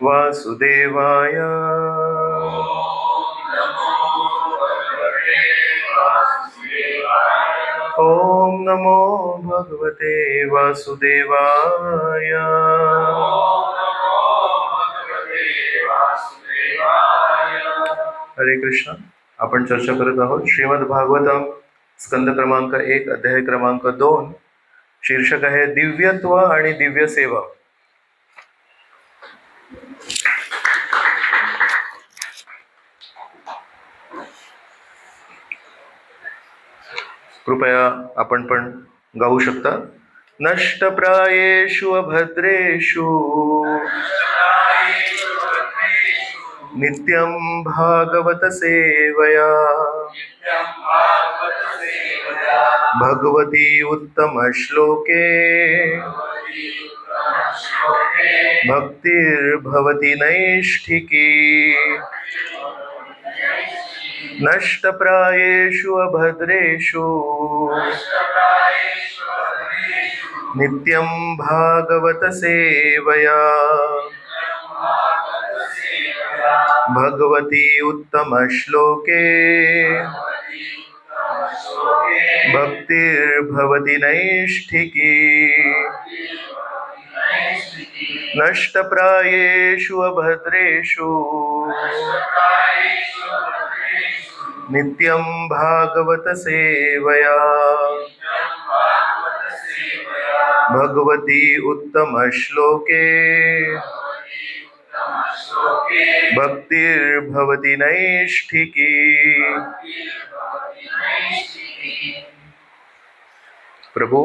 वासुदेवाय। ओम नमो भगवते वासुदेवाय। हरे कृष्ण. आपण चर्चा करत आहोत श्रीमद भागवतम स्कंद क्रमांक 1 अध्याय क्रमांक 2. शीर्षक आहे दिव्यत्व आणि दिव्य सेवा. कृपया आपण पण गाऊ शकता. नष्टप्रायेषु अभद्रेषु नित्यं भागवत सेवया भगवती उत्तम श्लोके भक्तिर्भवति नैष्ठिकी. नष्टप्रायेषु अभद्रेषु नित्यं भागवत सेवया भगवती उत्तम श्लोके भक्तिर्भवति नैष्ठिकी. नष्टप्रायेषु अभद्रेषु नित्यं भागवत सेवया भगवती उत्तम श्लोके भक्तिर्भवति नैष्ठिकी. प्रभु,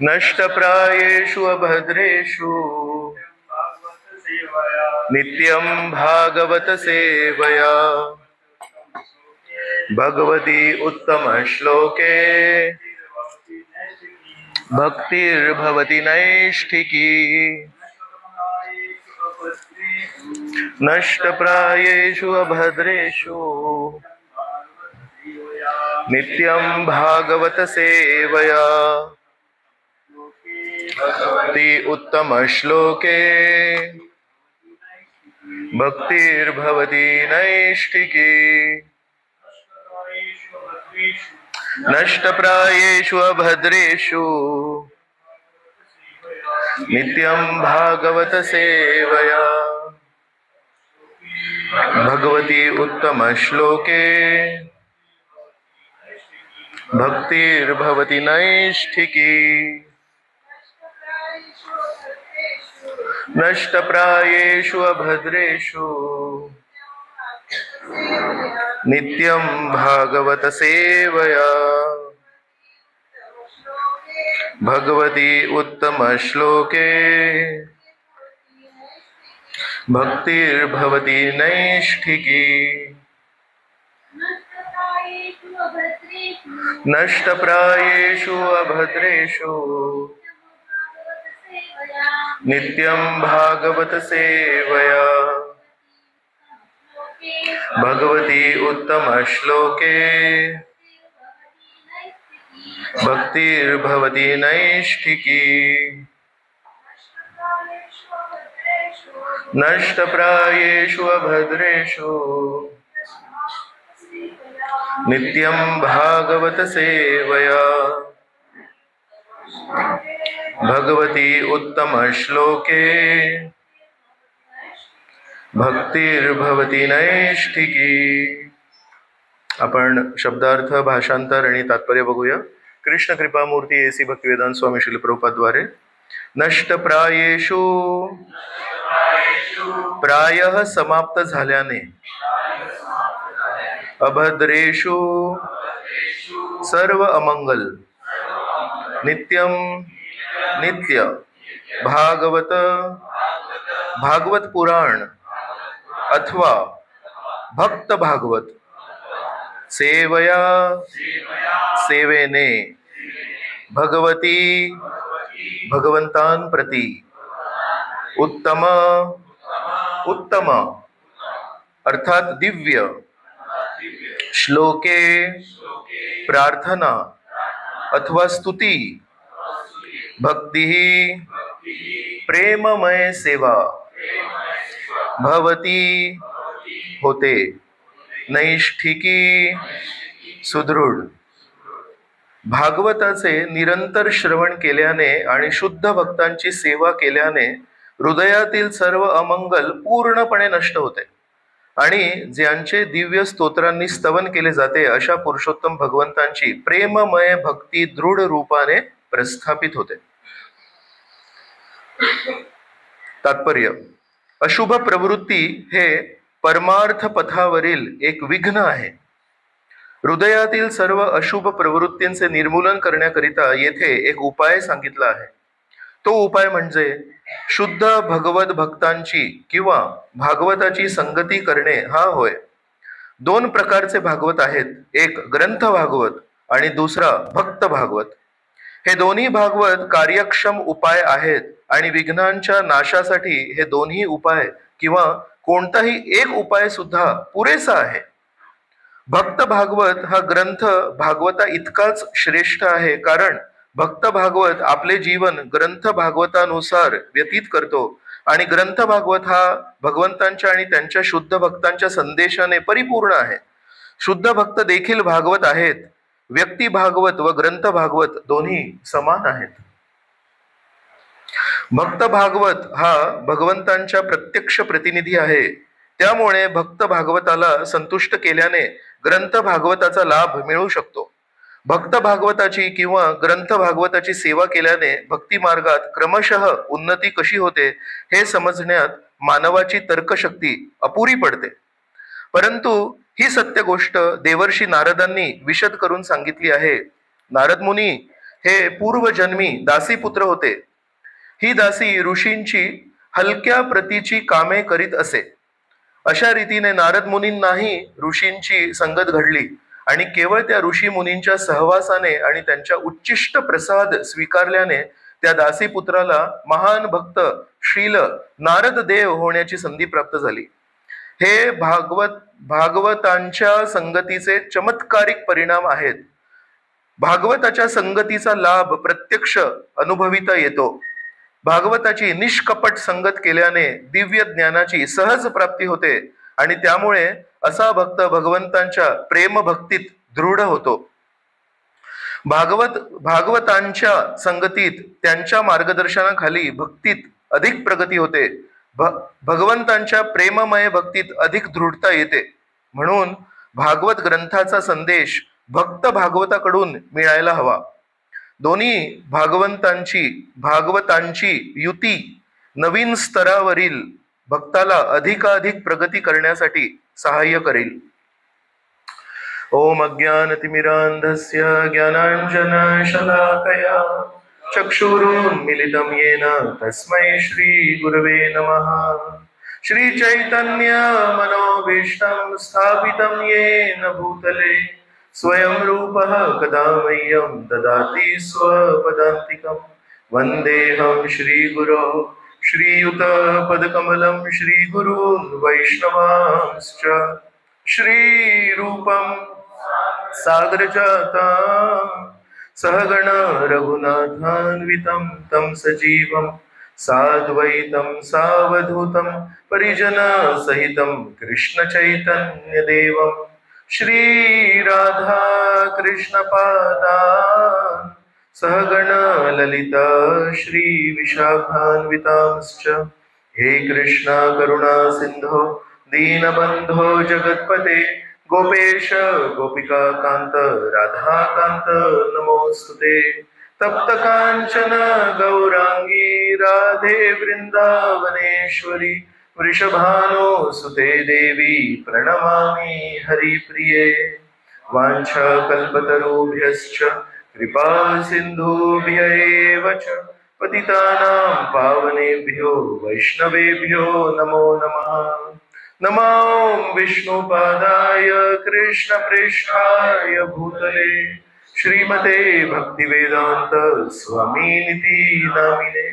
नष्टप्रायेषु अभद्रेषु नित्यं भागवत सेवया भगवती उत्तम श्लोके भक्तिर्भवति नैष्ठिकी. नष्टप्रायेषु अभद्रेषु नित्यं भागवत सेवया भक्ति उत्तम श्लोके भक्तिर्भवति नैष्ठिकी. नष्टप्रायेषु अभद्रेषु नित्यं भागवत सेवया भगवती उत्तम श्लोके भक्तिर्भवति नैष्ठिकी. नष्टप्रायेषु अभद्रेषु नित्यं भागवत सेवया भगवती उत्तम श्लोके भक्तिर्भवति नैष्ठिकी. नष्टप्रायेषु अभद्रेषु नित्यं भागवत सेवया भगवती उत्तम श्लोके भक्तिर्भवति नैष्ठिकी. नष्टप्रायेषु अभद्रेषु नित्यं भागवत सेवया भगवती उत्तम श्लोके भक्तिर्भवति नैष्ठिकी. आपण शब्दार्थ, भाषांतर आणि तात्पर्य बघूया. कृष्ण कृपामूर्ती एसी भक्तिवेदांत स्वामी श्रील प्रभुपाद्वारे. नष्टप्रायेषु प्रायः समाप्त झाल्याने, अभद्रेषु सर्व अमंगल, नित्यम नित्य, भागवत भागवत पुराण अथवा भक्त भागवत, सेवया सेवेने, भगवती भगवंतान प्रती, उत्तम उत्तम अर्थात दिव्य, श्लोके प्रार्थना अथवा स्तुती, भक्ति प्रेममय सेवा भवती होते नैष्ठिकी सुदृढ. भागवताचे निरंतर श्रवण केल्याने आणि शुद्ध भक्तांची सेवा केल्याने हृदयातील सर्व अमंगल पूर्णपणे नष्ट होते आणि ज्यांचे दिव्य स्तोत्रांनी स्तवन केले जाते अशा पुरुषोत्तम भगवंतांची प्रेममय भक्ती दृढ रूपाने प्रस्थापित होते. तात्पर्य: अशुभ प्रवृत्ती हे परमार्थ पथावरील एक विघ्न आहे. हृदयातील सर्व अशुभ प्रवृत्तींचे निर्मूलन करण्याकरिता येथे एक उपाय सांगितला आहे. तो उपाय म्हणजे शुद्ध भगवत भक्तांची किंवा भागवताची संगती करणे हा होय. दोन प्रकारचे भागवत आहेत, एक ग्रंथ भागवत आणि दुसरा भक्त भागवत. हे दोन्ही भागवत कार्यक्षम उपाय आहेत आणि विघ्नांच्या नाशासाठी हे दोन्ही उपाय किंवा कोणताही एक उपाय सुद्धा पुरेसा आहे. भक्त भागवत हा ग्रंथ भागवता इतकाच श्रेष्ठ आहे, कारण भक्त भागवत आपले जीवन ग्रंथ भागवतानुसार व्यतीत करतो आणि ग्रंथ भागवत हा भगवंतांच्या आणि त्यांच्या शुद्ध भक्तांच्या संदेशाने परिपूर्ण आहे. शुद्ध भक्त देखील भागवत आहेत. व्यक्ती भागवत व ग्रंथ भागवत दोन्ही समान आहेत. भक्त भागवत हा भगवंतांच्या प्रत्यक्ष प्रतिनिधी आहे. त्यामुळे भक्त भागवताला संतुष्ट केल्याने ग्रंथ भागवताचा लाभ मिळू शकतो. भक्त भागवताची किंवा ग्रंथ भागवताची सेवा केल्याने भक्ती मार्गात क्रमशः उन्नती कशी होते हे समजण्यात मानवाची तर्कशक्ती अपुरी पडते. परंतु ही सत्य गोष्ट देवर्षी नारदांनी विशद करून सांगितली आहे. नारद मुनी हे पूर्वजन्मी दासी पुत्र होते. ही दासी ऋषींची हलक्या प्रतीची कामे करीत असे. अशा रीतीने नारद मुनींनाही ऋषींची संगत घडली आणि केवळ त्या ऋषी मुनींच्या सहवासाने आणि त्यांच्या उच्चिष्ट प्रसाद स्वीकारल्याने त्या दासीपुत्राला महान भक्त श्रील नारद देव होण्याची संधी प्राप्त झाली. हे भागवतांच्या संगतीचे चमत्कारिक परिणाम आहेत. भागवताच्या संगतीचा लाभ प्रत्यक्ष अनुभविता येतो. भागवताची निष्कपट संगत केल्याने दिव्य ज्ञानाची सहज प्राप्ती होते आणि त्यामुळे असा भक्त भगवंतांच्या प्रेम भक्तीत दृढ होतो. भागवतांच्या संगतीत त्यांच्या मार्गदर्शनाखाली भक्तीत अधिक प्रगती होते. भगवंतांच्या प्रेममय भक्तीत अधिक दृढता येते. म्हणून भागवत ग्रंथाचा संदेश भक्त भागवताकडून मिळायला हवा. दोन्ही भागवतांची युती नवीन स्तरावरील भक्ताला अधिकाधिक प्रगती करण्यासाठी सहाय्य करेल. ओम अज्ञानतिमिरान्धस्य ज्ञानाञ्जनशलाकया चक्षुरुन्मीलितं येन तस्मै श्रीगुरवे नमः. श्रीचैतन्य मनोभीष्टं स्थापितं येन भूतले स्वयं रूपः कदा मह्यं ददाति स्वपदान्तिकं. वन्देऽहं श्रीगुरो श्रीयुतपदकमलं श्रीगुरून् वैष्णवांश्च. श्रीरूपं सागरजातं सहगण रघुनाथान्वितं तं सजीवं साद्वैतं सावधूतं परिजनसहितं कृष्णचैतन्यदेवं श्री राधा कृष्ण पादान् सहगण ललिता श्री विशाखान्वितांश्च. हे कृष्णा करुणा सिंधो दीनबंधो जगत्पते गोपेश गोपिका कांत राधा कांत नमोस्तुते. तप्त कांचन गौरांगी राधे वृंदावनेश्वरी वृषभानो सुते देवी प्रणमामि हरिप्रिये. वाञ्छाकल्पतरुभ्यश्च कृपा सिन्धुभ्य एव च पतितानां पावनेभ्यो वैष्णवेभ्यो नमो नमः. नमो विष्णुपादाय कृष्णप्रेष्ठाय भूतले श्रीमते भक्तिवेदांत स्वामिनिति नामिने.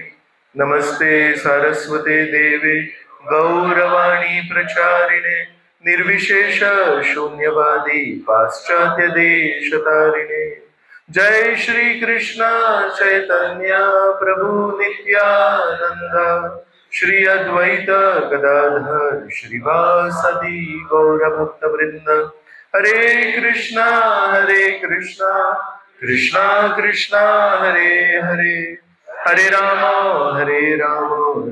नमस्ते सारस्वते देवे गौरवाणी प्रचारिणे निर्विशेष शून्यवादी पाश्चात्य देशतारिणे. जय श्री कृष्ण चैतन्य प्रभु नित्यानंद श्री अद्वैत गदाधर श्रीवासदि गौर भक्त वृंद। हरे कृष्णा कृष्णा कृष्णा हरे हरे, हरे राम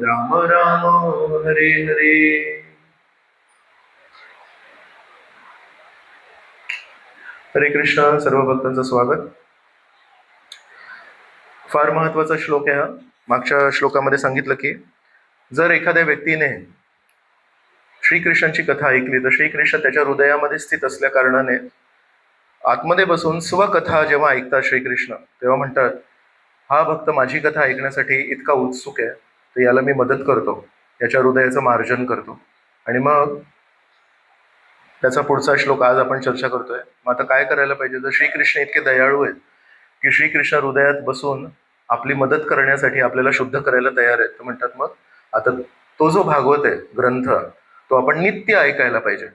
राम राम हरे हरे। हरे कृष्ण, सर्व भक्तांचं स्वागत। फार महत्वाचा श्लोक आहे हा। मागच्या श्लोकामध्ये सांगितलं की जर एखाद्या व्यक्तीने श्रीकृष्णांची कथा ऐकली तर श्रीकृष्ण त्याच्या हृदयामध्ये स्थित असल्या कारणाने आतमध्ये बसून स्वकथा जेव्हा ऐकतात श्रीकृष्ण तेव्हा म्हणतात, हा भक्त माझी कथा ऐकण्यासाठी इतका उत्सुक आहे तर याला मी मदत करतो, याच्या हृदयाचं मार्जन करतो। आणि मग त्याचा पुढचा श्लोक आज आपण चर्चा करतोय। मग आता काय करायला पाहिजे? तर श्रीकृष्ण इतके दयाळू आहेत की श्रीकृष्ण हृदयात बसून आपली मदत करण्यासाठी आपल्याला शुद्ध करायला तयार आहेत। तर म्हणतात मग आता तो जो भागवत आहे ग्रंथ तो आपण नित्य ऐकायला पाहिजे।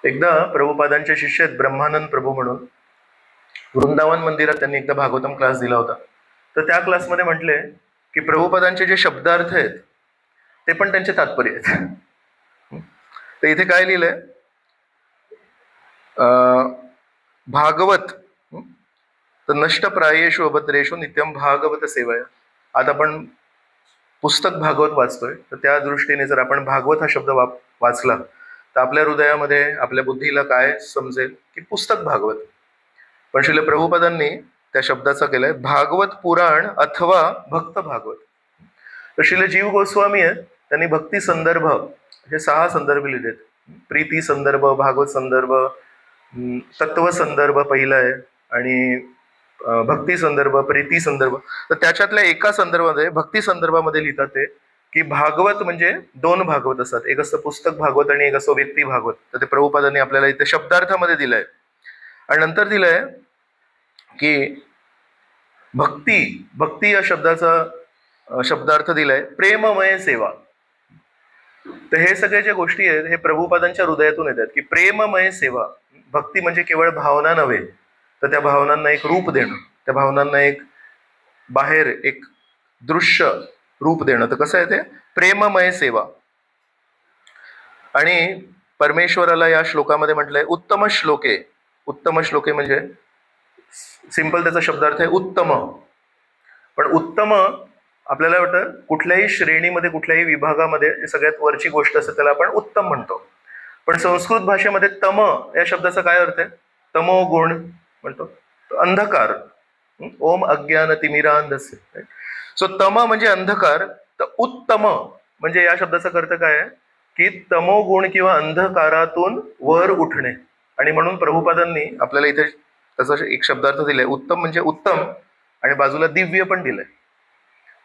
एकदा प्रभुपादांचे शिष्य आहेत ब्रह्मानंद प्रभू म्हणून, वृंदावन मंदिरात त्यांनी एकदा भागवतम क्लास दिला होता। तर त्या क्लासमध्ये म्हटले की प्रभुपादांचे जे शब्दार्थ आहेत ते पण त्यांचे तात्पर्य आहेत। तर इथे काय लिहिलंय, भागवत तर नष्ट प्रायेषु अभद्रेषु नित्यम भागवत सेवया। आता आपण पुस्तक भागवत वाचतोय तर त्या दृष्टीने जर आपण भागवत हा शब्द वाचला तर आपल्या हृदयामध्ये आपल्या बुद्धीला काय समजेल की पुस्तक भागवत। पण श्रील प्रभुपादांनी त्या शब्दाचा केलाय भागवत पुराण अथवा भक्त भागवत। तर श्रील जीव गोस्वामी आहेत, त्यांनी भक्ती संदर्भ हे 6 संदर्भ लिहिलेत। प्रीती संदर्भ, भागवत संदर्भ, तत्व संदर्भ पहिला आहे आणि भक्ती संदर्भ, प्रीती संदर्भ। तर त्याच्यातल्या एका संदर्भामध्ये भक्ती संदर्भामध्ये लिहितात ते की भागवत म्हणजे 2 भागवत असतात, एक असतं पुस्तक भागवत आणि एक असतं व्यक्ती भागवत। तर ते प्रभुपादांनी आपल्याला इथे शब्दार्थामध्ये दिलंय। आणि नंतर दिलंय की भक्ती या शब्दाचा शब्दार्थ दिलाय प्रेममय सेवा। तर हे सगळे जे गोष्टी आहेत हे प्रभुपादांच्या हृदयातून येतात की प्रेममय सेवा। भक्ती म्हणजे केवळ भावना नव्हे तर त्या भावनांना एक रूप देणं, त्या भावनांना एक बाहेर एक दृश्य रूप देणं। तर कसं आहे ते प्रेममय सेवा। आणि परमेश्वराला या श्लोकामध्ये म्हटलंय उत्तम श्लोके। उत्तम श्लोके म्हणजे सिंपल त्याचा शब्दार्थ आहे उत्तम। पण उत्तम आपल्याला वाटतं कुठल्याही श्रेणीमध्ये कुठल्याही विभागामध्ये सगळ्यात वरची गोष्ट असते त्याला आपण उत्तम म्हणतो। पण संस्कृत भाषेमध्ये तम या शब्दाचा काय अर्थ आहे? तमो गुण म्हणतो, अंधकार। ओम अज्ञान तिमिरांधस्य। सो तम म्हणजे अंधकार, तर उत्तम म्हणजे या शब्दाचा अर्थ काय आहे की तमोगुण किंवा अंधकारातून वर उठणे। आणि म्हणून प्रभुपादांनी आपल्याला इथे त्याचा एक शब्दार्थ दिलाय उत्तम म्हणजे उत्तम आणि बाजूला दिव्य पण दिलंय।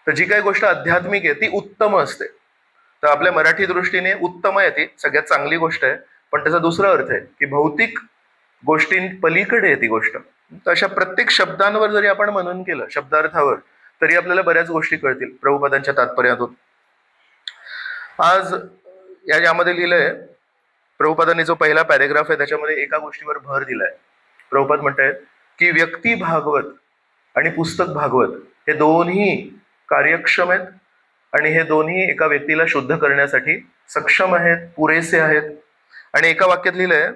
तर जी काही गोष्ट आध्यात्मिक आहे ती उत्तम असते। तर आपल्या मराठी दृष्टीने उत्तम आहे ती सगळ्यात चांगली गोष्ट आहे, पण त्याचा दुसरा अर्थ आहे की भौतिक गोष्टीं पलीकडे आहे ती गोष्ट। तर अशा प्रत्येक शब्दांवर जरी आपण मनन केलं शब्दार्थावर तरी आपल्याला बऱ्याच गोष्टी कळतील प्रभुपादांच्या तात्पर्यातून। आज यामध्ये लिहिलंय प्रभुपादांनी जो पहिला पॅरेग्राफ आहे त्याच्यामध्ये एका गोष्टीवर भर दिलाय। प्रभुपाद म्हणतायत की व्यक्ती भागवत आणि पुस्तक भागवत हे दोन्ही कार्यक्षम आहेत आणि हे दोन्ही एका व्यक्तीला शुद्ध करण्यासाठी सक्षम आहेत, पुरेसे आहेत। आणि एका वाक्यात लिहिलंय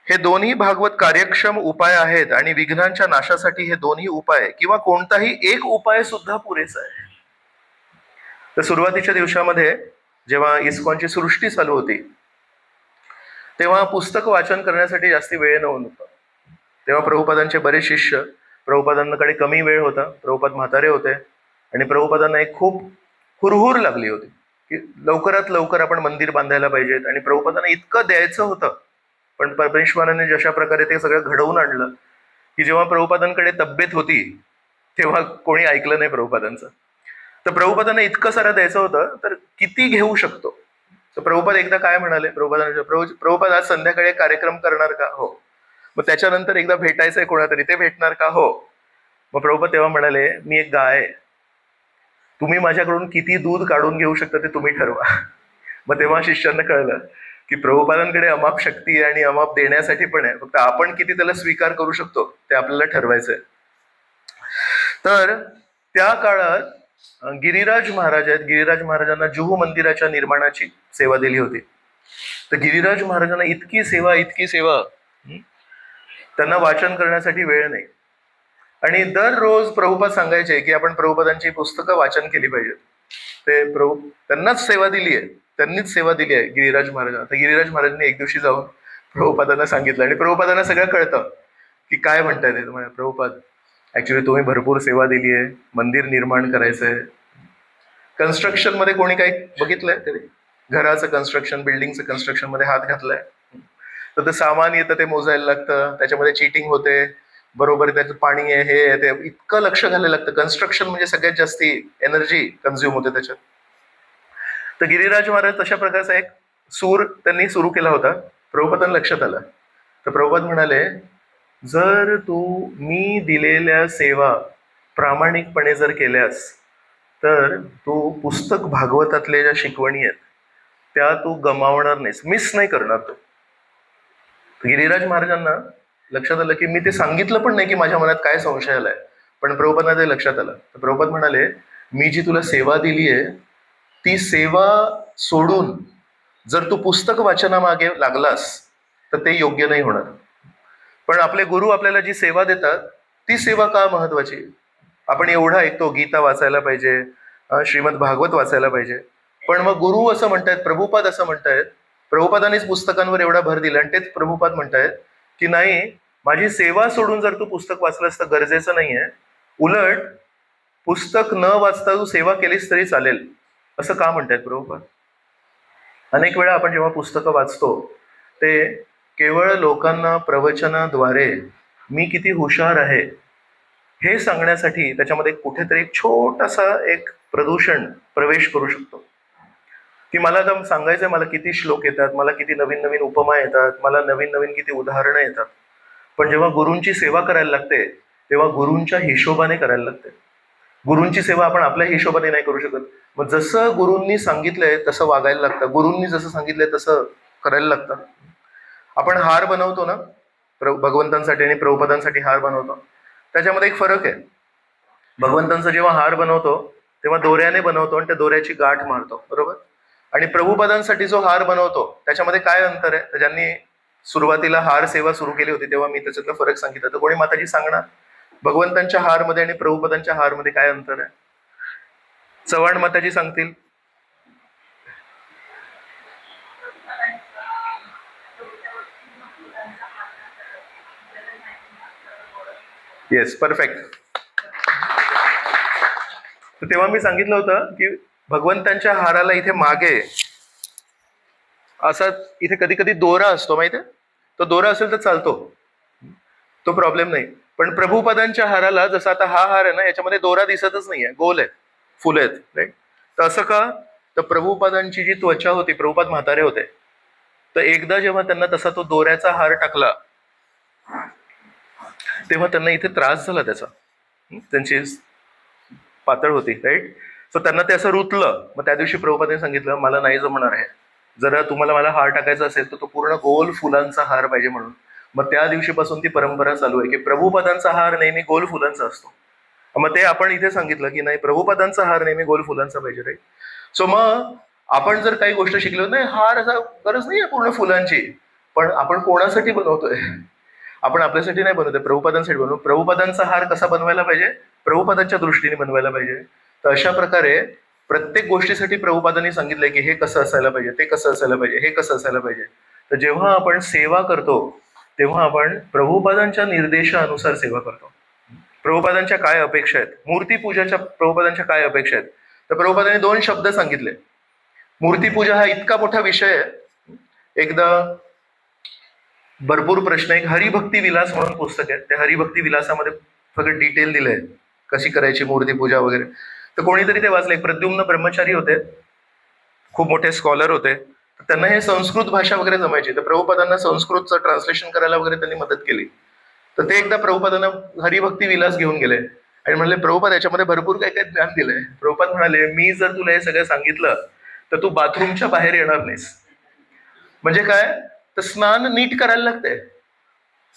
हे दोन्ही भागवत कार्यक्षम उपाय आहेत आणि विघ्नांच्या नाशासाठी हे दोन्ही उपाय किंवा कोणताही एक उपाय सुद्धा पुरेसा आहे। तर सुरुवातीच्या दिवसामध्ये जेव्हा इस्कॉनची सृष्टी चालू होती तेव्हा पुस्तक वाचन करण्यासाठी जास्ती वेळ नव्हता। तेव्हा प्रभुपादांचे बरेच शिष्य, प्रभुपादांकडे कमी वेळ होता, प्रभुपाद म्हातारे होते आणि प्रभुपादांना एक खूप हुरहुर लागली होती की लवकरात लवकर आपण मंदिर बांधायला पाहिजेत। आणि प्रभुपादांना इतकं द्यायचं होतं, पण परमेश्वराने जशा प्रकारे ते सगळं घडवून आणलं की जेव्हा प्रभुपादांकडे तब्येत होती तेव्हा कोणी ऐकलं नाही प्रभुपादांचं। तर प्रभुपादांना इतकं सारं द्यायचं होतं तर किती घेऊ शकतो। तर प्रभुपाद एकदा काय म्हणाले, प्रभुपाद आज संध्याकाळी कार्यक्रम करणार का? हो। मग त्याच्यानंतर एकदा भेटायचंय कोणातरी, ते भेटणार का? हो। मग प्रभुपाद तेव्हा म्हणाले मी एक गाय आहे, तुम्ही माझ्याकडून किती दूध काढून घेऊ शकता ते तुम्ही ठरवा। मग तेव्हा शिष्यांना कळलं की प्रभुपादांकडे अमाप शक्ती आहे आणि अमाप देण्यासाठी पण आहे, फक्त आपण किती त्याला स्वीकार करू शकतो ते आपल्याला ठरवायचंय. तर त्या काळात गिरिराज महाराज आहेत, गिरिराज महाराजांना जुहू मंदिराच्या निर्माणाची सेवा दिली होती. तर गिरिराज महाराजांना इतकी सेवा, त्यांना वाचन करण्यासाठी वेळ नाही. आणि दररोज प्रभुपाद सांगायचे की आपण प्रभुपादांची पुस्तकं वाचन केली पाहिजेत. ते त्यांनीच सेवा दिली आहे गिरिराज महाराजांना. तर गिरिराज महाराजांनी एक दिवशी जाऊन प्रभुपादांना सांगितलं आणि प्रभुपादांना सगळं कळतं की काय म्हणताय ते. तुम्हाला प्रभुपाद ऍक्च्युली तुम्ही भरपूर सेवा दिली आहे, मंदिर निर्माण करायचंय. कन्स्ट्रक्शन मध्ये कोणी काही बघितलंय तरी? घराचं कन्स्ट्रक्शन, बिल्डिंगचं कन्स्ट्रक्शन मध्ये हात घातलाय? तर ते सामान येतं ते मोजायला लागतं, त्याच्यामध्ये चिटिंग होते, बरोबर त्याचं पाणी आहे, हे आहे, ते इतकं लक्ष घालायला लागतं. कन्स्ट्रक्शन म्हणजे सगळ्यात जास्ती एनर्जी कन्झ्युम होते त्याच्यात. तर गिरिराज महाराज तशा प्रकारचा एक सूर त्यांनी सुरू केला होता. प्रभुपादांना लक्षात आलं. तर प्रभुपाद म्हणाले, जर तू मी दिलेल्या सेवा प्रामाणिकपणे जर केल्यास तर तू पुस्तक भागवतातले ज्या शिकवणी आहेत त्या तू गमावणार नाहीस, मिस नाही करणार तू. गिरिराज महाराजांना लक्षात आलं की मी ते सांगितलं पण नाही की माझ्या मनात काय संशय आलाय, पण प्रभुपादांना ते लक्षात आलं. तर प्रभुपाद म्हणाले, मी जी तुला सेवा दिली आहे ती सेवा सोडून जर तू पुस्तक वाचनामागे लागलास तर ते योग्य नाही होणार. पण आपले गुरु आपल्याला जी सेवा देतात ती सेवा का महत्वाची? आपण एवढा ऐकतो गीता वाचायला पाहिजे, श्रीमद भागवत वाचायला पाहिजे, पण मग गुरु असं म्हणतायत, प्रभुपाद असं म्हणतायत, प्रभुपादांनीच पुस्तकांवर एवढा भर दिला आणि तेच प्रभुपाद म्हणतायत की नाही, माझी सेवा सोडून जर तू पुस्तक वाचलंस तर गरजेचं नाहीये, उलट पुस्तक न वाचता तू सेवा केलीस तरी चालेल. असं का म्हणतायत प्रभुपाद? अनेक वेळा आपण जेव्हा पुस्तकं वाचतो ते केवळ लोकांना प्रवचनाद्वारे मी किती हुशार आहे हे सांगण्यासाठी त्याच्यामध्ये कुठेतरी एक छोटासा एक प्रदूषण प्रवेश करू शकतो. की मला आता सांगायचंय, मला किती श्लोक येतात, मला किती नवीन नवीन उपमा येतात, मला नवीन नवीन किती उदाहरणं येतात, पण जेव्हा गुरूंची सेवा करायला लागते तेव्हा गुरूंच्या हिशोबाने करायला लागते. गुरूंची सेवा आपण आपल्या हिशोबाने नाही करू शकत. मग जसं गुरूंनी सांगितलंय तसं वागायला लागतं, गुरूंनी जसं सांगितलंय तसं करायला लागतं. आपण हार बनवतो ना भगवंतांसाठी आणि प्रभुपादांसाठी हार बनवतो, त्याच्यामध्ये एक फरक आहे. भगवंतांचा जेव्हा हार बनवतो तेव्हा दोऱ्याने बनवतो आणि त्या दोऱ्याची गाठ मारतो, बरोबर. आणि प्रभुपादांसाठी जो हार बनवतो त्याच्यामध्ये काय अंतर आहे? तर ज्यांनी सुरुवातीला हार सेवा सुरू केली होती तेव्हा मी त्याच्यातला फरक सांगितला. तर कोणी माताजी सांगणार भगवंतांच्या हारमध्ये आणि प्रभुपादांच्या हारमध्ये काय अंतर आहे? चव्हाण माताजी सांगतील. Yes, perfect. तर तेव्हा मी सांगितलं होतं की भगवंतांच्या हाराला इथे मागे असा इथे कधी कधी दोरा असतो, माहितीये? तो दोरा असेल तर चालतो, तो प्रॉब्लेम नाही. पण प्रभुपादांच्या हाराला जसं आता हा हार आहे ना, याच्यामध्ये दोरा दिसतच नाहीये, गोल आहे, फुलं आहेत, राईट. तर असं का? तर प्रभुपादांची जी त्वचा होती, प्रभुपाद म्हातारे होते, तर एकदा जेव्हा त्यांना तसा तो दोऱ्याचा हार टाकला तेव्हा त्यांना इथे त्रास झाला त्याचा. त्यांची पातळ होती, राईट. सो त्यांना ते असं रुतलं. मग त्या दिवशी प्रभुपादांनी सांगितलं, मला नाही जमणार आहे, जरा तुम्हाला मला हार टाकायचा असेल तर तो पूर्ण गोल फुलांचा हार पाहिजे म्हणून. मग त्या दिवशीपासून ती परंपरा चालू आहे की प्रभुपादांचा हार नेहमी गोल फुलांचा असतो. मग ते आपण इथे सांगितलं की नाही, प्रभुपादांचा हार नेहमी गोल फुलांचा पाहिजे, राईट. सो मग आपण जर काही गोष्ट शिकलो नाही, हार असा गरज नाही आहे पूर्ण फुलांची, पण आपण कोणासाठी बनवतोय? आपण आपल्यासाठी नाही बनवतोय, प्रभुपादांसाठी बनवतो. प्रभुपादांचा हार कसा बनवायला पाहिजे? प्रभुपादांच्या दृष्टीने बनवायला पाहिजे. तर अशा प्रकारे प्रत्येक गोष्टीसाठी प्रभुपादांनी सांगितलंय की हे कसं असायला पाहिजे, ते कसं असायला पाहिजे, हे कसं असायला पाहिजे. तर जेव्हा आपण सेवा करतो तेव्हा आपण प्रभुपादांच्या निर्देशानुसार सेवा करतो. प्रभुपादांच्या काय अपेक्षा आहेत, मूर्तीपूजाच्या प्रभुपादांच्या काय अपेक्षा आहेत? तर प्रभुपादांनी 2 शब्द सांगितले. मूर्तीपूजा हा इतका मोठा विषय आहे, एकदा भरपूर प्रश्न. एक हरिभक्ती विलास म्हणून पुस्तक आहे, त्या हरिभक्ती विलासामध्ये सगळं डिटेल दिलंय कशी करायची मूर्तीपूजा वगैरे. तर कोणीतरी ते वाचलं, एक प्रद्युम्न ब्रह्मचारी होते, खूप मोठे स्कॉलर होते. त्यांना हे संस्कृत भाषा वगैरे जमायची, तर प्रभुपादांना संस्कृतचं ट्रान्सलेशन करायला वगैरे त्यांनी मदत केली. तर ते एकदा प्रभुपादांना हरिभक्ती विलास घेऊन गेले आणि म्हणले, प्रभुपाद याच्यामध्ये भरपूर काय काय ज्ञान दिलंय. प्रभुपाद म्हणाले, मी जर तुला हे सगळं सांगितलं तर तू बाथरूमच्या बाहेर येणार नाहीस. म्हणजे काय, तर स्नान नीट करायला लागते.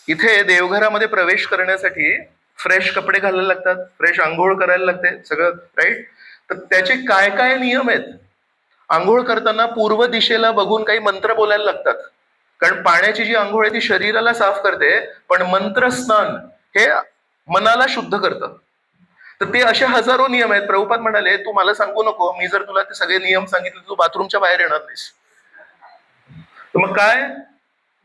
इथे देवघरामध्ये प्रवेश करण्यासाठी फ्रेश कपडे घालायला लागतात, फ्रेश आंघोळ करायला लागते, सगळं राईट. तर त्याचे काय काय नियम आहेत. आंघोळ करताना पूर्व दिशेला बघून काही मंत्र बोलायला लागतात, कारण पाण्याची जी आंघोळ आहे ती शरीराला साफ करते, पण मंत्र स्नान हे मनाला शुद्ध करतं. तर ते असे हजारो नियम आहेत. प्रभुपाद म्हणाले, तू मला सांगू नको, मी जर तुला ते सगळे नियम सांगितले तू बाथरूमच्या बाहेर येणार नाहीस. तर मग काय,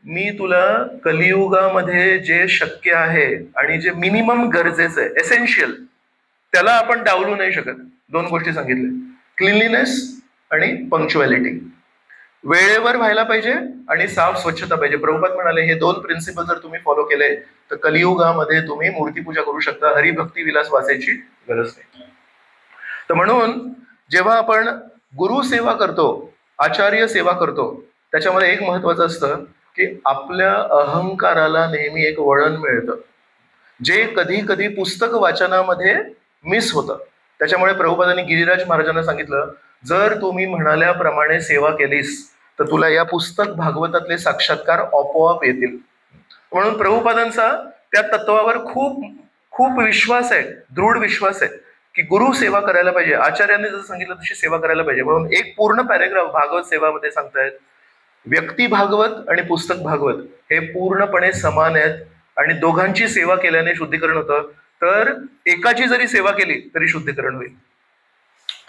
मी तुला कलियुगामध्ये जे शक्य आहे आणि जे मिनिमम गरजेचं आहे, एसेन्शियल, त्याला आपण डावलू नाही शकत. दोन गोष्टी सांगितल्या, क्लिनलीनेस आणि पंक्च्युअलिटी. वेळेवर व्हायला पाहिजे आणि साफ स्वच्छता पाहिजे. प्रभुपाद म्हणाले, हे दोन प्रिन्सिपल जर तुम्ही फॉलो केले तर कलियुगामध्ये तुम्ही मूर्तीपूजा करू शकता, हरिभक्ती विलास वाचायची गरज नाही. तर म्हणून जेव्हा आपण गुरु सेवा करतो, आचार्य सेवा करतो, त्याच्यामध्ये एक महत्वाचं असतं की आपल्या अहंकाराला नेहमी एक वळण मिळतं, जे कधी कधी पुस्तक वाचनामध्ये मिस होतं. त्याच्यामुळे प्रभुपादांनी गिरिराज महाराजांना सांगितलं, जर तुम्ही म्हणाल्याप्रमाणे सेवा केलीस तर तुला या पुस्तक भागवतातले साक्षात्कार आपोआप येतील. म्हणून प्रभुपादांचा त्या तत्वावर खूप खूप विश्वास आहे, दृढ विश्वास आहे की गुरु सेवा करायला पाहिजे, आचार्यांनी जसं सांगितलं तशी सेवा करायला पाहिजे. म्हणून एक पूर्ण पॅरेग्राफ भागवत सेवामध्ये सांगतायत, व्यक्ती भागवत आणि पुस्तक भागवत हे पूर्णपणे समान आहेत आणि दोघांची सेवा केल्याने शुद्धीकरण होतं. तर एकाची जरी सेवा केली तरी शुद्धीकरण होईल.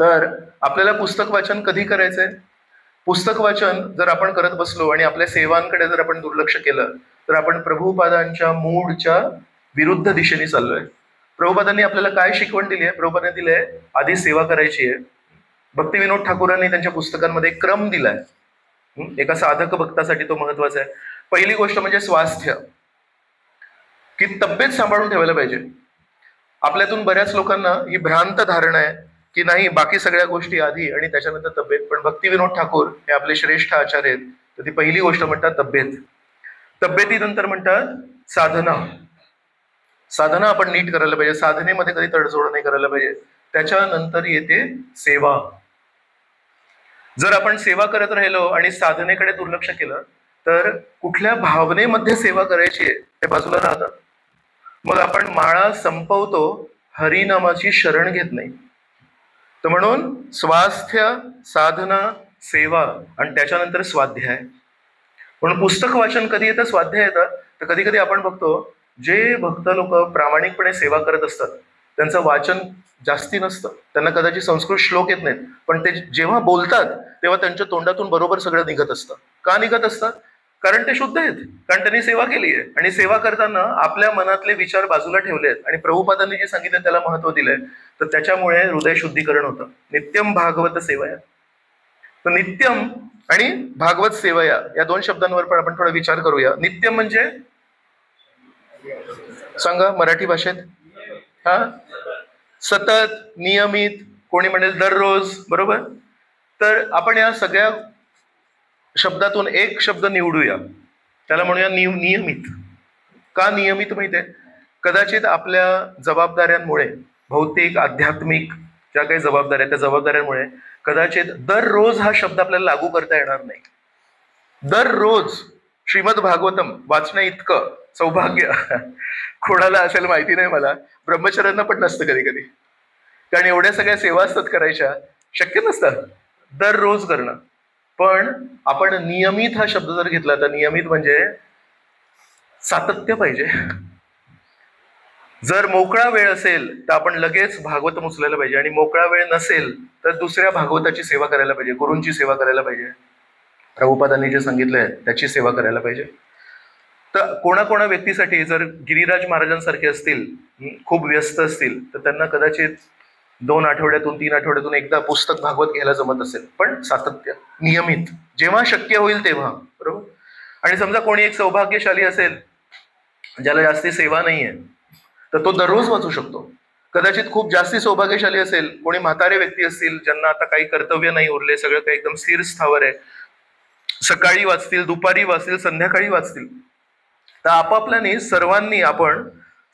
तर आपल्याला पुस्तक वाचन कधी करायचंय? पुस्तक वाचन जर आपण करत बसलो आणि आपल्या सेवांकडे जर आपण दुर्लक्ष केलं तर आपण प्रभुपादांच्या मूळच्या विरुद्ध दिशेने चाललोय. प्रभुपादांनी आपल्याला काय शिकवण दिली आहे? प्रभुपादांनी दिलंय, आधी सेवा करायची आहे. भक्तिविनोद ठाकूरांनी त्यांच्या पुस्तकांमध्ये क्रम दिलाय. एका साधक भक्तासाठी तो महत्वाचा आहे. पहिली गोष्ट म्हणजे स्वास्थ्य, की तब्येत सांभाळून ठेवायला पाहिजे. आपल्यातून बऱ्याच लोकांना ही भ्रांत धारणा आहे की नाही, बाकी सगळ्या गोष्टी आधी आणि त्याच्यानंतर तब्येत. पण भक्तिविनोद ठाकूर हे आपले श्रेष्ठ आचार्य आहेत, तर ती पहिली गोष्ट म्हणतात तब्येत. तब्येतीनंतर म्हणतात साधना. साधना आपण नीट करायला पाहिजे, साधनेमध्ये कधी तडजोड नाही करायला पाहिजे. त्याच्यानंतर येते सेवा. जर आपण सेवा करत राहिलो आणि साधनेकडे दुर्लक्ष केलं तर कुठल्या भावनेमध्ये सेवा करायची आहे ते बाजूला राहतं. मग आपण माळा संपवतो, हरिनामाची शरण घेत नाही. तर म्हणून स्वास्थ्य, साधना, सेवा आणि त्याच्यानंतर स्वाध्याय. म्हणून पुस्तक वाचन कधी येतं, स्वाध्याय येतं. तर कधी कधी आपण बघतो जे भक्त लोक प्रामाणिकपणे सेवा करत असतात त्यांचं वाचन जास्ती नसतं, त्यांना कदाचित संस्कृत श्लोक येत नाहीत, पण ते जेव्हा बोलतात तेव्हा त्यांच्या तोंडातून बरोबर सगळं निघत असतं. का निघत असतं? कारण ते शुद्ध आहेत, कारण त्यांनी सेवा केली आहे. आणि सेवा करताना आपल्या मनातले विचार बाजूला ठेवले आहेत आणि प्रभुपादांनी जे सांगितलं त्याला महत्व दिलंय. तर त्याच्यामुळे हृदय शुद्धीकरण होतं. नित्यम भागवत सेवया. तर नित्यम आणि भागवत सेवया या दोन शब्दांवर पण आपण थोडा विचार करूया. नित्यम म्हणजे सांगा मराठी भाषेत. हा, सतत, नियमित, कोणी म्हणेल दररोज, बरोबर. तर आपण या सगळ्या शब्दातून एक शब्द निवडूया, त्याला म्हणूया नियमित. का नियमित माहिती आहे? कदाचित आपल्या जबाबदाऱ्यांमुळे, भौतिक आध्यात्मिक ज्या काही जबाबदाऱ्या, त्या जबाबदाऱ्यांमुळे कदाचित दररोज हा शब्द आपल्याला लागू करता येणार नाही. दररोज श्रीमद भागवतम वाचण्या इतकं सौभाग्य कोणाला असेल माहिती नाही, मला ब्रह्मचर्यांना पण नसतं कधी कधी, कारण एवढ्या सगळ्या सेवा असतात करायच्या, शक्य नसतं दररोज करणं. पण आपण नियमित हा शब्द जर घेतला तर नियमित म्हणजे सातत्य पाहिजे. जर मोकळा वेळ असेल तर आपण लगेच भागवत उचलायला पाहिजे, आणि मोकळा वेळ नसेल तर दुसऱ्या भागवताची सेवा करायला पाहिजे, गुरूंची सेवा करायला पाहिजे, प्रभुपादांनी जे सांगितलंय त्याची सेवा करायला पाहिजे. तर कोणाकोणा व्यक्तीसाठी जर गिरिराज महाराजांसारखे असतील, खूप व्यस्त असतील, तर त्यांना कदाचित 2 आठवड्यातून 3 आठवड्यातून एकदा पुस्तक भागवत घ्यायला जमत असेल, पण सातत्य, नियमित, जेव्हा शक्य होईल तेव्हा, बरोबर. आणि समजा कोणी एक सौभाग्यशाली असेल ज्याला जास्ती सेवा नाहीये, तर तो दररोज वाचू शकतो. कदाचित खूप जास्ती सौभाग्यशाली असेल, कोणी म्हातारे व्यक्ती असतील ज्यांना आता काही कर्तव्य नाही उरले, सगळं काही एकदम स्थिर स्थावर आहे, सकाळी वाचतील, दुपारी वाचतील, संध्याकाळी वाचतील. तर आपापल्याने सर्वांनी आपण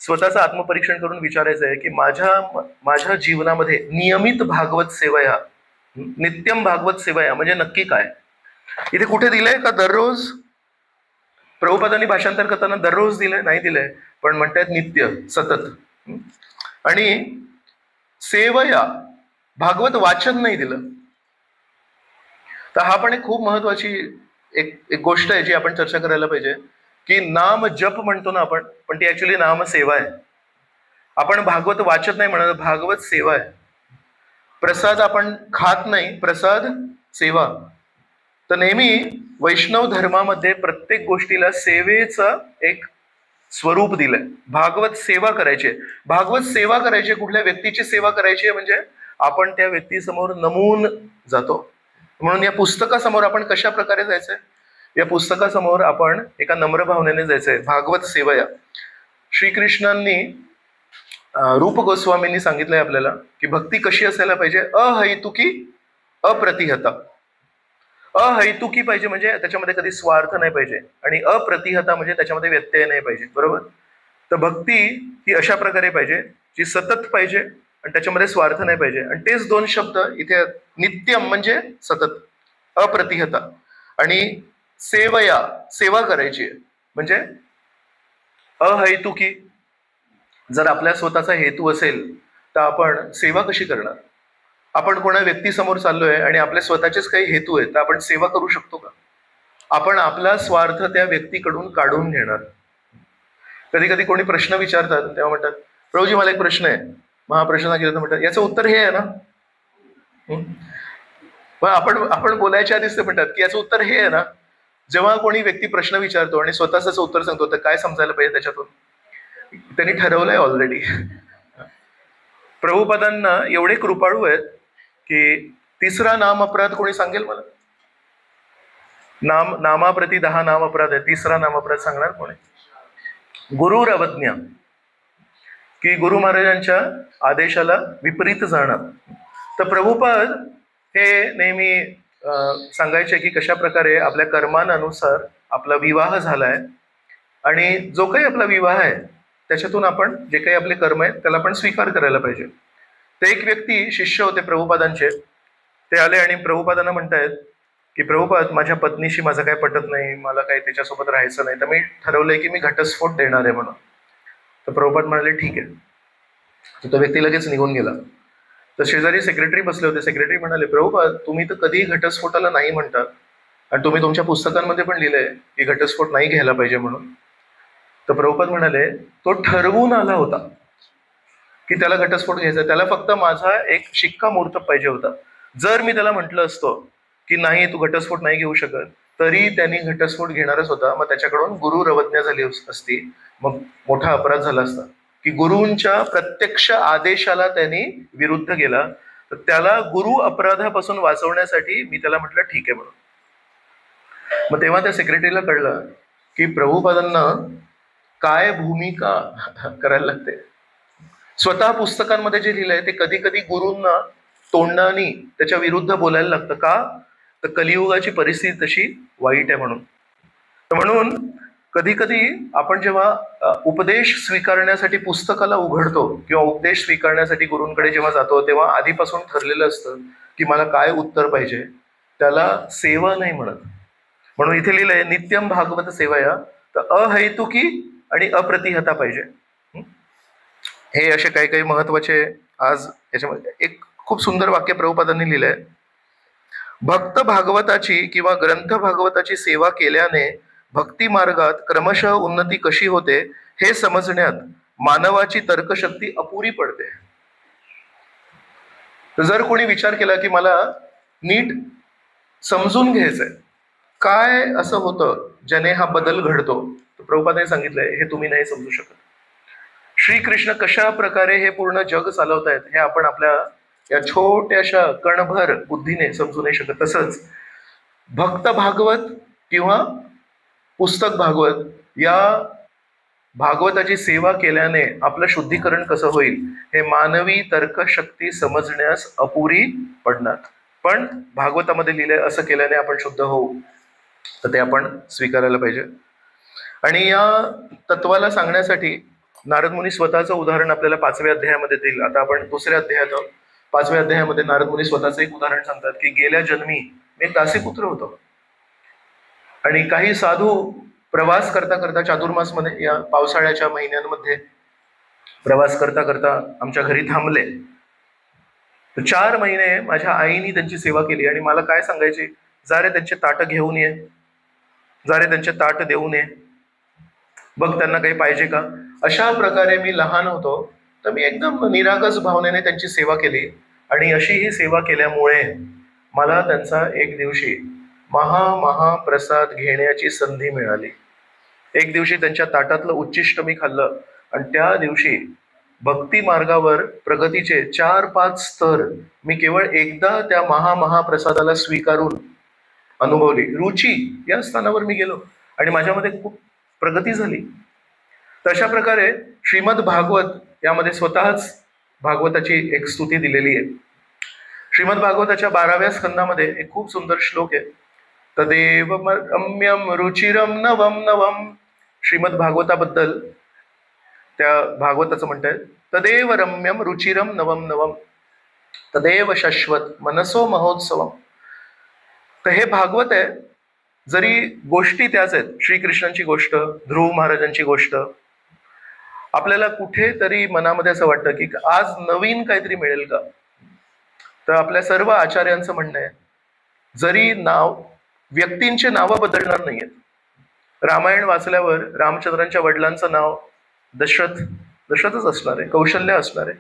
स्वतःचं आत्मपरीक्षण करून विचारायचं आहे की माझ्या जीवनामध्ये नियमित भागवत सेवया, नित्यम भागवत सेवया म्हणजे नक्की काय. इथे कुठे दिलंय का दररोज? प्रभुपादांनी भाषांतर करताना दररोज दिलंय? नाही दिलंय, पण म्हणतात नित्य, सतत. आणि सेवया, भागवत वाचन नाही दिलं. तर हा पण एक खूप महत्वाची एक गोष्ट आहे जी आपण चर्चा करायला पाहिजे, की नाम जप म्हणतो ना आपण, पण ती ऍक्च्युली नाम सेवा आहे. आपण भागवत वाचत नाही म्हणत, भागवत सेवा आहे. प्रसाद आपण खात नाही, प्रसाद सेवा. तर नेहमी वैष्णव धर्मामध्ये प्रत्येक गोष्टीला सेवेचं एक स्वरूप दिलंय. भागवत सेवा करायची, भागवत सेवा करायची, कुठल्या व्यक्तीची सेवा करायची म्हणजे आपण त्या व्यक्तीसमोर नमून जातो. म्हणून या पुस्तकासमोर आपण कशा प्रकारे जायचंय? या पुस्तकासमोर आपण एका नम्र भावनेने जायचंय. भागवत सेवया. श्रीकृष्णांनी रूप गोस्वामींनी सांगितलंय आपल्याला की भक्ती कशी असायला पाहिजे? अहैतुकी अप्रतिहता. अहैतुकी पाहिजे म्हणजे त्याच्यामध्ये कधी स्वार्थ नाही पाहिजे, आणि अप्रतिहता म्हणजे त्याच्यामध्ये व्यत्यय नाही पाहिजे. बरोबर? तर भक्ती ही अशा प्रकारे पाहिजे जी सतत पाहिजे आणि त्याच्यामध्ये स्वार्थ नाही पाहिजे. आणि तेच दोन शब्द इथे, नित्यम म्हणजे सतत, अप्रतिहता, आणि सेवया, सेवा करायची म्हणजे अहैतुकी. जर आपल्या स्वतःचा हेतू असेल तर आपण सेवा कशी करणार? आपण कोणा व्यक्तीसमोर चाललोय आणि आपले स्वतःचेच काही हेतू आहेत, तर आपण सेवा करू शकतो का? आपण आपला स्वार्थ त्या व्यक्तीकडून काढून घेणार. कधी कधी कोणी प्रश्न विचारतात तेव्हा म्हणतात, प्रभूजी मला एक प्रश्न आहे. मग हा प्रश्न केला तर म्हणतात याचं उत्तर हे आहे ना. मग आपण बोलायच्या आधीच ते म्हणतात की याचं उत्तर हे आहे ना. जेव्हा कोणी व्यक्ती प्रश्न विचारतो आणि स्वतःच उत्तर सांगतो तर काय समजायला पाहिजे त्याच्यातून? त्यांनी ठरवलंय ऑलरेडी. प्रभुपादांना एवढे कृपाळू आहेत की तिसरा नाम अपराध कोणी सांगेल मला? नामाप्रती 10 नाम अपराध आहे, तिसरा नाम अपराध सांगणार कोणी? गुरुर अवज्ञा, की गुरु महाराजांच्या आदेशाला विपरीत जाणं. तर प्रभुपाद हे नेहमी सांगायचे की कशा प्रकारे आपल्या कर्मानुसार आपला विवाह झालाय, आणि जो काही आपला विवाह आहे त्याच्यातून आपण जे काही आपले कर्म आहेत त्याला आपण स्वीकार करायला पाहिजे. ते एक व्यक्ती शिष्य होते प्रभुपादांचे. ते आले आणि प्रभुपादांना म्हणतायत की प्रभुपाद, माझ्या पत्नीशी माझं काही पटत नाही, मला काही त्याच्यासोबत राहायचं नाही, तर मी ठरवलंय की मी घटस्फोट देणार आहे म्हणून. तर प्रभुपाद म्हणाले ठीक आहे. तर तो व्यक्ती लगेच निघून गेला. तर शेजारी सेक्रेटरी बसले होते. सेक्रेटरी म्हणाले, प्रभुपाद तुम्ही तर कधीही घटस्फोटाला नाही म्हणतात, आणि तुम्ही तुमच्या पुस्तकांमध्ये पण लिहिलंय की घटस्फोट नाही घ्यायला पाहिजे म्हणून. तर प्रभुपाद म्हणाले, तो ठरवून आला होता की त्याला घटस्फोट घ्यायचा, त्याला फक्त माझा एक शिक्कामोर्तब पाहिजे होता. जर मी त्याला म्हटलं असतो की नाही तू घटस्फोट नाही घेऊ शकत, तरी त्यांनी घटस्फोट घेणारच होता. मग त्याच्याकडून गुरु अवज्ञा झाली असती, मग मोठा अपराध झाला असता की गुरूंच्या प्रत्यक्ष आदेशाला त्यांनी विरुद्ध गेला. तर त्याला गुरु अपराधापासून वाचवण्यासाठी मी त्याला म्हटलं ठीक आहे म्हणून. मग तेव्हा त्या सेक्रेटरीला कळलं की प्रभुपादांना काय भूमिका करायला लागते. स्वतः पुस्तकांमध्ये जे लिहिलंय ते कधी कधी गुरूंना तोंडानी त्याच्या विरुद्ध बोलायला लागतं. का? तर कलियुगाची परिस्थिती तशी वाईट आहे म्हणून. तर म्हणून कधी कधी आपण जेव्हा उपदेश स्वीकारण्यासाठी पुस्तकाला उघडतो किंवा उपदेश स्वीकारण्यासाठी गुरूंकडे जेव्हा जातो, तेव्हा आधीपासून ठरलेलं असतं की मला काय उत्तर पाहिजे. त्याला सेवा नाही म्हणत. म्हणून इथे लिहिलंय नित्यम भागवत सेवया. तर अहैतुकी आणि अप्रतिहता पाहिजे. हे असे काही काही महत्वाचे आज याच्यामध्ये एक खूप सुंदर वाक्य प्रभुपादांनी लिहिलंय. भक्त भागवताची किंवा ग्रंथ भागवताची सेवा केल्याने भक्ती मार्गात क्रमशः उन्नती कशी होते हे समजण्यात मानवाची तर्कशक्ती अपुरी पडते. तर जर कोणी विचार केला की मला नीट समजून घ्यायचंय काय असं होतं ज्याने हा बदल घडतो, तर प्रभुपादांनी सांगितलंय हे तुम्ही नाही समजू शकत. श्रीकृष्ण कशा प्रकारे हे पूर्ण जग चालवतायत हे आपण आपल्या या छोट्याशा कणभर बुद्धीने समजू नाही शकत. तसंच भक्त भागवत किंवा पुस्तक भागवत या भागवताची सेवा केल्याने आपलं शुद्धीकरण कसं होईल हे मानवी तर्कशक्ती समजण्यास अपुरी पडणार. पण भागवतामध्ये लिहिलंय असं केल्याने आपण शुद्ध होऊ, तर ते आपण स्वीकारायला पाहिजे. आणि या तत्वाला सांगण्यासाठी नारद मुनी स्वतःचं उदाहरण आपल्याला 5व्या अध्यायामध्ये देईल. आता आपण 2ऱ्या अध्यायात आहोत. 5व्या अध्यायामध्ये नारद मुनी स्वतःचं एक उदाहरण सांगतात की गेल्या जन्मी मी एक दासीपुत्र होतो. आणि काही साधू प्रवास करता करता चातुर्मासमध्ये या पावसाळ्याच्या महिन्यांमध्ये प्रवास करता करता आमच्या घरी थांबले. तर 4 महिने माझ्या आईनी त्यांची सेवा केली आणि मला काय सांगायची, जा रे त्यांचे ताट घेऊन ये, जा रे त्यांचे ताट देऊन ये, बघ त्यांना काही पाहिजे का. अशा प्रकारे मी लहान होतो, तर मी एकदम निरागस भावनेने त्यांची सेवा केली. आणि अशी ही सेवा केल्यामुळे मला त्यांचा एक दिवशी महाप्रसाद घेण्याची संधी मिळाली. एक दिवशी त्यांच्या ताटातलं उच्चिष्ट मी खाल्लं आणि त्या दिवशी भक्ती मार्गावर प्रगतीचे 4-5 स्तर मी केवळ एकदा त्या महाप्रसादाला स्वीकारून अनुभवली. रुची या स्थानावर मी गेलो आणि माझ्यामध्ये खूप प्रगती झाली. तशा प्रकारे श्रीमद भागवत यामध्ये स्वतःच भागवताची एक स्तुती दिलेली आहे. श्रीमद भागवताच्या 12व्या स्कंदामध्ये एक खूप सुंदर श्लोक आहे. तदेव रम्यम रुचिरम नवम नवम. श्रीमद भागवताबद्दल त्या भागवताचं म्हणतात, तदेव रम्यम रुचिरम नवम नवम तदेव शाश्वत मनसो महोत्सवम. तर हे भागवत आहे. जरी गोष्टी त्याच आहेत, श्रीकृष्णांची गोष्ट, ध्रुव महाराजांची गोष्ट, आपल्याला कुठेतरी मनामध्ये असं वाटतं की आज नवीन काहीतरी मिळेल का. तर आपल्या सर्व आचार्यांचं म्हणणं आहे, जरी व्यक्तींचे नावं बदलणार नाहीयेत. रामायण वाचल्यावर रामचंद्रांच्या वडिलांचं नाव दशरथच असणार आहे, कौशल्य असणार आहे,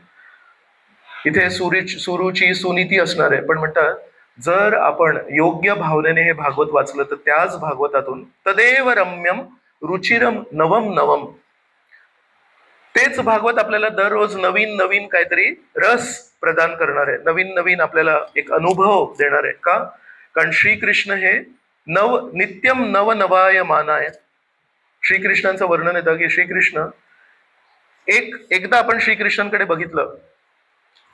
इथे सुरुची सुनीती असणार आहे. पण म्हणतात, जर आपण योग्य भावनेने हे भागवत वाचलं तर त्याच भागवतातून तदेव रम्यम रुचिरम नवम नवम, तेच भागवत आपल्याला दररोज नवीन नवीन काहीतरी रस प्रदान करणार आहे, नवीन नवीन आपल्याला एक अनुभव देणार आहे. का? कारण श्रीकृष्ण हे नित्यम नवनवाय मानाय. श्रीकृष्णांचं वर्णन येतं की श्रीकृष्ण एकदा आपण श्रीकृष्णांकडे बघितलं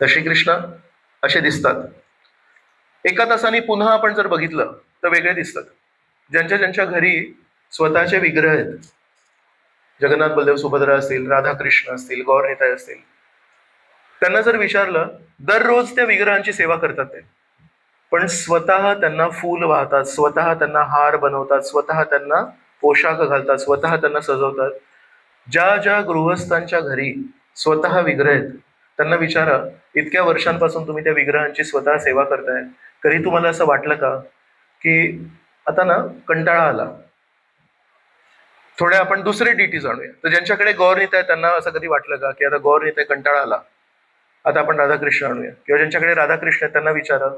तर श्रीकृष्ण असे दिसतात. एका तासाने पुन्हा आपण जर बघितलं तर वेगळे दिसतात. ज्यांच्या घरी स्वतःचे विग्रह आहेत, जगन्नाथ बलदेव सुभद्रा असतील, राधाकृष्ण असतील, गौरनिताई असतील, त्यांना जर विचारलं, दररोज त्या विग्रहांची सेवा करतात ते, पण स्वतः त्यांना फूल वाहतात, स्वतः त्यांना हार बनवतात, स्वतः त्यांना पोशाख घालतात, स्वतः त्यांना सजवतात. ज्या गृहस्थांच्या घरी स्वतः विग्रह आहेत त्यांना विचारा, इतक्या वर्षांपासून तुम्ही त्या विग्रहांची स्वतः सेवा करताय, कधी तुम्हाला असं वाटलं का की आता ना कंटाळा आला, थोड्या आपण दुसरे डीटी जाणूया. तर ज्यांच्याकडे गौरनीता आहे त्यांना असं कधी वाटलं का की आता गौरनीता कंटाळा आला, आता आपण राधाकृष्ण आणूया. किंवा ज्यांच्याकडे राधाकृष्ण आहेत त्यांना विचारा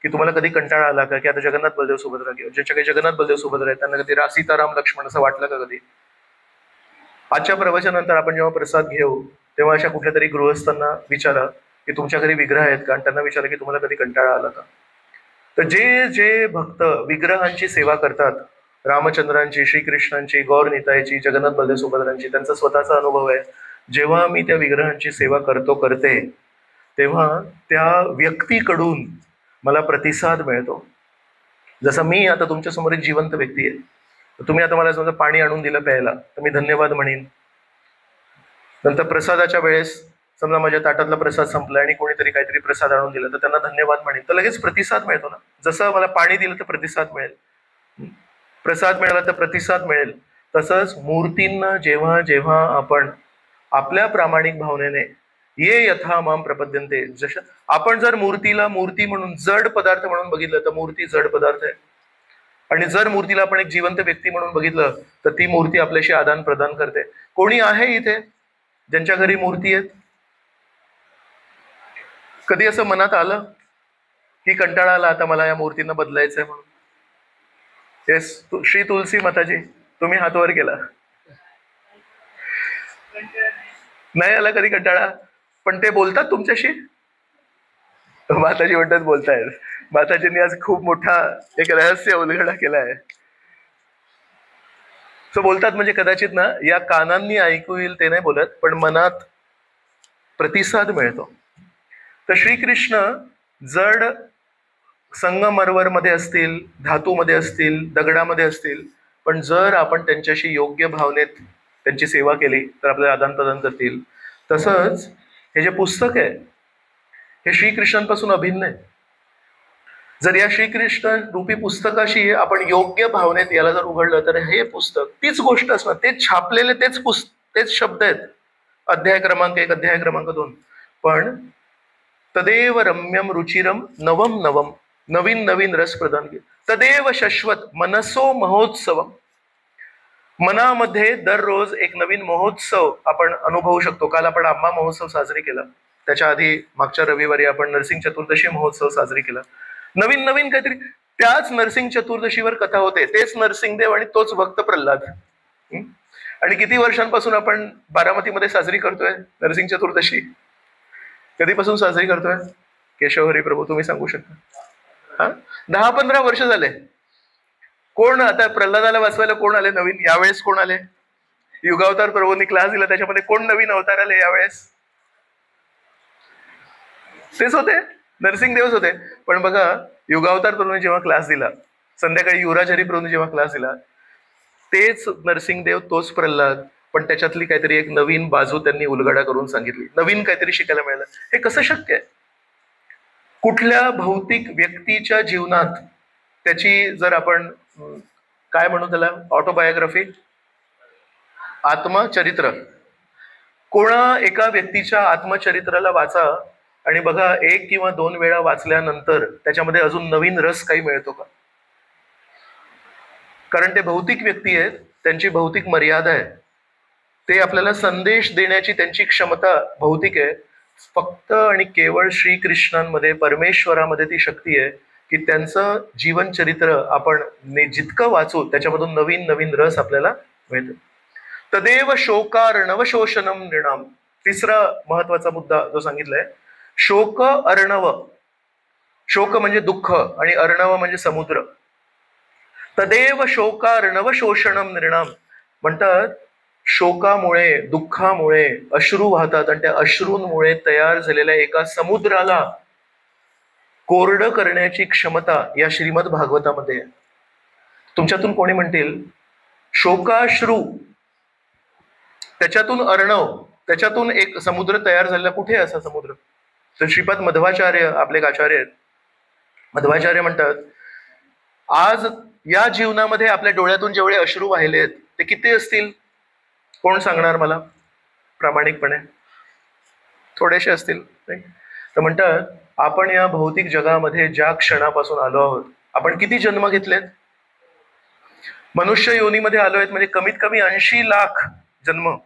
की तुम्हाला कधी कंटाळा आला का की आता जगन्नाथ बलदेव सुभद्रा. किंवा ज्यांच्याकडे जगन्नाथ बलदेव सुभद्रा आहेत त्यांना कधी सीताराम लक्ष्मण असं वाटलं का कधी. आजच्या प्रवचनानंतर आपण जेव्हा प्रसाद घेऊ तेव्हा अशा कुठल्या तरी गृहस्थांना विचारा की तुमच्या घरी विग्रह आहेत का, आणि त्यांना विचारा की तुम्हाला कधी कंटाळा आला का. तर जे भक्त विग्रहांची सेवा करतात, रामचंद्रांची, श्रीकृष्णांची, गौरनिताईची, जगन्नाथ बलदेव सुभद्रांची, त्यांचा स्वतःचा अनुभव आहे. जेव्हा मी त्या विग्रहांची सेवा करते तेव्हा त्या व्यक्तीकडून मला प्रतिसाद मिळतो. जसं मी आता तुमच्या समोर एक जिवंत व्यक्ती आहे, तर तुम्ही आता मला समजा पाणी आणून दिलं प्यायला तर मी धन्यवाद म्हणेन. नंतर प्रसादाच्या वेळेस समजा माझ्या ताटातला प्रसाद संपला आणि कोणीतरी काहीतरी प्रसाद आणून दिला तर त्यांना धन्यवाद म्हणेन. तर लगेच प्रतिसाद मिळतो ना. जसं मला पाणी दिलं तर प्रतिसाद मिळेल, प्रसाद मिळाला तर प्रतिसाद मिळेल, तसंच मूर्तींना जेव्हा जेव्हा आपण आपल्या प्रामाणिक भावनेने ये यथा माम प्रपद्यन्ते, जसं आपण जर मूर्तीला मूर्ती म्हणून जड पदार्थ म्हणून बघितलं तर मूर्ती जड पदार्थ आहे, आणि जर मूर्तीला आपण एक जिवंत व्यक्ती म्हणून बघितलं तर ती मूर्ती आपल्याशी आदान प्रदान करते. कोणी आहे इथे ज्यांच्या घरी मूर्ती आहेत? कधी असं मनात आलं की कंटाळा आला, आता मला या मूर्तींना बदलायचंय म्हणून? येस, श्री तुलसी माताजी, तुम्ही हात वर केला. नाही आला कधी कंटाळा? पण ते बोलतात तुमच्याशी? माताजी म्हणतात बोलतायत. माताजींनी आज खूप मोठा एक रहस्य उलगडा केलाय. तो बोलतात म्हणजे कदाचित ना या कानांनी ऐकू येईल ते नाही बोलत, पण मनात प्रतिसाद मिळतो. तर श्रीकृष्ण जड संगमरवर मध्ये असतील, धातूमध्ये असतील, दगडामध्ये असतील, पण जर आपण त्यांच्याशी योग्य भावनेत त्यांची सेवा केली तर आपल्याला आदान प्रदान करतील. तसंच हे जे पुस्तक आहे हे श्रीकृष्णांपासून अभिन्न आहे. जर या श्रीकृष्ण रूपी पुस्तकाशी आपण योग्य भावनेत याला जर उघडलं तर हे पुस्तक तीच गोष्ट असणार, तेच छापलेले तेच शब्द आहेत. अध्याय क्रमांक 1, अध्याय क्रमांक 2. पण तदेव रम्यम रुचिरम नवम नवम, नवीन नवीन रस प्रदान केले. तदेव शश्वत मनसो महोत्सव, मनामध्ये दररोज एक नवीन महोत्सव आपण अनुभवू शकतो. काल आपण आंबा महोत्सव साजरी केला, त्याच्या आधी मागच्या रविवारी आपण नरसिंह चतुर्दशी महोत्सव साजरी केला. नवीन नवीन काहीतरी. त्याच नरसिंह चतुर्दशीवर कथा होते, तेच नरसिंहदेव आणि तोच भक्त प्रल्हाद. आणि किती वर्षांपासून आपण बारामतीमध्ये साजरी करतोय नरसिंह चतुर्दशी? कधीपासून साजरी करतोय? केशव हरी प्रभू तुम्ही सांगू शकता? 10-15 वर्ष झाले. कोण आता प्रल्हादाला वाचवायला कोण आले नवीन यावेळेस? कोण आले? युगावतार प्रभूंनी क्लास दिला, त्याच्यामध्ये कोण नवीन अवतार आले यावेळेस? तेच होते, नरसिंहदेवच होते. पण बघा, युगावतार प्रभूंनी जेव्हा क्लास दिला, संध्याकाळी युवराज हरी प्रभूंनी जेव्हा क्लास दिला, तेच नरसिंहदेव तोच प्रल्हाद, पण त्याच्यातली काहीतरी एक नवीन बाजू त्यांनी उलगडा करून सांगितली, नवीन काहीतरी शिकायला मिळालं. हे कसं शक्य आहे? कुठल्या भौतिक व्यक्तीच्या जीवनात त्याची जर आपण काय म्हणू त्याला, ऑटोबायोग्राफी, आत्मचरित्र, कोणा एका व्यक्तीच्या आत्मचरित्राला वाचा आणि बघा 1 किंवा 2 वेळा वाचल्यानंतर त्याच्यामध्ये अजून नवीन रस काही मिळतो का? कारण ते भौतिक व्यक्ती आहेत, त्यांची भौतिक मर्यादा आहे, ते आपल्याला संदेश देण्याची त्यांची क्षमता भौतिक आहे. फक्त आणि केवळ श्रीकृष्णांमध्ये, परमेश्वरामध्ये ती शक्ती आहे की त्यांचं जीवनचरित्र आपण जितकं वाचू त्याच्यामधून नवीन नवीन रस आपल्याला मिळतो. तदेव शोकार्णव शोषणम नृणाम. तिसरा महत्वाचा मुद्दा जो सांगितलाय, शोक अर्णव. शोक म्हणजे दुःख आणि अर्णव म्हणजे समुद्र. तदेव शोकार्णव शोषणम नृणाम. म्हणतात शोकामुळे, दुःखामुळे अश्रू वाहतात आणि त्या अश्रूंमुळे तयार झालेल्या एका समुद्राला कोरडं करण्याची क्षमता या श्रीमद भागवतामध्ये आहे. तुमच्यातून कोणी म्हणतील शोकाश्रू, त्याच्यातून अर्णव, त्याच्यातून एक समुद्र तयार झालेला, कुठे असा समुद्र? तर श्रीपाद मध्वाचार्य आपले एक आचार्य आहेत, मध्वाचार्य म्हणतात आज या जीवनामध्ये आपल्या डोळ्यातून जेवढे अश्रू वाहिलेत ते किती असतील? कोण सांगणार मला प्रामाणिकपणे? थोडेसे असतील. तर म्हणतात आपण या भौतिक जगामध्ये ज्या क्षणापासून आलो आहोत, आपण किती जन्म घेतलेत? मनुष्य योनीमध्ये आलो आहेत म्हणजे कमीत कमी 80 लाख जन्म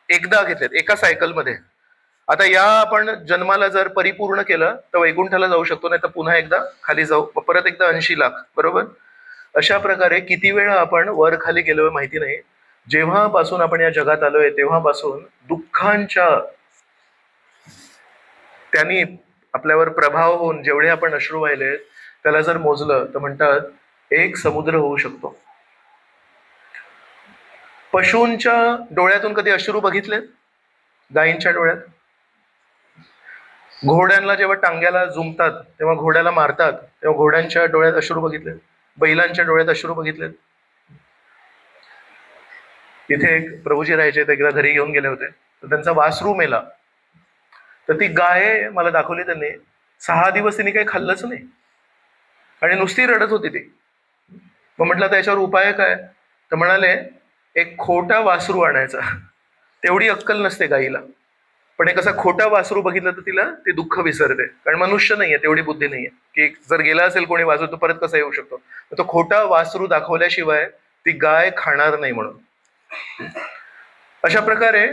एकदा घेतलेत एका सायकलमध्ये. आता या आपण जन्माला जर परिपूर्ण केलं तर वैकुंठाला जाऊ शकतो, नाही तर पुन्हा एकदा खाली जाऊ, परत एकदा 80 लाख, बरोबर? अशा प्रकारे किती वेळा आपण वर खाली गेलोय माहिती नाही. जेव्हापासून आपण या जगात आलोय तेव्हापासून दुःखांच्या त्यांनी आपल्यावर प्रभाव होऊन जेवढे आपण अश्रू वाहिले त्याला जर मोजलं तर म्हणतात एक समुद्र होऊ शकतो. पशूंच्या डोळ्यातून कधी अश्रू बघितलेत? गायींच्या डोळ्यात? घोड्यांना जेव्हा टांग्याला जुंपतात तेव्हा घोड्याला मारतात तेव्हा घोड्यांच्या डोळ्यात अश्रू बघितलेत? बैलांच्या डोळ्यात अश्रू बघितलेत? इथे एक प्रभूजी राहायचे, ते एकदा घरी घेऊन गेले होते, तर त्यांचा वासरू मेला. तर ती गाय मला दाखवली त्यांनी, 6 दिवस तिने काही खाल्लंच नाही आणि नुसती रडत होती ती. मग म्हटलं त्याच्यावर उपाय काय? तर म्हणाले एक खोटा वासरू आणायचा. तेवढी अक्कल नसते गाईला, पण एक असा खोटा वासरू बघितलं तर तिला ते दुःख विसरते. कारण मनुष्य नाहीये, तेवढी बुद्धी नाहीये की जर गेला असेल कोणी वासरू तो परत कसा येऊ शकतो. तो खोटा वासरू दाखवल्याशिवाय ती गाय खाणार नाही म्हणून. अशा प्रकारे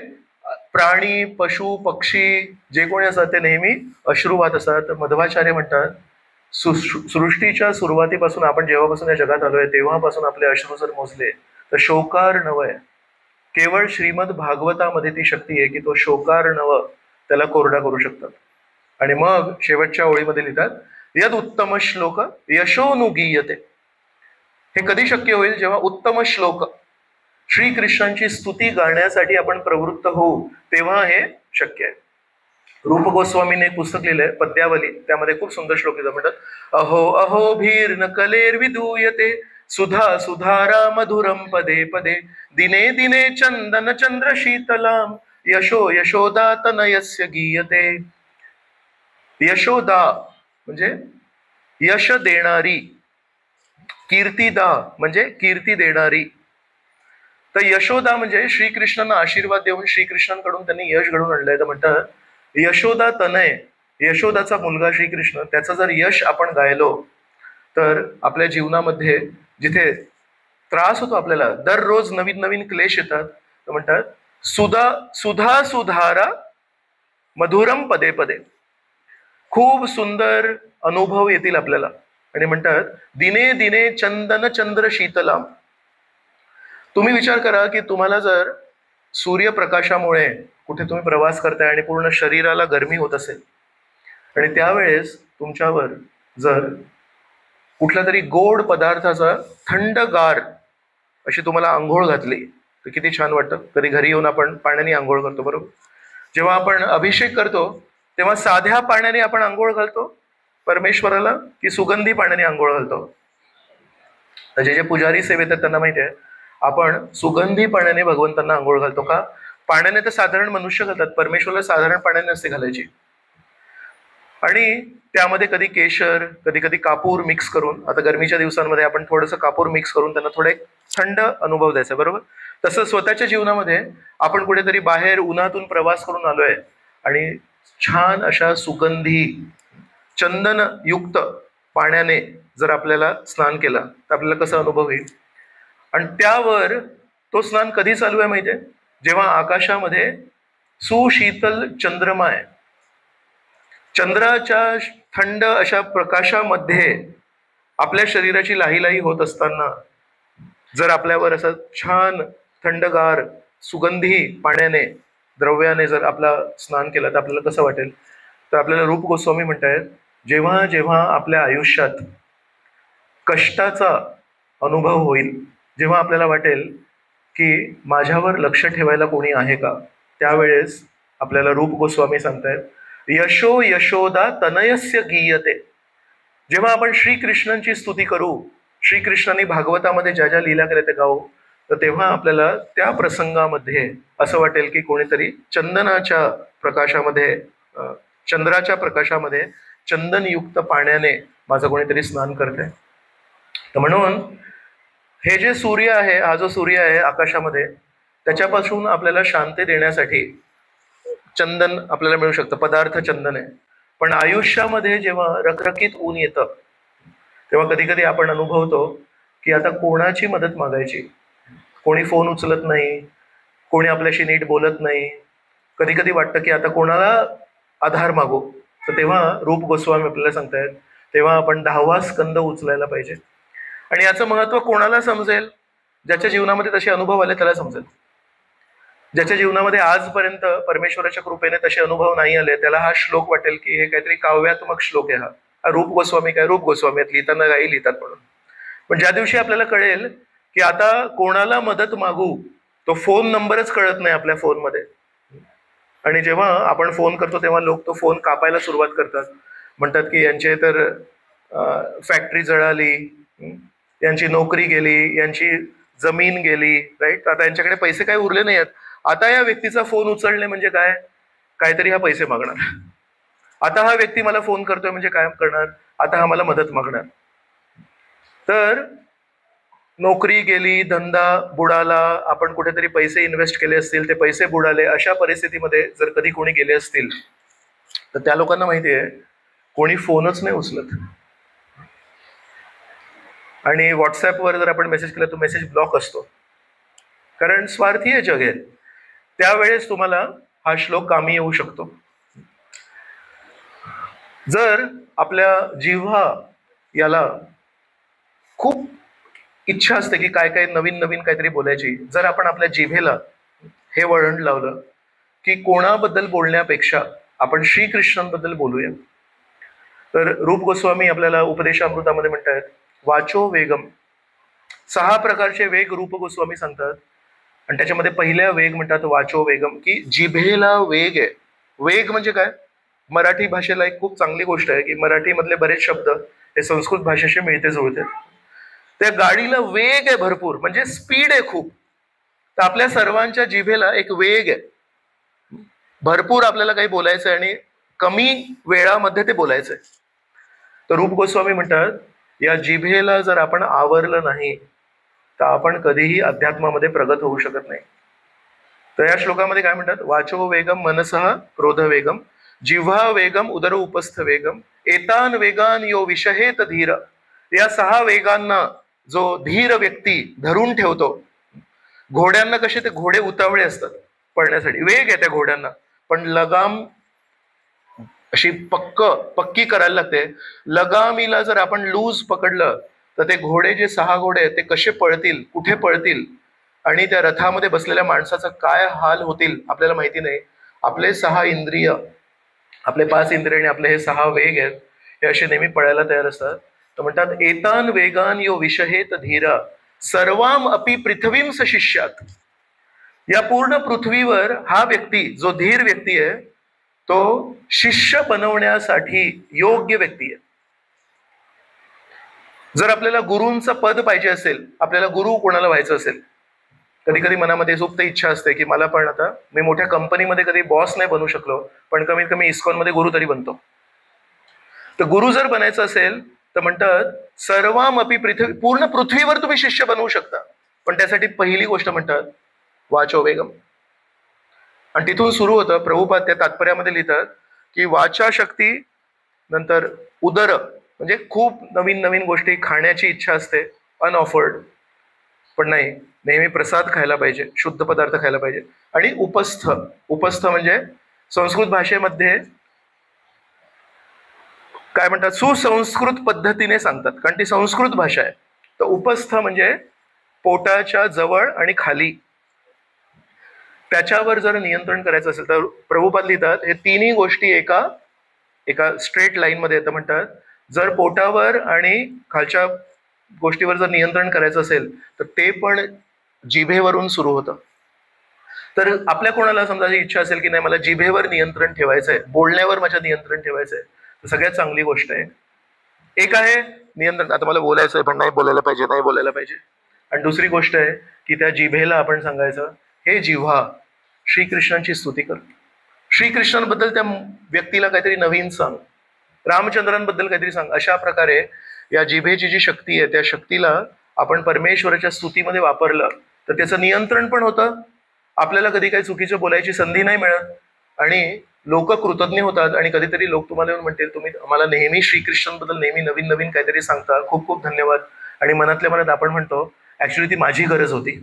प्राणी, पशु, पक्षी जे कोणी असतात ते नेहमी अश्रू वाहत असतात. तर मध्वाचार्य म्हणतात सृष्टीच्या सुरुवातीपासून आपण जेव्हापासून या जगात आलोय तेव्हापासून आपले अश्रू जर मोजले तर शोकार्णव आहे. केवळ श्रीमद भागवतामध्ये ती शक्ती आहे की तो शोकार्णव त्याला कोरडा करू शकतात. आणि मग शेवटच्या ओळीमध्ये लिहितात यद उत्तम श्लोक यशोनुगीयते. हे कधी शक्य होईल? जेव्हा उत्तम श्लोक, श्रीकृष्णांची स्तुती गाण्यासाठी आपण प्रवृत्त होऊ तेव्हा हे शक्य आहे. रूप गोस्वामीने एक पुस्तक लिहिलंय पद्यावली, त्यामध्ये खूप सुंदर श्लोक लिहितात. म्हणतात अहो अहो भीर न कलेर विधूयते सुधा सुधारा मधुरम पदे पदे दिने दिने चंदन चंद्र शीतलाम यशो यशोदा तनयस्य गीयते. यशोदा म्हणजे यश देणारी, कीर्तिदा म्हणजे कीर्ती देणारी. तर यशोदा म्हणजे श्रीकृष्णांना आशीर्वाद देऊन श्रीकृष्णांकडून त्यांनी यश घडवून आणलंय. तर म्हणतात यशोदा तनय, यशोदाचा मुलगा श्रीकृष्ण, त्याचं जर यश आपण गायलो तर आपल्या जीवनामध्ये जिथे त्रास होतो, आपल्याला दररोज नवीन नवीन क्लेश येतात, तर म्हणतात सुधा सुधा सुधारा मधुरम पदे पदे, खूप सुंदर अनुभव येतील आपल्याला. आणि म्हणतात दिने दिने चंदन चंद्र शीतलाम. तुम्ही विचार करा की तुम्हाला जर सूर्यप्रकाशामुळे कुठे तुम्ही प्रवास करताय आणि पूर्ण शरीराला गरमी होत असेल आणि त्यावेळेस तुमच्यावर जर कुठल्या तरी गोड पदार्थाचा थंडगार अशी तुम्हाला आंघोळ घातली तर किती छान वाटतं. कधी घरी येऊन आपण पाण्याने आंघोळ करतो, बरोबर? जेव्हा आपण अभिषेक करतो तेव्हा साध्या पाण्याने आपण आंघोळ घालतो परमेश्वराला की सुगंधी पाण्याने आंघोळ घालतो? तर जे जे पुजारी सेवेत आहेत त्यांना माहिती आहे, आपण सुगंधी पाण्याने भगवंतांना आंघोळ घालतो. का? पाण्याने तर साधारण मनुष्य घालतात, परमेश्वराला साधारण पाण्याने नसते घालायची. आणि त्यामध्ये कधी केशर, कधी कधी कापूर मिक्स करून, आता गरमीच्या दिवसांमध्ये आपण थोडंसं कापूर मिक्स करून त्यांना थोडा एक थंड अनुभव द्यायचा, बरोबर? तसं स्वतःच्या जीवनामध्ये आपण कुठेतरी बाहेर उन्हातून प्रवास करून आलोय आणि छान अशा सुगंधी चंदन युक्त पाण्याने जर आपल्याला स्नान केलं तर आपल्याला कसा अनुभव येईल? आणि त्यावर तो स्नान कधी चालू आहे माहितीये? जेव्हा आकाशामध्ये सुशीतल चंद्रमा आहे, चंद्राच्या थंड अशा प्रकाशामध्ये आपल्या शरीराची लाहीलाही होत असताना जर आपल्यावर असं छान थंडगार सुगंधी पाण्याने, द्रव्याने जर आपला स्नान केलं तर आपल्याला कसं वाटेल? तर आपल्याला रूप गोस्वामी म्हणतायत, जेव्हा जेव्हा आपल्या आयुष्यात कष्टाचा अनुभव होईल, जेव्हा आपल्याला वाटेल की माझ्यावर लक्ष ठेवायला कोणी आहे का, त्यावेळेस आपल्याला रूप गोस्वामी सांगतायत यशो यशोदा तनयस्य गीयते. जेव्हा आपण श्रीकृष्णांची स्तुती करू, श्रीकृष्णांनी भागवतामध्ये ज्या ज्या लीला केल्या ते गाऊ, तर तेव्हा आपल्याला त्या प्रसंगामध्ये असं वाटेल की कोणीतरी चंदनाच्या प्रकाशामध्ये, चंद्राच्या प्रकाशामध्ये चंदनयुक्त पाण्याने माझं कोणीतरी स्नान करतंय. तर म्हणून हे जे सूर्य आहे, हा जो सूर्य आहे आकाशामध्ये, त्याच्यापासून आपल्याला शांती देण्यासाठी चंदन आपल्याला मिळू शकतं, पदार्थ चंदन आहे. पण आयुष्यामध्ये जेव्हा रखरखीत ऊन येतं तेव्हा कधी कधी आपण अनुभवतो की आता कोणाची मदत मागायची, कोणी फोन उचलत नाही, कोणी आपल्याशी नीट बोलत नाही. कधी कधी वाटतं की आता कोणाला आधार मागू. तर तेव्हा रूप गोस्वामी आपल्याला सांगतायत तेव्हा आपण 10वा स्कंद उचलायला पाहिजे. आणि याचं महत्व कोणाला समजेल? ज्याच्या जीवनामध्ये तसे अनुभव आले त्याला समजेल. ज्याच्या जीवनामध्ये आजपर्यंत परमेश्वराच्या कृपेने तसे अनुभव नाही आले त्याला हा श्लोक वाटेल की हे काहीतरी काव्यात्मक श्लोक आहे. हा रूप गोस्वामी काय, रूप गोस्वामी लिहिताना काही लिहितात म्हणून. पण ज्या दिवशी आपल्याला कळेल की आता कोणाला मदत मागू, तो फोन नंबरच कळत नाही आपल्या फोनमध्ये, आणि जेव्हा आपण फोन करतो तेव्हा लोक तो फोन कापायला सुरुवात करतात. म्हणतात की यांचे तर फॅक्टरी जळाली, यांची नोकरी गेली, यांची जमीन गेली, राईट? आता यांच्याकडे पैसे काही उरले नाही आहेत. आता या व्यक्तीचा फोन उचलणे म्हणजे काय? काहीतरी हा पैसे मागणार. आता हा व्यक्ती मला फोन करतोय म्हणजे काय करणार? आता हा मला मदत मागणार. तर नोकरी गेली, धंदा बुडाला, आपण कुठेतरी पैसे इन्व्हेस्ट केले असतील, ते पैसे बुडाले, अशा परिस्थितीमध्ये जर कधी कोणी गेले असतील तर त्या लोकांना माहिती आहे कोणी फोनच नाही उचलत. आणि व्हॉट्सॲपवर जर आपण मेसेज केला तो मेसेज ब्लॉक असतो, कारण स्वार्थी आहे जग आहे. त्यावेळेस तुम्हाला हा श्लोक कामी येऊ शकतो. जर आपल्या जिव्हा याला खूप इच्छा असते की काय काय नवीन नवीन काहीतरी बोलायची, जर आपण आपल्या जिभेला हे वळण लावलं की कोणाबद्दल बोलण्यापेक्षा आपण श्रीकृष्णांबद्दल बोलूया, तर रूप गोस्वामी आपल्याला उपदेशामृतामध्ये म्हणतात वाचो वेगम. 6 प्रकारचे वेग रूप गोस्वामी सांगतात. आणि त्याच्यामध्ये पहिल्या वेग म्हणतात वाचो वेगम, की जिभेला वेग आहे. वेग म्हणजे काय? मराठी भाषेला एक खूप चांगली गोष्ट आहे की मराठीमधले बरेच शब्द हे संस्कृत भाषेशी मिळते जुळते. त्या गाडीला वेग आहे भरपूर, म्हणजे स्पीड आहे खूप. तर आपल्या सर्वांच्या जिभेला एक वेग आहे, भरपूर आपल्याला काही बोलायचं आहे आणि कमी वेळामध्ये ते बोलायचंय. तर रूप गोस्वामी म्हणतात, या जिभेला जर आपण आवरलं नाही तर आपण कधीही अध्यात्मामध्ये प्रगत होऊ शकत नाही. तर या श्लोकामध्ये काय म्हणतात, वाचो वेगम मनसः क्रोध वेगम जिव्हा वेगम उदर उपस्थ वेगम एतान वेगान यो विषहेत धीर. या 6 वेगांना जो धीर व्यक्ती धरून ठेवतो. घोड्यांना कसे ते घोडे उतावळे असतात पळण्यासाठी, वेग आहे त्या घोड्यांना, पण लगाम अशी पक्की करायला लागते. लगामीला जर आपण लूज पकडलं तर ते घोडे, जे 6 घोडे आहेत, ते कसे पळतील, कुठे पळतील आणि त्या रथामध्ये बसलेल्या माणसाचा काय हाल होतील आपल्याला माहिती नाही. आपले 6 इंद्रिय, आपले 5 इंद्रिय आणि आपले हे 6 वेग आहेत, हे असे नेहमी पळायला तयार असतात. तर म्हणतात, एतान वेगान यो विषहेत धीरा सर्वाम अपि पृथ्वीम सशिष्यात. या पूर्ण पृथ्वीवर हा व्यक्ती, जो धीर व्यक्ती आहे, तो शिष्य बनवण्यासाठी योग्य व्यक्ती आहे. जर आपल्याला गुरूंचं पद पाहिजे असेल, आपल्याला गुरु कोणाला व्हायचं असेल, कधी कधी मनामध्ये सुप्त इच्छा असते की मला पण, आता मी मोठ्या कंपनीमध्ये कधी बॉस नाही बनू शकलो, पण कमीत कमी इस्कॉनमध्ये गुरु तरी बनतो. तर गुरु जर बनायचं असेल तर म्हणतात, सर्वामपि पृथ्वी, पूर्ण पृथ्वीवर तुम्ही शिष्य बनवू शकता, पण त्यासाठी पहिली गोष्ट म्हणतात वाचो वेगम. आणि तिथून सुरू होतं. प्रभुपाद त्या तात्पर्यामध्ये लिहितात की वाचा शक्ती, नंतर उदर म्हणजे खूप नवीन नवीन गोष्टी खाण्याची इच्छा असते, अनऑफर्ड, पण नाही, नेहमी प्रसाद खायला पाहिजे, शुद्ध पदार्थ खायला पाहिजे. आणि उपस्थ, उपस्थ म्हणजे संस्कृत भाषेमध्ये काय म्हणतात, सुसंस्कृत पद्धतीने सांगतात, कारण ती संस्कृत भाषा आहे. तर उपस्थ म्हणजे पोटाच्या जवळ आणि खाली, त्याच्यावर जर नियंत्रण करायचं असेल तर प्रभुपाद लिहितात, हे तिन्ही गोष्टी एका स्ट्रेट लाईन मध्ये येतं. म्हणतात, जर पोटावर आणि खालच्या गोष्टीवर जर नियंत्रण करायचं असेल तर ते पण जिभेवरून सुरू होतं. तर आपल्या कोणाला समजा इच्छा असेल की नाही, मला जिभेवर नियंत्रण ठेवायचं आहे, बोलण्यावर माझ्या नियंत्रण ठेवायचं आहे, तर सगळ्यात चांगली गोष्ट आहे. एक आहे नियंत्रण, आता मला बोलायचं आहे पण नाही बोलायला पाहिजे, नाही बोलायला पाहिजे. आणि दुसरी गोष्ट आहे की त्या जिभेला आपण सांगायचं, हे जिव्हा श्रीकृष्णांची स्तुती कर, श्रीकृष्णांबद्दल त्या व्यक्तीला काहीतरी नवीन सांग, रामचंद्रांबद्दल काहीतरी सांग. अशा प्रकारे या जिभेची जी शक्ती आहे, त्या शक्तीला आपण परमेश्वराच्या स्तुतीमध्ये वापरलं तर त्याचं नियंत्रण पण होतं, आपल्याला कधी काही चुकीचं बोलायची संधी नाही मिळत, आणि लोक कृतज्ञ होतात. आणि कधीतरी लोक तुम्हाला येऊन म्हणतील, तुम्ही आम्हाला नेहमी श्रीकृष्णांबद्दल नेहमी नवीन नवीन काहीतरी सांगता, खूप खूप धन्यवाद. आणि मनातल्या मनात आपण म्हणतो, ऍक्च्युली ती माझी गरज होती,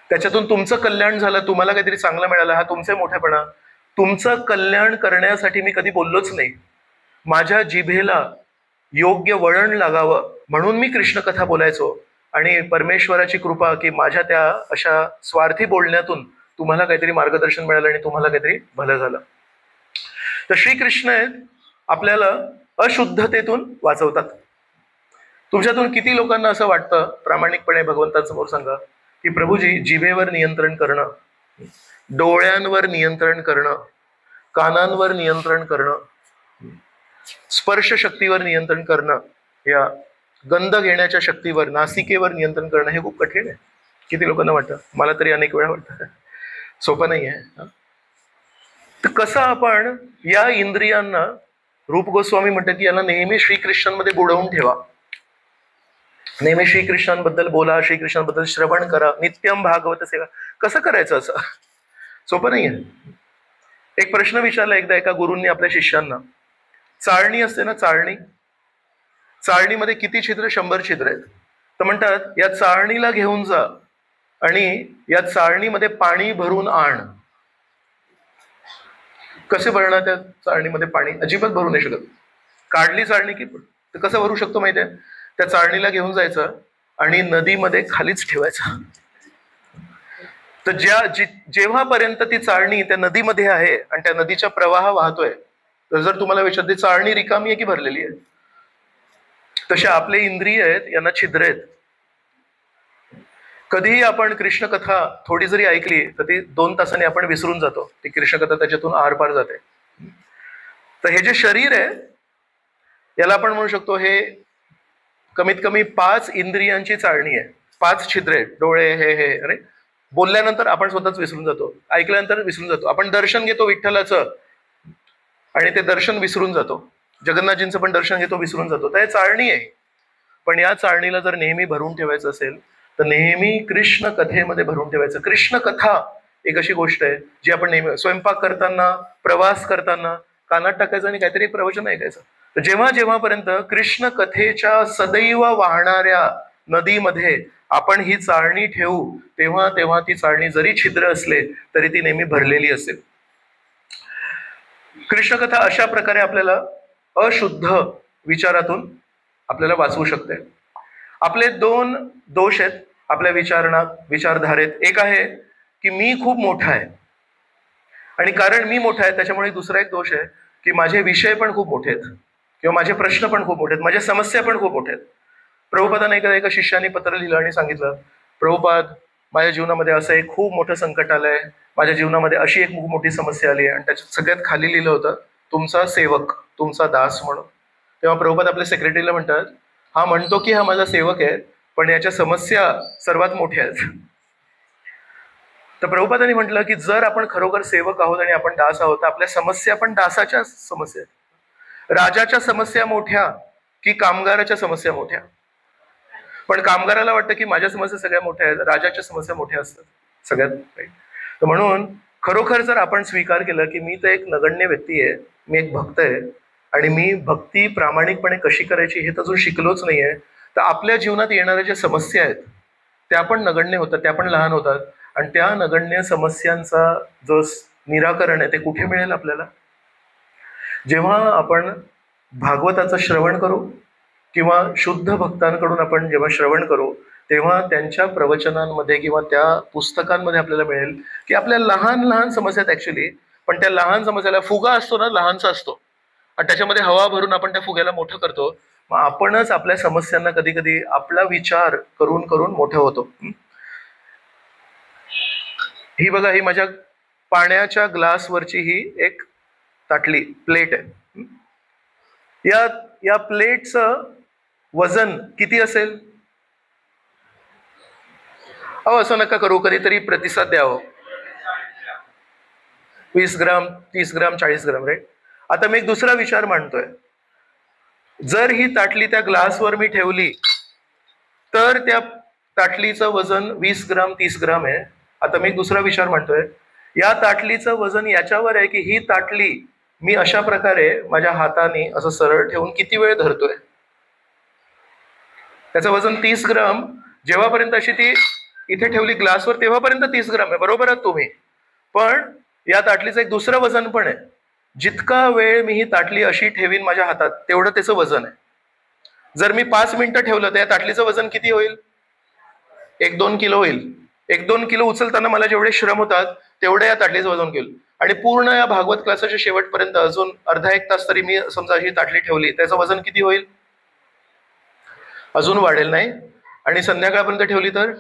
त्याच्यातून तुमचं कल्याण झालं, तुम्हाला काहीतरी चांगलं मिळालं, हा तुमचा मोठेपणा. तुमचं कल्याण करण्यासाठी मी कधी बोललोच नाही, माझ्या जिभेला योग्य वळण लागावं म्हणून मी कृष्ण कथा बोलायचो. आणि परमेश्वराची कृपा की माझ्या त्या अशा स्वार्थी बोलण्यातून तुम्हाला काहीतरी मार्गदर्शन मिळालं आणि तुम्हाला काहीतरी भलं झालं. तर श्रीकृष्ण आपल्याला अशुद्धतेतून वाचवतात. तुमच्यातून किती लोकांना असं वाटतं, प्रामाणिकपणे भगवंतांसमोर सांगा, की प्रभूजी, जिभेवर नियंत्रण करणं, डोळ्यांवर नियंत्रण करणं, कानांवर नियंत्रण करणं, स्पर्श शक्तीवर नियंत्रण करणं, या गंध घेण्याच्या शक्तीवर, नासिकेवर नियंत्रण करणं, हे खूप कठीण आहे. किती लोकांना वाटतं, मला तरी अनेक वेळा वाटतं, सोपं नाही आहे. तर कसं आपण या इंद्रियांना, रूप गोस्वामी म्हणतात की यांना नेहमी श्रीकृष्णांमध्ये बुडवून ठेवा, नेहमी श्रीकृष्णांबद्दल बोला, श्रीकृष्णांबद्दल श्रवण करा, नित्यम भागवत सेवा. कसं करायचं असं, सोपं नाही आहे. एक प्रश्न विचारला एकदा एका गुरूंनी आपल्या शिष्यांना, चाळणी असते ना, चाळणीमध्ये किती छिद्र, 100 छिद्र आहेत. तर म्हणतात, या चाळणीला घेऊन जा आणि या चाळणीमध्ये पाणी भरून आण. कसे भरणार त्या चाळणीमध्ये पाणी, अजिबात भरू नाही शकत. काढली चाळणी की, तर कसं भरू शकतो माहिती आहे, त्या चाळणीला घेऊन जायचं आणि नदीमध्ये खालीच ठेवायचं. तर जेव्हापर्यंत ती चाळणी त्या नदीमध्ये आहे आणि त्या नदीचा प्रवाह वाहतोय, तर जर तुम्हाला विचारते चाळणी रिकामी आहे की भरलेली आहे, तसे आपले इंद्रिय आहेत, यांना छिद्र आहेत. कधीही आपण कृष्ण कथा थोडी जरी ऐकली तर ती 2 तासांनी आपण विसरून जातो, ती कृष्ण कथा त्याच्यातून आरपार जाते. तर हे जे शरीर आहे, याला आपण म्हणू शकतो, हे कमीत कमी 5 इंद्रियांची चाळणी आहे, 5 छिद्र आहेत. डोळे, हे अरे, बोलल्यानंतर आपण स्वतःच विसरून जातो, ऐकल्यानंतर विसरून जातो. आपण दर्शन घेतो विठ्ठलाचं आणि ते दर्शन विसरून जातो. जगन्नाथजींचं पण दर्शन घेतो, विसरून जातो. तर हे चाळणी आहे. पण या चाळणीला जर नेहमी भरून ठेवायचं असेल तर नेहमी कृष्ण कथेमध्ये भरून ठेवायचं. कृष्ण कथा एक अशी गोष्ट आहे जी आपण नेहमी स्वयंपाक करताना, प्रवास करताना कानात टाकायचं आणि काहीतरी प्रवचन ऐकायचं. तर जेव्हा जेव्हापर्यंत कृष्ण कथेच्या सदैव वाहणाऱ्या नदीमध्ये आपण ही चाळणी ठेवू, तेव्हा तेव्हा ती चाळणी जरी छिद्र असले तरी ती नेहमी भरलेली असेल. कृष्णकथा अशा प्रकारे आपल्याला अशुद्ध विचारातून आपल्याला वाचवू शकते. आपले दोन दोष आहेत आपल्या विचारधारेत. एक आहे की मी खूप मोठा आहे, आणि कारण मी मोठा आहे त्याच्यामुळे दुसरा एक दोष आहे की माझे विषय पण खूप मोठे आहेत, किंवा माझे प्रश्न पण खूप मोठे आहेत, माझ्या समस्या पण खूप मोठ्या आहेत. प्रभुपादांनी एका शिष्याने पत्र लिहिलं आणि सांगितलं, प्रभुपाद, माझ्या जीवनामध्ये असं एक खूप मोठं संकट आलंय, माझ्या जीवनामध्ये अशी एक खूप मोठी समस्या आली आहे. आणि त्याच्यात सगळ्यात खाली लिहिलं होतं, तुमचा सेवक, तुमचा दास म्हणून. तेव्हा प्रभुपाद आपल्या सेक्रेटरीला म्हणतात, हा म्हणतो की हा माझा सेवक आहे, पण याच्या समस्या सर्वात मोठ्या आहेत. तर प्रभुपादांनी म्हटलं की जर आपण खरोखर सेवक आहोत आणि आपण दास आहोत, आपल्या समस्या पण दासाच्या समस्या आहेत. राजाच्या समस्या मोठ्या की कामगाराच्या समस्या मोठ्या? पण कामगाराला वाटतं की माझ्या समस्या सगळ्या मोठ्या आहेत, राजाच्या समस्या मोठ्या असतात सगळ्यात. तर म्हणून खरोखर जर आपण स्वीकार केलं की मी तर एक नगण्य व्यक्ती आहे, मी एक भक्त आहे, आणि मी भक्ती प्रामाणिकपणे कशी करायची हे तर अजून शिकलोच नाहीये, तर आपल्या जीवनात येणाऱ्या ज्या समस्या आहेत त्या पण नगण्य होतात, त्या पण लहान होतात. आणि त्या नगण्य समस्यांचा जो निराकरण आहे ते कुठे मिळेल आपल्याला? जेव्हा आपण भागवताचं श्रवण करू किंवा शुद्ध भक्तांकडून आपण जेव्हा श्रवण करू, तेव्हा त्यांच्या प्रवचनांमध्ये किंवा त्या पुस्तकांमध्ये आपल्याला मिळेल की आपल्या लहान लहान समस्या आहेत ऍक्च्युली, पण त्या लहान समस्याला फुगा असतो ना, लहानसा असतो, आणि त्याच्यामध्ये हवा भरून आपण त्या फुग्याला मोठं करतो. मग आपणच आपल्या समस्यांना कधी कधी आपला विचार करून करून मोठं होतो. ही बघा, ही माझ्या पाण्याच्या ग्लासवरची ही एक ताटली प्लेट आहे. या प्लेटचं वजन किती असेल? अहो असं नका करू, कधीतरी प्रतिसाद द्यावं. 20 ग्राम, 30 ग्राम, 40 ग्राम, राईट? आता मी एक दुसरा विचार मांडतोय. जर ही ताटली त्या ग्लासवर मी ठेवली तर त्या ताटलीचं वजन 20 ग्राम, 30 ग्राम आहे. आता मी दुसरा विचार मांडतोय, या ताटलीचं वजन याच्यावर आहे की ही ताटली मी अशा प्रकारे माझ्या हाताने असं सरळ ठेवून किती वेळ धरतोय. त्याचं वजन 30 ग्राम. जेव्हापर्यंत अशी ती इथे ठेवली ग्लासवर तेव्हापर्यंत 30 ग्राम आहे, बरोबर आहात तुम्ही? पण या ताटलीचं एक दुसरं वजन पण आहे. जितका वेळ मी ही ताटली अशी ठेवीन माझ्या हातात तेवढं त्याचं वजन आहे. जर मी 5 मिनिटं ठेवलं तर या ताटलीचं वजन किती होईल? 1-2 किलो होईल. 1-2 किलो उचलताना मला जेवढे श्रम होतात तेवढे या ताटलीचं वजन होईल. आणि पूर्ण या भागवत क्लासाच्या शेवटपर्यंत अजून अर्धा-1 तास तरी मी समजा ही ताटली ठेवली, त्याचं वजन किती होईल? अजून वाढेल, नाही? आणि संध्याकाळपर्यंत ठेवली तर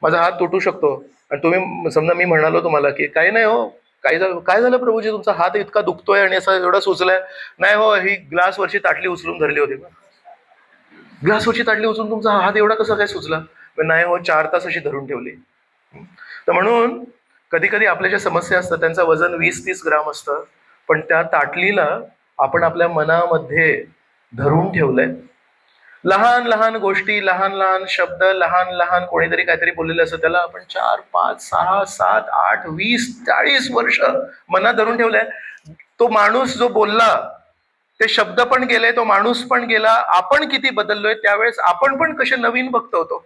माझा हात तुटू शकतो. आणि तुम्ही समजा मी म्हणालो तुम्हाला की काही नाही हो, काय झालं प्रभूजी, तुमचा हात इतका दुखतोय आणि असा एवढा सुचलाय. नाही हो, ही ग्लासवरची ताटली उचलून धरली होती. ग्लासवरची ताटली उचलून तुमचा हात एवढा कसा काय सुचला? नाही हो, 4 तास अशी धरून ठेवली. तर म्हणून कधी कधी आपल्या ज्या समस्या असतात त्यांचं वजन 20-30 ग्राम असतं, पण त्या ताटलीला आपण आपल्या मनामध्ये धरून ठेवलंय. लहान लहान गोष्टी, लहान लहान शब्द, लहान लहान कोणीतरी काहीतरी बोललेलं असतं, त्याला आपण 4, 5, 6, 7, 8, 20, 40 वर्ष मनात धरून ठेवलंय. तो माणूस जो बोलला, ते शब्द पण गेले, तो माणूस पण गेला, आपण किती बदललोय. त्यावेळेस आपण पण कसे नवीन भक्त होतो,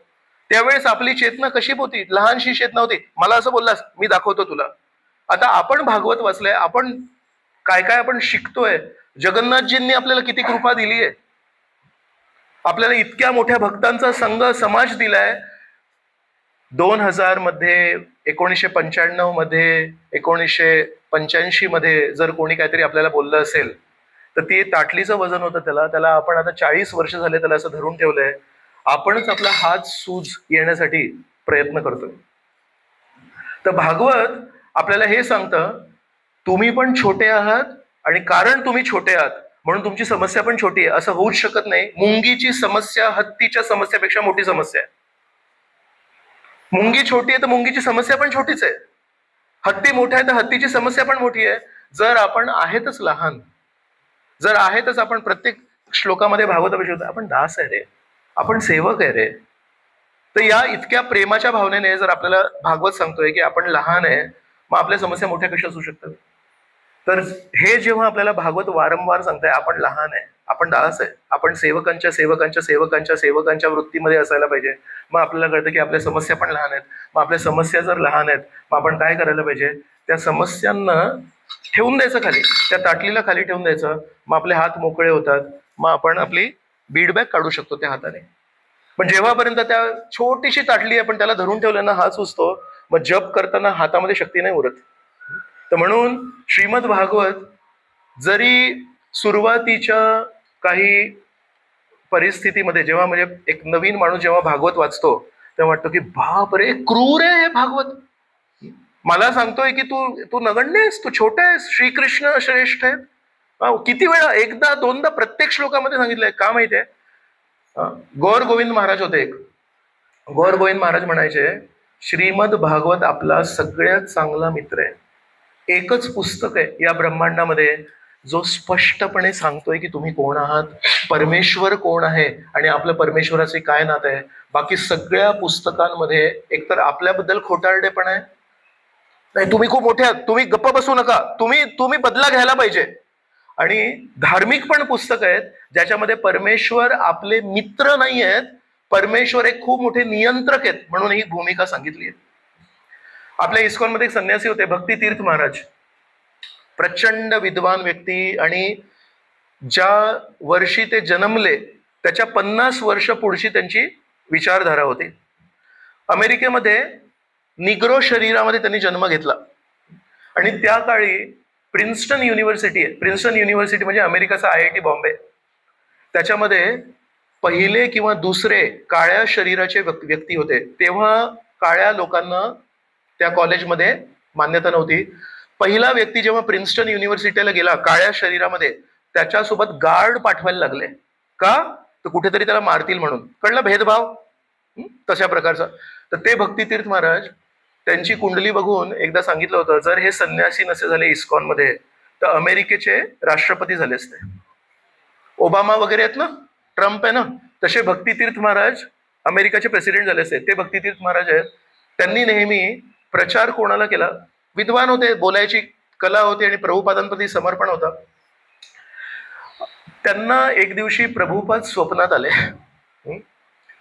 त्यावेळेस आपली चेतना कशी होती? लहानशी चेतना होती. मला असं बोललास, मी दाखवतो तुला. आता आपण भागवत वाचलंय, आपण काय काय आपण शिकतोय. जगन्नाथजींनी आपल्याला किती कृपा दिली आहे, आपल्याला इतक्या मोठ्या भक्तांचा संघ समाज दिलाय. 2000 मध्ये, 1995 मध्ये, 1985 मध्ये जर कोणी काहीतरी आपल्याला बोललं असेल तर ते ताटलीचं वजन होतं त्याला आपण आता 40 वर्ष झाले त्याला असं धरून ठेवलंय. आपणच आपला हात सूज येण्यासाठी प्रयत्न करतोय. तर भागवत आपल्याला हे सांगतं, तुम्ही पण छोटे आहात, आणि कारण तुम्ही छोटे आहात म्हणून तुमची समस्या पण छोटी आहे असं होऊच शकत नाही. मुंगीची समस्या हत्तीच्या समस्यापेक्षा मोठी समस्या आहे. मुंगी छोटी आहे तर मुंगीची समस्या पण छोटीच आहे. हत्ती मोठा आहे तर हत्तीची समस्या पण मोठी आहे. जर आपण आहेतच लहान जर आहेतच, आपण प्रत्येक श्लोकामध्ये भागवताविषयी होतं, आपण दास आहे रे, आपण सेवक आहे रे. तर या इतक्या प्रेमाच्या भावनेने जर आपल्याला भागवत सांगतोय की आपण लहान आहे, मग आपल्या समस्या मोठ्या कशा असू शकतात? तर हे जेव्हा आपल्याला भागवत वारंवार सांगताय आपण लहान आहे, आपण दास आहे, आपण सेवकांच्या सेवकांच्या सेवकांच्या सेवकांच्या वृत्तीमध्ये असायला पाहिजे, मग आपल्याला कळतं की आपल्या समस्या पण लहान आहेत. मग आपल्या समस्या जर लहान आहेत, मग आपण काय करायला पाहिजे? त्या समस्यांना ठेवून द्यायचं खाली, त्या ताटलीला खाली ठेवून द्यायचं. मग आपले हात मोकळे होतात, मग आपण आपली बीडबॅग काढू शकतो त्या हाताने. पण जेव्हापर्यंत त्या छोटीशी ताटली आहे पण त्याला धरून ठेवलं ना, हात सुचतो, मग जप करताना हातामध्ये शक्ती नाही उरत. तर म्हणून श्रीमद भागवत जरी सुरुवातीच्या काही परिस्थितीमध्ये, जेव्हा म्हणजे एक नवीन माणूस जेव्हा भागवत वाचतो तेव्हा वाटतो की बाप रे, क्रूर आहे हे भागवत, मला सांगतोय की तू तू नगण्य आहेस, तू छोटा आहेस, श्रीकृष्ण श्रेष्ठ आहेत. किती वेळा, एकदा दोनदा प्रत्येक श्लोकामध्ये सांगितलंय. का माहितीये? गौर गोविंद महाराज होते एक. गौर गोविंद महाराज म्हणायचे, श्रीमद भागवत आपला सगळ्यात चांगला मित्र आहे. एकच पुस्तक आहे या ब्रह्मांडामध्ये जो स्पष्टपणे सांगतोय की तुम्ही कोण आहात, परमेश्वर कोण आहे आणि आपलं परमेश्वराचे काय नातं आहे. बाकी सगळ्या पुस्तकांमध्ये एकतर आपल्याबद्दल खोटारडेपणा आहे, नाही तुम्ही खूप मोठे आहात, तुम्ही गप्प बसू नका, तुम्ही बदला घ्यायला पाहिजे. आणि धार्मिक पण पुस्तक आहेत ज्याच्यामध्ये परमेश्वर आपले मित्र नाही आहेत, परमेश्वर एक खूप मोठे नियंत्रक आहेत म्हणून ही भूमिका सांगितली आहे. आपल्या इस्कॉनमध्ये एक संन्यासी होते, भक्ती तीर्थ महाराज. प्रचंड विद्वान व्यक्ती, आणि ज्या वर्षी ते जन्मले त्याच्या 50 वर्ष पुढची त्यांची विचारधारा होती. अमेरिकेमध्ये निग्रो शरीरामध्ये त्यांनी जन्म घेतला आणि त्या काळी प्रिन्स्टन युनिव्हर्सिटी आहे, प्रिन्स्टन युनिव्हर्सिटी म्हणजे अमेरिकेचा IIT बॉम्बे, त्याच्यामध्ये पहिले किंवा दुसरे काळ्या शरीराचे व्यक्ती होते. तेव्हा काळ्या लोकांना त्या कॉलेजमध्ये मान्यता नव्हती. पहिला व्यक्ती जेव्हा प्रिन्स्टन युनिव्हर्सिटीला गेला काळ्या शरीरामध्ये, त्याच्यासोबत गार्ड पाठवायला लागले. का? तर कुठेतरी त्याला मारतील म्हणून. कळलं भेदभाव तशा प्रकारचा. तर ते भक्तीतीर्थ महाराज त्यांची कुंडली बघून एकदा सांगितलं होतं, जर हे संन्यासी नसे झाले इस्कॉनमध्ये तर अमेरिकेचे राष्ट्रपती झाले असते. ओबामा वगैरे आहेत ना, ट्रम्प आहे ना, तसे भक्तीतीर्थ महाराज अमेरिकाचे प्रेसिडेंट झाले असते. ते भक्तीतीर्थ महाराज आहेत. त्यांनी नेहमी प्रचार कोणाला केला? विद्वान होते, बोलायची कला होती आणि प्रभुपादांप्रती समर्पण होतं. त्यांना एक दिवशी प्रभुपाद स्वप्नात आले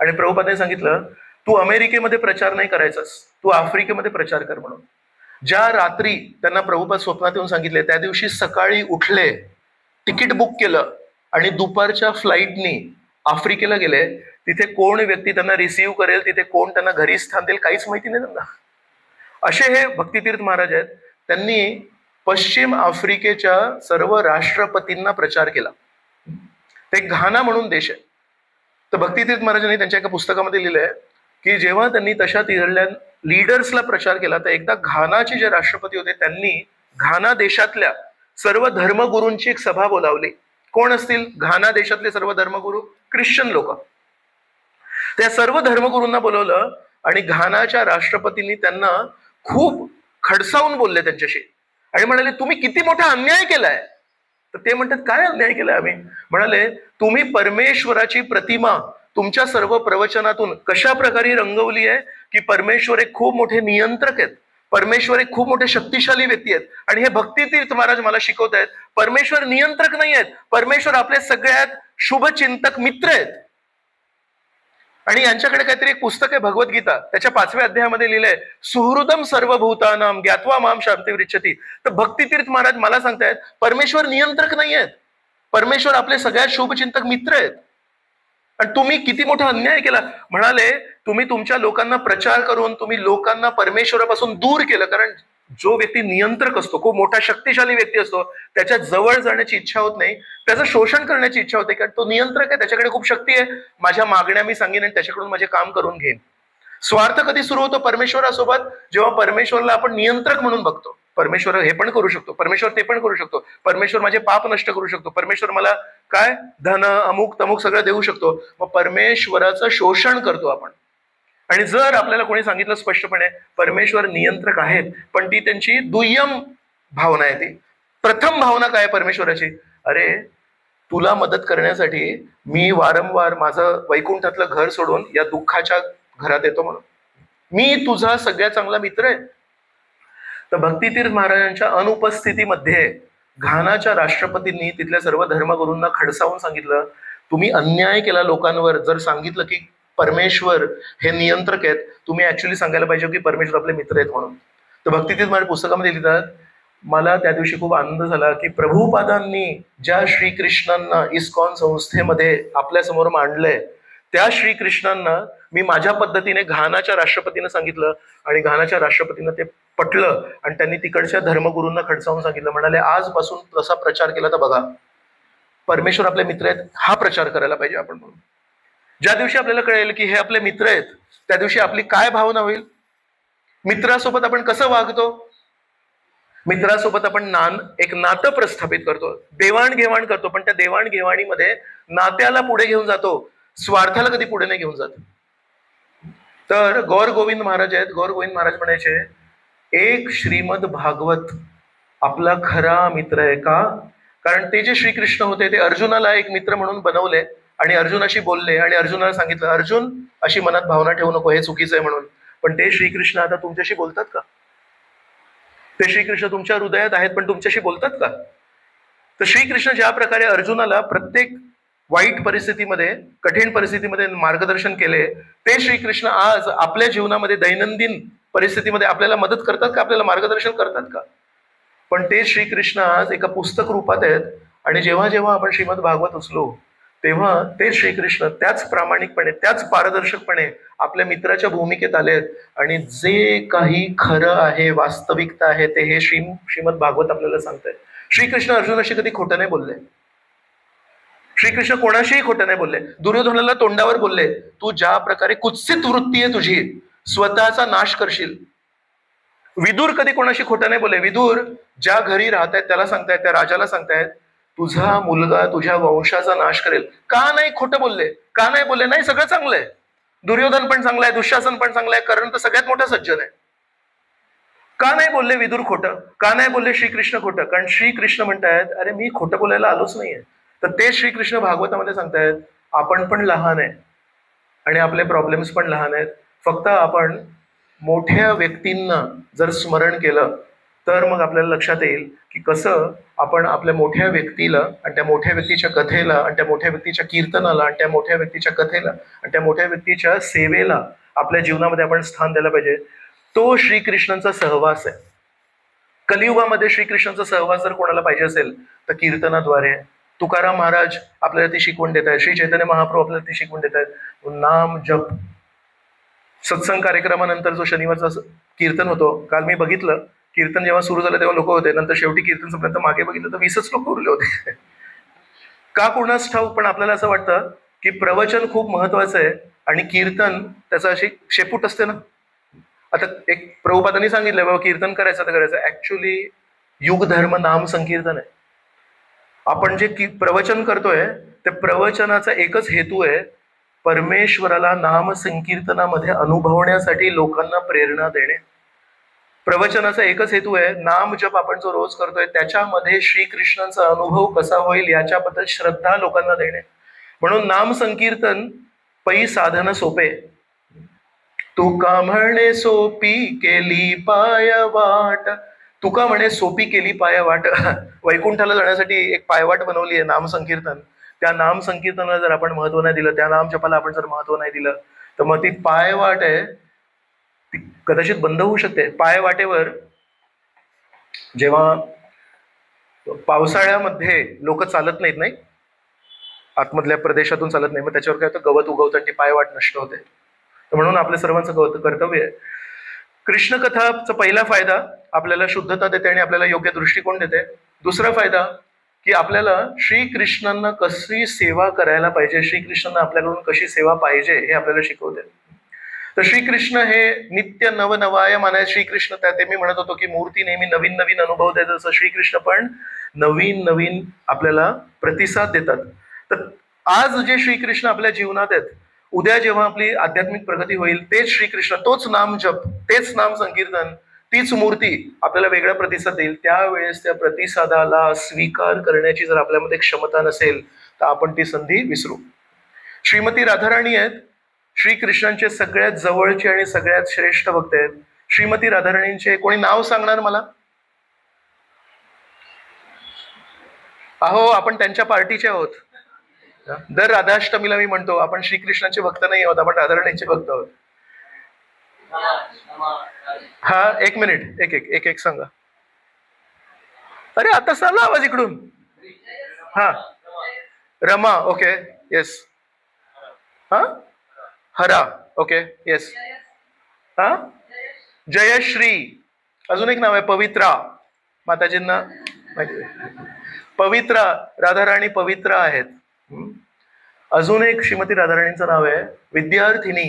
आणि प्रभुपादांनी सांगितलं, तू अमेरिकेमध्ये प्रचार नाही करायचास, तू आफ्रिकेमध्ये प्रचार कर म्हणून. ज्या रात्री त्यांना प्रभुपाद स्वप्नात येऊन सांगितले, त्या दिवशी सकाळी उठले, तिकीट बुक केलं आणि दुपारच्या फ्लाईटनी आफ्रिकेला गेले. तिथे कोण व्यक्ती त्यांना रिसीव्ह करेल, तिथे कोण त्यांना घरी स्थान देईल, काहीच माहिती नाही त्यांना. असे हे भक्तीतीर्थ महाराज आहेत. त्यांनी पश्चिम आफ्रिकेच्या सर्व राष्ट्रपतींना प्रचार केला. ते घाना म्हणून देश आहे. तर भक्तीतीर्थ महाराजांनी त्यांच्या एका पुस्तकामध्ये लिहिलंय की जेव्हा त्यांनी तशा तिथल्या लीडर्सला प्रचार केला, तर एकदा घानाचे जे राष्ट्रपती होते त्यांनी घाना देशातल्या सर्व धर्मगुरूंची एक सभा बोलावली. कोण असतील घाना देशातले सर्व धर्मगुरू? ख्रिश्चन लोक. त्या सर्व धर्मगुरूंना बोलवलं आणि घानाच्या राष्ट्रपतींनी त्यांना खूप खडसावून बोलले त्यांच्याशी आणि म्हणाले, तुम्ही किती मोठा अन्याय केलाय. तर ते म्हणतात, काय अन्याय केलाय आम्ही? म्हणाले, तुम्ही परमेश्वराची प्रतिमा तुमच्या सर्व प्रवचनातून कशा प्रकारे रंगवली आहे की परमेश्वर एक खूप मोठे नियंत्रक आहेत, परमेश्वर एक खूप मोठे शक्तिशाली व्यक्ती आहेत. आणि हे भक्तीतीर्थ महाराज मला शिकवत आहेत, परमेश्वर नियंत्रक नाही आहेत, परमेश्वर आपले सगळ्यात शुभचिंतक मित्र आहेत. आणि यांच्याकडे काहीतरी एक पुस्तक आहे भगवद्गीता, त्याच्या 5व्या अध्यायामध्ये लिहिलंय, सुहृदम सर्वभूतानाम ज्ञात्वा माम शांतिर्यच्छति. तर भक्तीतीर्थ महाराज मला सांगतायत, परमेश्वर नियंत्रक नाही आहेत, परमेश्वर आपले सगळ्यात शुभचिंतक मित्र आहेत. आणि तुम्ही किती मोठा अन्याय केला. म्हणाले, तुम्ही तुमच्या लोकांना प्रचार करून तुम्ही लोकांना परमेश्वरापासून दूर केलं. कारण जो व्यक्ती नियंत्रक असतो, खूप मोठा शक्तिशाली व्यक्ती असतो, त्याच्या जवळ जाण्याची इच्छा होत नाही, त्याचं शोषण करण्याची इच्छा होते. कारण तो नियंत्रक आहे, त्याच्याकडे खूप शक्ती आहे, माझ्या मागण्या मी सांगेन आणि त्याच्याकडून माझे काम करून घेईन. स्वार्थ कधी सुरू होतो परमेश्वरासोबत? जेव्हा परमेश्वरला आपण नियंत्रक म्हणून बघतो. परमेश्वर हे पण करू शकतो, परमेश्वर ते पण करू शकतो, परमेश्वर माझे पाप नष्ट करू शकतो, परमेश्वर मला काय धन अमुक तमुक सगळं देऊ शकतो. मग परमेश्वराचं शोषण करतो आपण. आणि जर आपल्याला कोणी सांगितलं स्पष्टपणे परमेश्वर नियंत्रक आहेत, पण ती त्यांची दुय्यम भावना आहे. ती प्रथम भावना काय परमेश्वराची? अरे तुला मदत करण्यासाठी मी वारंवार माझं वैकुंठातलं घर सोडून या दुःखाच्या घरात येतो म्हणून. मी तुझा सगळ्यात चांगला मित्र आहे. तर भक्तितीर्थ महाराजांच्या अनुपस्थितीमध्ये घानाच्या राष्ट्रपतींनी तिथल्या सर्व धर्मगुरूंना खडसावून सांगितलं, तुम्ही अन्याय केला लोकांवर. जर सांगितलं की परमेश्वर हे नियंत्रक आहेत, तुम्ही ऍक्च्युली सांगायला पाहिजे की परमेश्वर आपले मित्र आहेत म्हणून. तर भक्तितीर्थ महाराज पुस्तकामध्ये लिहितात, मला त्या दिवशी खूप आनंद झाला की प्रभुपादांनी ज्या श्रीकृष्णांना इस्कॉन संस्थेमध्ये आपल्यासमोर मांडलंय, त्या श्रीकृष्णांना मी माझ्या पद्धतीने घानाच्या राष्ट्रपतीनं सांगितलं आणि घानाच्या राष्ट्रपतीनं ते पटलं आणि त्यांनी तिकडच्या धर्मगुरूंना खडसावून सांगितलं. म्हणाले, आजपासून तसा प्रचार केला तर बघा, परमेश्वर आपले मित्र आहेत हा प्रचार करायला पाहिजे आपण म्हणून. ज्या दिवशी आपल्याला कळेल की हे आपले मित्र आहेत, त्या दिवशी आपली काय भावना होईल, मित्रासोबत आपण कसं वागतो, मित्रासोबत आपण एक नातं प्रस्थापित करतो, देवाणघेवाण करतो, पण त्या देवाणघेवाणीमध्ये नात्याला पुढे घेऊन जातो, स्वार्थाला कधी पुढे नाही घेऊन जात. तर गौर गोविंद महाराज आहेत, गौर गोविंद महाराज म्हणायचे, एक श्रीमद भागवत आपला खरा मित्र आहे. का? कारण ते जे श्रीकृष्ण होते ते अर्जुनाला एक मित्र म्हणून बनवले आणि अर्जुनाशी बोलले आणि अर्जुनाला सांगितलं, अर्जुन अशी मनात भावना ठेवू नको, हे चुकीचं आहे म्हणून. पण ते श्रीकृष्ण आता तुमच्याशी बोलतात का? ते श्रीकृष्ण तुमच्या हृदयात आहेत पण तुमच्याशी बोलतात का? तर श्रीकृष्ण ज्या प्रकारे अर्जुनाला प्रत्येक वाईट परिस्थितीमध्ये, कठीण परिस्थितीमध्ये मार्गदर्शन केले, ते श्रीकृष्ण आज आपल्या जीवनामध्ये दैनंदिन परिस्थितीमध्ये आपल्याला मदत करतात का, आपल्याला मार्गदर्शन करतात का? पण ते श्रीकृष्ण आज एका पुस्तक रूपात आहेत. आणि जेव्हा जेव्हा आपण श्रीमद भागवत उचलो तेव्हा ते श्रीकृष्ण त्याच प्रामाणिकपणे, त्याच पारदर्शकपणे आपल्या मित्राच्या भूमिकेत आलेत आणि जे काही खरं आहे, वास्तविकता आहे, ते हे श्रीमद भागवत आपल्याला सांगतायत. श्रीकृष्ण अर्जुनाशी कधी खोटं नाही बोलले, श्रीकृष्ण कोणाशीही खोटं नाही बोलले. दुर्योधनाला तोंडावर बोलले, तू ज्या प्रकारे कुत्सित वृत्ती आहे तुझी, स्वतःचा नाश करशील. विदूर कधी कोणाशी खोटं नाही बोलले. विदूर ज्या घरी राहतायत त्याला सांगतायत, त्या राजाला सांगतायत, तुझा मुलगा तुझ्या वंशाचा नाश करेल. का नाही खोटं बोलले? का नाही बोलले? नाही, सगळं चांगलं आहे. दुर्योधन पण चांगला आहे, दुःशासन पण चांगला आहे, कर्ण तर सगळ्यात मोठा सज्जन आहे. का नाही बोलले विदूर खोटं? का नाही बोलले श्रीकृष्ण खोटं? कारण श्रीकृष्ण म्हणतायत, अरे मी खोटं बोलायला आलोच नाहीये. तर ते श्रीकृष्ण भागवतामध्ये सांगतायत, आपण पण लहान आहे आणि आपले प्रॉब्लेम्स पण लहान आहेत. फक्त आपण मोठ्या व्यक्तींना जर स्मरण केलं तर मग आपल्याला लक्षात येईल की कसं आपण आपल्या मोठ्या व्यक्तीला आणि त्या मोठ्या व्यक्तीच्या कथेला आणि त्या मोठ्या व्यक्तीच्या कीर्तनाला आणि त्या मोठ्या व्यक्तीच्या कथेला आणि त्या मोठ्या व्यक्तीच्या सेवेला आपल्या जीवनामध्ये आपण स्थान द्यायला पाहिजे. तो श्रीकृष्णांचा सहवास आहे. कलियुगामध्ये श्रीकृष्णांचा सहवास जर कोणाला पाहिजे असेल तर कीर्तनाद्वारे. तुकाराम महाराज आपल्याला ती शिकवण देत आहेत, श्री चैतन्य महाप्रभू आपल्याला ती शिकवण देत आहेत. नाम जप. सत्संग कार्यक्रमानंतर जो शनिवारचा कीर्तन होतो, काल मी बघितलं कीर्तन जेव्हा सुरू झालं तेव्हा लोक होते, नंतर शेवटी कीर्तन संपल्यानंतर मागे बघितलं तर 20च लोक उरले होते. का कोणाच ठाऊक, पण आपल्याला असं वाटतं की प्रवचन खूप महत्वाचं आहे आणि कीर्तन त्याचा अशी शेपूट असते ना. आता एक प्रभुपादांनी सांगितलं बाबा कीर्तन करायचं तर करायचं. ऍक्च्युली युग धर्म नाम संकीर्तन आहे. आपण जे प्रवचन करतोय ते प्रवचनाचा एकच हेतू आहे, परमेश्वराला नाम संकीर्तनामध्ये अनुभवण्यासाठी लोकांना प्रेरणा देणे. प्रवचनाचा एकच हेतू आहे, नाम जप आपण जो रोज करतोय त्याच्यामध्ये श्रीकृष्णांचा अनुभव कसा होईल याच्याबद्दल श्रद्धा लोकांना देणे. म्हणून नाम संकीर्तन पै साधन सोपे. तुका म्हणे सोपी केली पाय वाट. तुका म्हणे सोपी केली पाय वाट. वैकुंठाला जाण्यासाठी एक पायवाट बनवली आहे नाम संकीर्तन. त्या नाम संकीर्तनाला जर आपण महत्व नाही दिलं, त्या नाम जपाला आपण जर महत्व नाही दिलं, तर मग ती पायवाट आहे ती कदाचित बंद होऊ शकते. पायवाटेवर जेव्हा पावसाळ्यामध्ये लोक चालत नाहीत, नाही आतमधल्या प्रदेशातून चालत नाही, मग त्याच्यावर काय होतं, गवत उगवतं आणि ती पायवाट नष्ट होते. तर म्हणून आपल्या सर्वांचं कर्तव्य आहे. कृष्ण कथाचा पहिला फायदा आपल्याला शुद्धता देते आणि आपल्याला योग्य दृष्टिकोन देते. दुसरा फायदा की आपल्याला श्रीकृष्णांना कशी सेवा करायला पाहिजे, श्रीकृष्णांना आपल्याकडून कशी सेवा पाहिजे हे आपल्याला शिकवते. तर श्रीकृष्ण हे नित्य नवनवायमान आहे. श्रीकृष्ण ते मी म्हणत होतो की मूर्ती नेहमी नवीन नवीन अनुभव देतात, तसं श्रीकृष्ण पण नवीन नवीन आपल्याला प्रतिसाद देतात. तर आज जे श्रीकृष्ण आपल्या जीवनात आहेत, उद्या जेव्हा आपली आध्यात्मिक प्रगती होईल तेच श्रीकृष्ण, तोच नाम जप, तेच नाम संकीर्तन, तीच मूर्ती आपल्याला वेगळा प्रतिसाद देईल. त्यावेळेस त्या प्रतिसादाला स्वीकार करण्याची जर आपल्यामध्ये क्षमता नसेल तर आपण ती संधी विसरू. श्रीमती राधाराणी आहेत, श्रीकृष्णांचे सगळ्यात जवळचे आणि सगळ्यात श्रेष्ठ भक्त आहेत. श्रीमती राधाराणींचे कोणी नाव सांगणार मला? अहो, आपण त्यांच्या पार्टीचे आहोत. दर राधाष्टमीला मी म्हणतो आपण श्रीकृष्णांचे भक्त नाही आहोत, आपण राधाराणींचे भक्त आहोत. हा, एक मिनिट, एक एक एक एक सांगा. अरे आता चालला आवाज इकडून. हा, रमा, ओके, येस. हा, हरा, ओके, येस. हा, जयश्री. अजून एक नाव आहे पवित्रा. माताजींना माहिती आहे. पवित्रा, राधाराणी पवित्रा आहेत. अजून एक श्रीमती राधाराणींचं नाव आहे विद्यार्थिनी.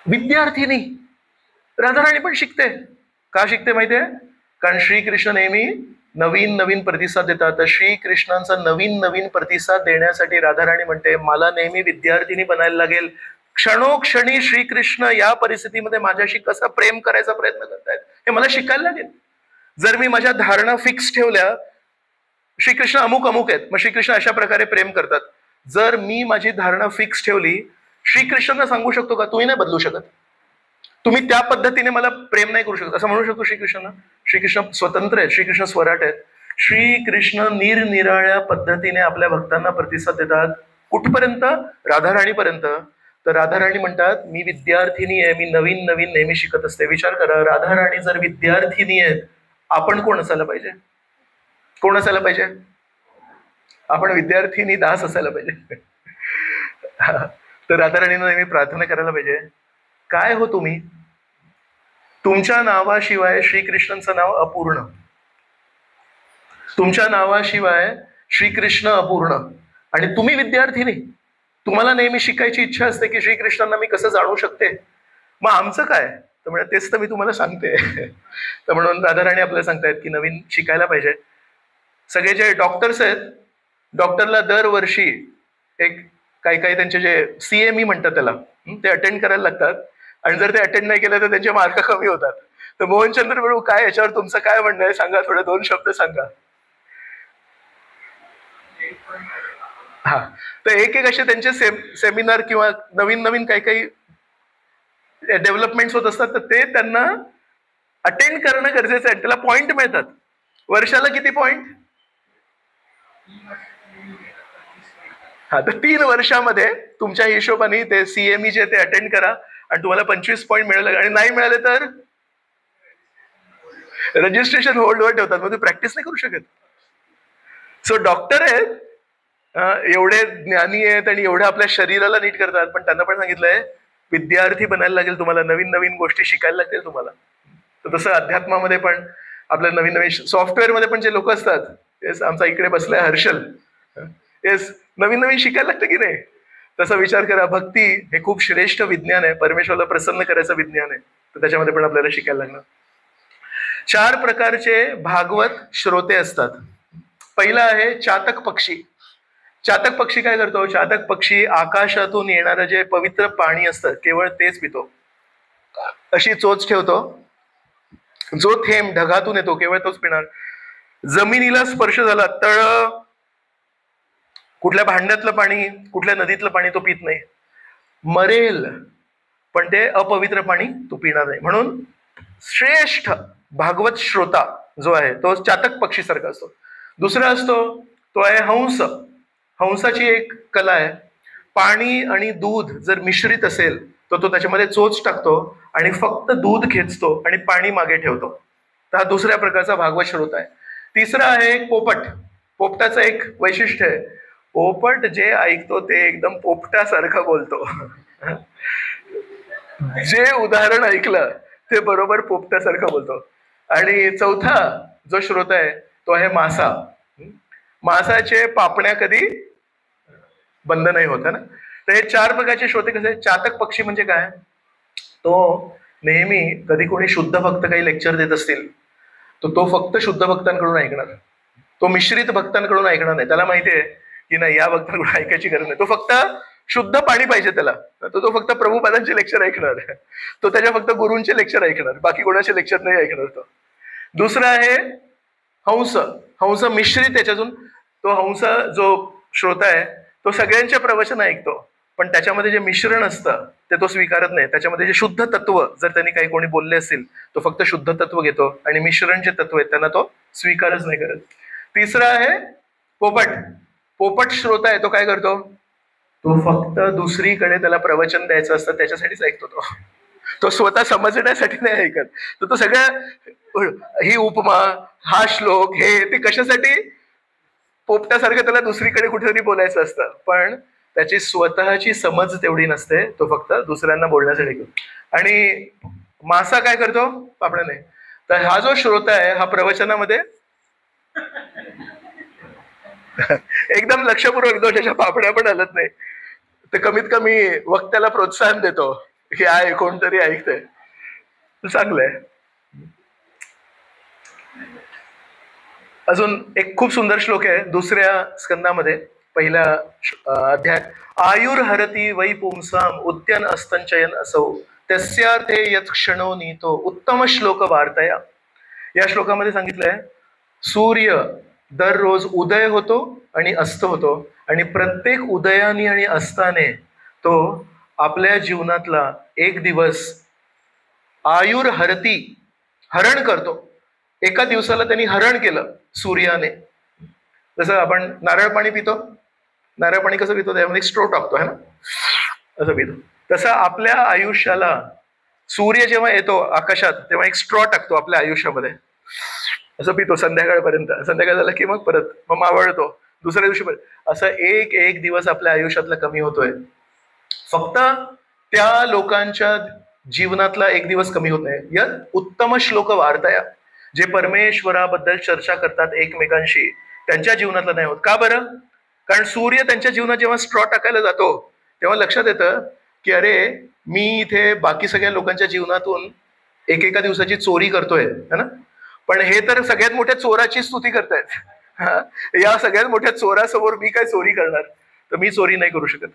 विद्यार्थिनी राधाराणी पण शिकते. का शिकते माहितीये? कारण श्रीकृष्ण नेहमी नवीन नवीन प्रतिसाद देतात. तर श्रीकृष्णांचा नवीन नवीन प्रतिसाद देण्यासाठी राधाराणी म्हणते मला नेहमी विद्यार्थिनी बनायला लागेल. क्षणोक्षणी श्रीकृष्ण या परिस्थितीमध्ये माझ्याशी कसा प्रेम करायचा प्रयत्न करतायत हे मला शिकायला लागेल. जर मी माझ्या धारणा फिक्स ठेवल्या, श्रीकृष्ण अमुक अमुक आहेत, मग श्रीकृष्ण अशा प्रकारे प्रेम करतात. जर मी माझी धारणा फिक्स ठेवली, श्रीकृष्णांना सांगू शकतो का तुम्ही नाही बदलू शकत, तुम्ही त्या पद्धतीने मला प्रेम नाही करू शकत, असं म्हणू शकतो श्रीकृष्णांना? श्रीकृष्ण स्वतंत्र आहेत, श्रीकृष्ण स्वराट आहेत. श्रीकृष्ण निरनिराळ्या पद्धतीने आपल्या भक्तांना प्रतिसाद देतात. कुठपर्यंत? राधाराणीपर्यंत. तर राधाराणी म्हणतात मी विद्यार्थिनी आहे, मी नवीन नवीन नेहमी शिकत असते. विचार करा, राधाराणी जर विद्यार्थिनी आहेत, आपण कोण असायला पाहिजे? कोण असायला पाहिजे? आपण विद्यार्थिनी दास असायला पाहिजे. तर राधाराणींना नेहमी प्रार्थना करायला पाहिजे, काय हो तुम्ही, तुमच्या नावाशिवाय श्रीकृष्णांचं नाव अपूर्ण, तुमच्या नावाशिवाय श्रीकृष्ण अपूर्ण, आणि तुम्ही विद्यार्थिनी, तुम्हाला नेहमी शिकायची इच्छा असते की श्रीकृष्णांना मी कसं जाणू शकते, मग आमचं काय? तर म्हणजे तेच तर मी तुम्हाला सांगते. तर म्हणून राधाराणी आपल्याला सांगतायत की नवीन शिकायला पाहिजे. सगळे जे डॉक्टर्स आहेत, डॉक्टरला दरवर्षी एक काही काही त्यांचे जे CME म्हणतात त्याला, ते अटेंड करायला लागतात. आणि जर ते अटेंड नाही केलं तर त्यांचे मार्क कमी होतात. तर मोहनचंद्र प्रभू काय याच्यावर तुमचं काय म्हणणं आहे सांगा, थोडे दोन शब्द सांगा. हा, तर एक एक असे त्यांचे सेमिनार किंवा नवीन नवीन काही काही डेव्हलपमेंट्स होत असतात, तर ते त्यांना अटेंड करणं गरजेचं आहे. त्याला पॉइंट मिळतात. वर्षाला किती पॉइंट? हा, तर 3 वर्षामध्ये तुमच्या हिशोबाने ते CME जे ते अटेंड करा आणि तुम्हाला 25 पॉईंट मिळाले. आणि नाही मिळाले तर रजिस्ट्रेशन होल्डवर ठेवतात, मग तुम्ही प्रॅक्टिस नाही करू शकत. सो डॉक्टर आहेत, एवढे ज्ञानी आहेत आणि एवढ्या आपल्या शरीराला नीट करतात, पण त्यांना पण सांगितलंय विद्यार्थी बनायला लागेल तुम्हाला, नवीन नवीन गोष्टी शिकायला लागतील तुम्हाला. तर तसं अध्यात्मामध्ये पण आपल्या नवीन नवीन सॉफ्टवेअरमध्ये पण जे लोक असतात, येस आमचा इकडे बसलाय हर्षल, येस नवीन नवीन शिकायला लागतं की नाही? तसा विचार करा, भक्ती हे खूप श्रेष्ठ विज्ञान आहे, परमेश्वराला प्रसन्न करायचं विज्ञान आहे. तर त्याच्यामध्ये पण आपल्याला शिकायला लागणार. 4 प्रकारचे भागवत श्रोते असतात. पहिला आहे चातक पक्षी. चातक पक्षी काय करतो? चातक पक्षी आकाशातून येणारं जे पवित्र पाणी असतं केवळ तेच पितो. अशी चोच ठेवतो, जो थेंब ढगातून येतो केवळ तोच पिणार. जमिनीला स्पर्श झाला, तळ कुठल्या भांड्यातलं पाणी, कुठल्या नदीतलं पाणी तो पित नाही. मरेल पण ते अपवित्र पाणी तो पिणार नाही. म्हणून श्रेष्ठ भागवत श्रोता जो आहे तो चातक पक्षीसारखा असतो. दुसरा असतो तो आहे हंस. हंसाची एक कला आहे, पाणी आणि दूध जर मिश्रित असेल तर तो त्याच्यामध्ये चोच टाकतो आणि फक्त दूध खेचतो आणि पाणी मागे ठेवतो. तर हा दुसऱ्या प्रकारचा भागवत श्रोता आहे. तिसरा आहे एक पोपट. पोपटाचं एक वैशिष्ट्य आहे, पोपट जे ऐकतो ते एकदम पोपटासारखं बोलतो. जे उदाहरण ऐकलं ते बरोबर पोपटासारखं बोलतो. आणि चौथा जो श्रोता आहे तो आहे मासा. मासाचे पापण्या कधी बंद नाही होत ना. तर हे 4 प्रकारचे श्रोते कसे? चातक पक्षी म्हणजे काय? तो नेहमी कधी कोणी शुद्ध भक्त काही लेक्चर देत असतील तर तो फक्त शुद्ध भक्तांकडून ऐकणार, तो मिश्रित भक्तांकडून ऐकणार नाही. त्याला माहिती आहे की नाही या भक्तांकडून ऐकायची गरज नाही, तो फक्त शुद्ध पाणी पाहिजे त्याला, तर तो फक्त प्रभुपादांचे लेक्चर ऐकणार, तो त्याच्या फक्त गुरूंचे लेक्चर ऐकणार, बाकी कोणाचे लेक्चर नाही ऐकणार तो. दुसरा आहे हंस. हंस मिश्रित त्याच्यातून, तो हंस जो श्रोता आहे तो सगळ्यांचे प्रवचन ऐकतो, पण त्याच्यामध्ये जे मिश्रण असतं ते तो स्वीकारत नाही. त्याच्यामध्ये जे शुद्ध तत्व जर त्यांनी काही कोणी बोलले असतील तो फक्त शुद्ध तत्व घेतो, आणि मिश्रण जे तत्व आहेत त्यांना तो स्वीकारच नाही करत. तिसरा आहे पोपट. पोपट श्रोता आहे, तो काय करतो, तो फक्त दुसरीकडे त्याला प्रवचन द्यायचं असतं त्याच्यासाठीच ऐकतो तो, तो स्वतः समजण्यासाठी नाही ऐकत. तर तो सगळं ही उपमा, हा श्लोक, हे ते कशासाठी, पोपटासारखं त्याला दुसरीकडे कुठेतरी बोलायचं असतं, पण त्याची स्वतःची समज तेवढी नसते, तो फक्त दुसऱ्यांना बोलण्यासाठी करतो. आणि मासा काय करतो, पापड्या नाही. तर हा जो श्रोता आहे हा प्रवचनामध्ये एकदम लक्षपूर्वक त्याच्या पापड्या पण हलत नाही, तर कमीत कमी वक्त्याला प्रोत्साहन देतो की आहे कोणतरी ऐकतंय, चांगलंय. अजून एक खूप सुंदर श्लोक आहे दुसऱ्या स्कंदामध्ये, पहिला अध्याय. आयुर्हरती वै पुंसाम उद्यन अस्तंचयन असौ तस्यार्थे यत् क्षणो नीतो उत्तम श्लोक वार्तया. या श्लोकामध्ये सांगितलंय सूर्य दररोज उदय होतो आणि अस्त होतो, आणि प्रत्येक उदयाने आणि अस्ताने तो आपल्या जीवनातला एक दिवस आयुर्हरती, हरण करतो. एका दिवसाला त्यांनी हरण केलं सूर्याने. जसं आपण नारळ पाणी पितो, नारळ पाणी कसं पितो, त्यामध्ये स्ट्रो टाकतो है ना, असं पितो. तसं आपल्या आयुष्याला सूर्य जेव्हा येतो आकाशात तेव्हा एक स्ट्रॉ टाकतो आपल्या आयुष्यामध्ये, असं पितो संध्याकाळपर्यंत. संध्याकाळ झालं की मग परत मग मावळतो, दुसऱ्या दिवशी परत. असं एक एक दिवस आपल्या आयुष्यातला कमी होतोय. फक्त त्या लोकांच्या जीवनातला एक दिवस कमी होत नाही. या उत्तम श्लोक वार्ताया, जे परमेश्वराबद्दल चर्चा करतात एकमेकांशी, त्यांच्या जीवनातला नाही होत. का बरं? कारण सूर्य त्यांच्या जीवनात जेव्हा स्ट्रॉ टाकायला जातो तेव्हा लक्षात येतं की अरे मी इथे बाकी सगळ्या लोकांच्या जीवनातून एकेका दिवसाची चोरी करतोय है ना, पण हे तर सगळ्यात मोठ्या चोराची स्तुती करतायत. या सगळ्यात मोठ्या चोरासमोर मी काय चोरी करणार, तर मी चोरी नाही करू शकत.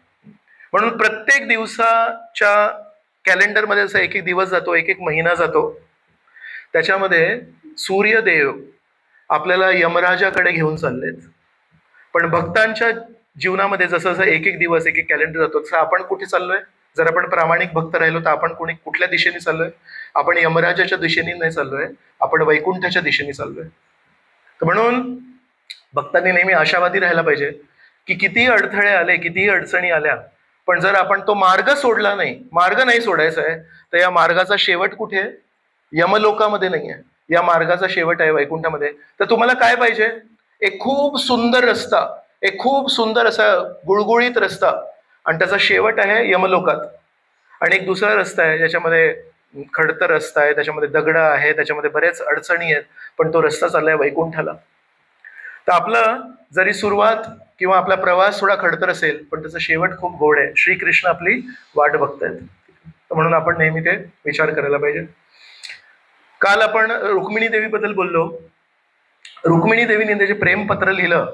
म्हणून प्रत्येक दिवसाच्या कॅलेंडरमध्ये असा एक एक दिवस जातो, एक एक महिना जातो, त्याच्यामध्ये सूर्यदेव आपल्याला यमराजाकडे घेऊन चाललेत. पण भक्तांच्या जीवनामध्ये जसं जसं एक एक दिवस एक एक कॅलेंडर जातो तसं आपण कुठे चाललोय? जर आपण प्रामाणिक भक्त राहिलो तर आपण कुठल्या दिशेने चाललोय? आपण यमराजाच्या दिशेने नाही चाललोय, आपण वैकुंठाच्या दिशेने चाललोय. तर म्हणून भक्तांनी नेहमी आशावादी राहायला पाहिजे की कितीही अडथळे आले, कितीही अडचणी आल्या, पण जर आपण तो मार्ग सोडला नाही, मार्ग नाही सोडायचा आहे, तर या मार्गाचा शेवट कुठे? यमलोकामध्ये नाही आहे, या मार्गाचा शेवट आहे वैकुंठामध्ये. तर तुम्हाला काय पाहिजे? एक खूप सुंदर रस्ता, एक खूप सुंदर असा गुळगुळीत रस्ता, आणि त्याचा शेवट आहे यमलोकात. आणि एक दुसरा रस्ता आहे ज्याच्यामध्ये खडतर रस्ता आहे, त्याच्यामध्ये दगड आहे, त्याच्यामध्ये बरेच अडचणी आहेत, पण तो रस्ता चाललाय वैकुंठाला. तर आपलं जरी सुरुवात किंवा आपला प्रवास थोडा खडतर असेल, पण त्याचा शेवट खूप गोड आहे. श्रीकृष्ण आपली वाट बघतायत, म्हणून आपण नेहमी ते विचार करायला पाहिजे. काल आपण रुक्मिणी देवीबद्दल बोललो. रुक्मिणी देवीने जे प्रेमपत्र लिहिलं,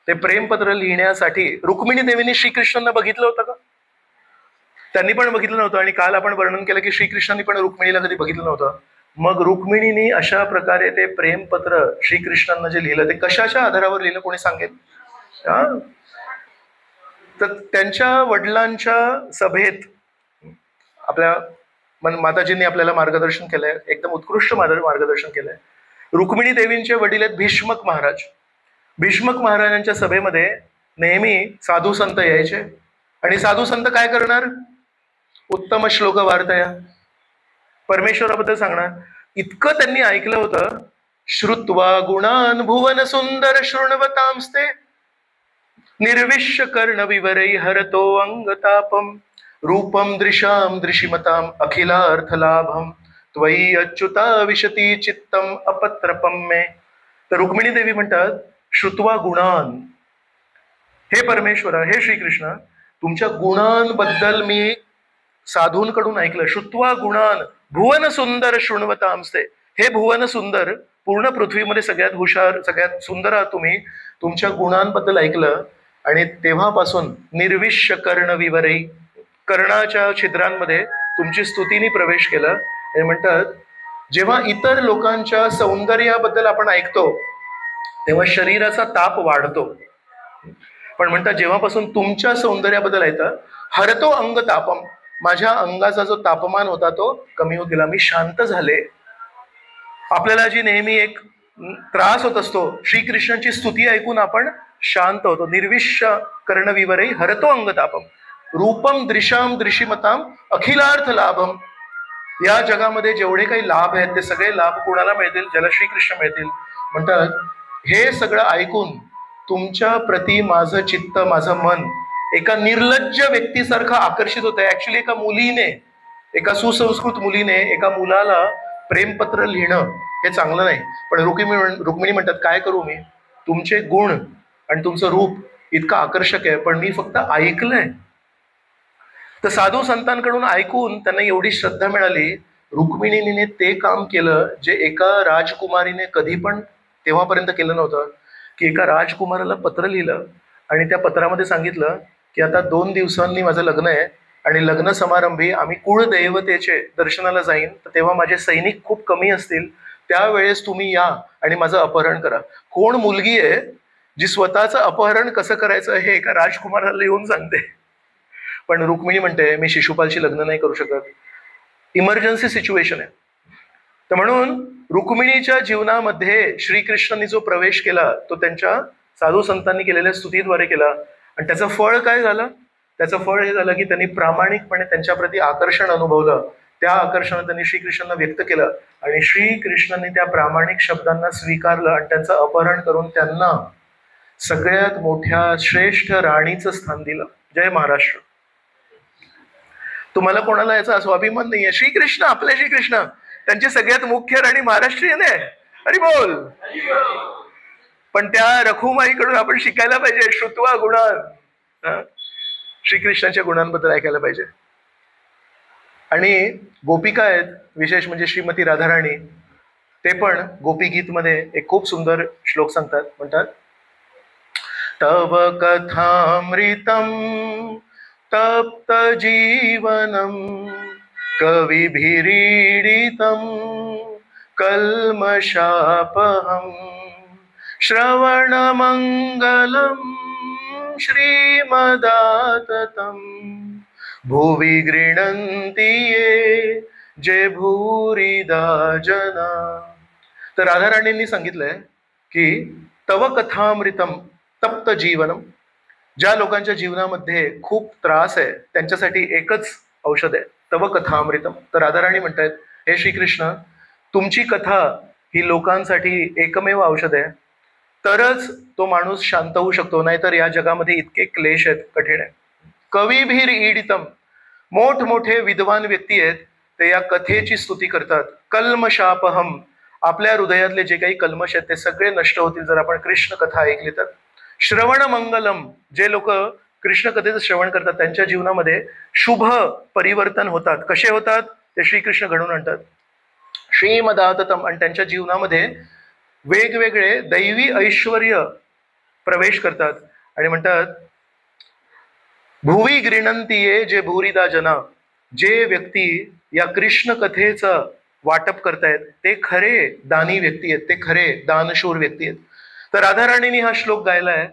ते प्रेमपत्र लिहिण्यासाठी रुक्मिणी देवीने श्रीकृष्णांना बघितलं होतं का? त्यांनी पण बघितलं नव्हतं. आणि काल आपण वर्णन केलं की श्रीकृष्णांनी पण रुक्मिणीला कधी बघितलं नव्हतं. मग रुक्मिणीने अशा प्रकारे ते प्रेमपत्र श्रीकृष्णांना जे लिहिलं ते कशाच्या आधारावर लिहिलं, कोणी सांगेल? तर त्यांच्या वडिलांच्या सभेत आपल्या माताजींनी आपल्याला मार्गदर्शन केलंय, एकदम उत्कृष्ट मार्गदर्शन केलंय. रुक्मिणी देवींचे वडील आहेत भीष्मक महाराज. भीष्मक महाराजांच्या सभेमध्ये नेहमी साधू संत यायचे, आणि साधू संत काय करणार? उत्तम श्लोक वार्तया, परमेश्वराबद्दल सांगणार. इतकं त्यांनी ऐकलं होतं. श्रुत्वा गुणान भुवन सुंदर शृण्वतांस्ते निर्विश्य कर्ण विवरै हरतो अंगतापम रूपम दृशाम दृशिमताम अखिलार्थलाभम त्वयी अच्युता विशती चित्तम अपत्रपम मे. तर रुक्मिणी देवी म्हणतात श्रुत्वा गुणान, हे परमेश्वरा, हे श्रीकृष्ण, तुमच्या गुणांबद्दल मी साधूंकडून ऐकलं. श्रुत्वा गुणान भुवन सुंदर शृण्वतांस्ते, हे भुवन सुंदर, पूर्ण पृथ्वीमध्ये सगळ्यात हुशार, सगळ्यात सुंदर आहात तुम्ही, तुमच्या गुणांबद्दल ऐकलं. आणि तेव्हापासून निर्विश्य कर्ण विवरे, कर्णाच्या छिद्रांमध्ये तुमची स्तुतीने प्रवेश केला. आणि म्हणतात जेव्हा इतर लोकांच्या सौंदर्याबद्दल आपण ऐकतो तेव्हा शरीराचा ताप वाढतो, पण म्हणतात जेव्हापासून तुमच्या सौंदर्याबद्दल येतं हरतो अंग तापम, माझ्या अंगाचा जो तापमान होता तो कमी होत गेला, मी शांत झाले. आपल्याला जी नेहमी एक त्रास होत असतो, श्रीकृष्णांची स्तुती ऐकून आपण शांत होतो. निर्विश्य कर्णविवरे हरतो अंग तापम, रूपम दृशाम दृशिमताम अखिलार्थ लाभम. या जगामध्ये जेवढे काही लाभ आहेत ते सगळे लाभ कोणाला मिळतील? ज्याला श्रीकृष्ण मिळतील. म्हणतात हे सगळं ऐकून तुमच्या प्रती माझं चित्त, माझं मन एका निर्लज्ज व्यक्तीसारखं आकर्षित होत आहे. ऍक्च्युली एका मुलीने, एका सुसंस्कृत मुलीने एका मुलाला प्रेमपत्र लिहिणं हे चांगलं नाही, पण रुक्मिणी म्हणतात काय करू मी, तुमचे गुण आणि तुमचं रूप इतकं आकर्षक आहे, पण मी फक्त ऐकलंय. तर साधू संतांकडून ऐकून त्यांना एवढी श्रद्धा मिळाली. रुक्मिणीने ते काम केलं जे एका राजकुमारीने कधी पण तेव्हापर्यंत केलं नव्हतं, की एका राजकुमाराला पत्र लिहिलं आणि त्या पत्रामध्ये सांगितलं की आता 2 दिवसांनी माझं लग्न आहे आणि लग्न समारंभी आम्ही कुळदेवतेचे दर्शनाला जाईन, तर तेव्हा माझे सैनिक खूप कमी असतील, त्यावेळेस तुम्ही या आणि माझं अपहरण करा. कोण मुलगी आहे जी स्वतःचं अपहरण कसं करायचं हे एका राजकुमाराला येऊन सांगते? पण रुक्मिणी म्हणते मी शिशुपालशी लग्न नाही करू शकत, इमर्जन्सी सिच्युएशन आहे. तर म्हणून रुक्मिणीच्या जीवनामध्ये श्रीकृष्णांनी जो प्रवेश केला तो त्यांच्या साधू संतांनी केलेल्या स्तुतीद्वारे केला. आणि त्याचं फळ काय झालं? त्याचं फळ हे झालं की त्यांनी प्रामाणिकपणे त्यांच्याप्रती आकर्षण अनुभवलं. त्या आकर्षणाने त्यांनी श्रीकृष्णांना व्यक्त केलं आणि श्रीकृष्णांनी त्या प्रामाणिक शब्दांना स्वीकारलं आणि त्यांचं अपहरण करून त्यांना सगळ्यात मोठ्या श्रेष्ठ राणीचं स्थान दिलं. जय महाराष्ट्र. तुम्हाला कोणाला याचा स्वाभिमान नाहीये? श्रीकृष्ण, आपले श्रीकृष्ण, त्यांची सगळ्यात मुख्य राणी महाराष्ट्रीयन आहे. हरी बोल. पण त्या रखुमाईकडून आपण शिकायला पाहिजे. श्रुत्वा गुणान, श्रीकृष्णाच्या गुणांबद्दल ऐकायला पाहिजे. आणि गोपिका आहेत, विशेष म्हणजे श्रीमती राधाराणी, ते पण गोपी गीत मध्ये एक खूप सुंदर श्लोक सांगतात. म्हणतात तव कथामृतम तप्त जीवनम कविभिरीडितम कल्मषापहम श्रवणमंगलम श्रीमदाततम भुवि गृह्णन्ति ये जे भूरिदा जना. तर राधाराणींनी सांगितलंय की तव कथामृतम तप्त जीवनम, ज्या लोकांच्या जीवनामध्ये खूप त्रास आहे त्यांच्यासाठी एकच औषध आहे, तव कथामृतम. तर राधाराणी म्हणतायत हे श्रीकृष्ण, तुमची कथा ही लोकांसाठी एकमेव औषध आहे, तरच तो माणूस शांत होऊ शकतो. नाहीतर या जगामध्ये इतके क्लेश आहेत, कठीण आहे. कविभिर ईडितम, मोठमोठे विद्वान व्यक्ती आहेत ते या कथेची स्तुती करतात. कल्मशापहम, आपल्या हृदयातले जे काही कल्मश आहेत ते सगळे नष्ट होतील जर आपण कृष्ण कथा ऐकली तर. श्रवण मंगलम, जे लोक कृष्ण कथेचं श्रवण करतात त्यांच्या जीवनामध्ये शुभ परिवर्तन होतात. कसे होतात ते श्रीकृष्ण घडवून आणतात. श्रीमदाततम, आणि त्यांच्या जीवनामध्ये वेगवेगळे दैवी ऐश्वर्य प्रवेश करतात. आणि म्हणतात भुवि गृह्णन्ति ये जे भूरिदा जना, जे व्यक्ती या कृष्ण कथेचं वाटप करतायत ते खरे दानी व्यक्ती आहेत, ते खरे दानशूर व्यक्ती आहेत. तर राधाराणींनी हा श्लोक गायलाय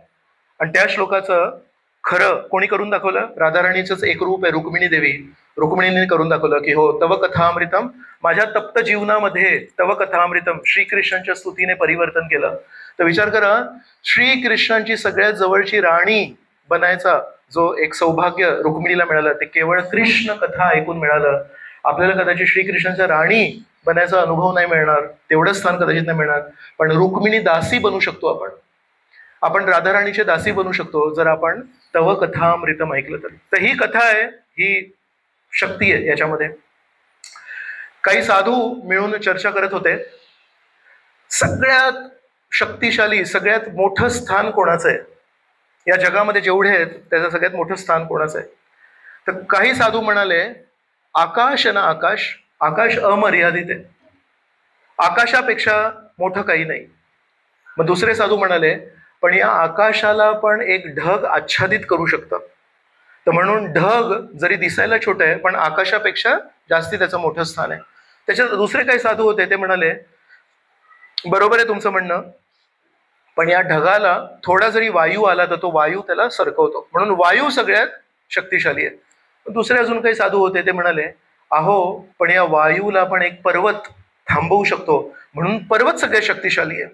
आणि त्या श्लोकाचं खरं कोणी करून दाखवलं? राधाराणीचंच एक रूप आहे रुक्मिणी देवी. रुक्मिणीने करून दाखवलं की हो, तव कथामृतम, माझ्या तप्त जीवनामध्ये तव कथामृतम, श्रीकृष्णांच्या स्तुतीने परिवर्तन केलं. तर विचार करा, श्रीकृष्णांची सगळ्यात जवळची राणी बनायचा जो एक सौभाग्य रुक्मिणीला मिळालं ते केवळ कृष्ण कथा ऐकून मिळालं. आपल्याला कदाचित श्रीकृष्णाच्या राणी बनायचा अनुभव नाही मिळणार, तेवढं स्थान कदाचित नाही मिळणार, पण रुक्मिणी दासी बनू शकतो आपण. आपण राधाराणीचे दासी बनू शकतो जर आपण तव कथामृतम ऐकलं तर. तर ही कथा आहे, ही शक्ती आहे याच्यामध्ये. काही साधू मिळून चर्चा करत होते, सगळ्यात शक्तिशाली, सगळ्यात मोठं स्थान कोणाचं आहे या जगामध्ये, जेवढे आहेत त्याचं सगळ्यात मोठं स्थान कोणाचं आहे? तर काही साधू म्हणाले आकाश ना आकाश, आकाश अमर्यादित आहे, आकाशापेक्षा मोठं काही नाही. मग दुसरे साधू म्हणाले पण या आकाशाला पण एक ढग आच्छादित करू शकतं. तर म्हणून ढग जरी दिसायला छोटं आहे पण आकाशापेक्षा जास्ती त्याचं मोठं स्थान आहे. त्याच्यात दुसरे काही साधू होते, ते म्हणाले बरोबर आहे तुमचं म्हणणं, पण या ढगाला थोडा जरी वायू आला तर तो वायू त्याला सरकवतो, म्हणून वायू सगळ्यात शक्तिशाली आहे. दुसरे अजून काही साधू होते, ते म्हणाले अहो पण या वायूला पण एक पर्वत थांबवू शकतो, म्हणून पर्वत सगळ्यात शक्तिशाली आहे.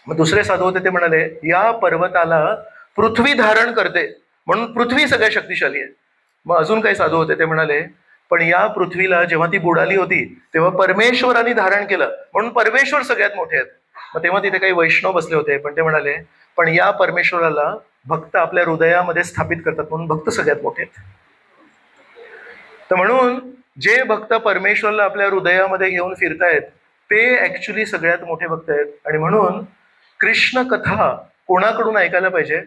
मग दुसरे साधू होते, ते म्हणाले या पर्वताला पृथ्वी धारण करते म्हणून पृथ्वी सगळ्यात शक्तिशाली आहे. मग अजून काही साधू होते, ते म्हणाले पण या पृथ्वीला जेव्हा ती बुडाली होती तेव्हा परमेश्वराने धारण केलं म्हणून परमेश्वर सगळ्यात मोठे आहेत. मग तेव्हा तिथे काही वैष्णव बसले होते, पण ते म्हणाले पण या परमेश्वराला भक्त आपल्या हृदयामध्ये स्थापित करतात म्हणून भक्त सगळ्यात मोठे आहेत. तर म्हणून जे भक्त परमेश्वराला आपल्या हृदयामध्ये घेऊन फिरतायत ते ऍक्च्युली सगळ्यात मोठे भक्त आहेत. आणि म्हणून कृष्ण कथा कोणाकडून ऐकायला पाहिजे?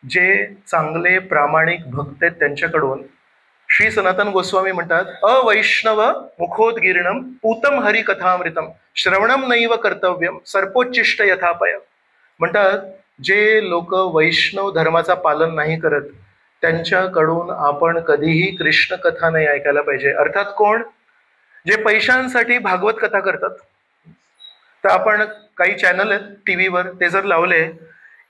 जे चांगले प्रामाणिक भक्त आहेत त्यांच्याकडून. श्री सनातन गोस्वामी म्हणतात अवैष्णव मुखोद्गीर्णम पूतम हरी कथामृतम श्रवणम नैव कर्तव्यम सर्पोच्चिष्ट यथापय. म्हणतात जे लोक वैष्णव धर्माचा पालन नाही करत त्यांच्याकडून आपण कधीही कृष्ण कथा नाही ऐकायला पाहिजे. अर्थात कोण? जे पैशांसाठी भागवत कथा करतात. तर आपण काही चॅनल आहेत टीव्हीवर, ते जर लावले,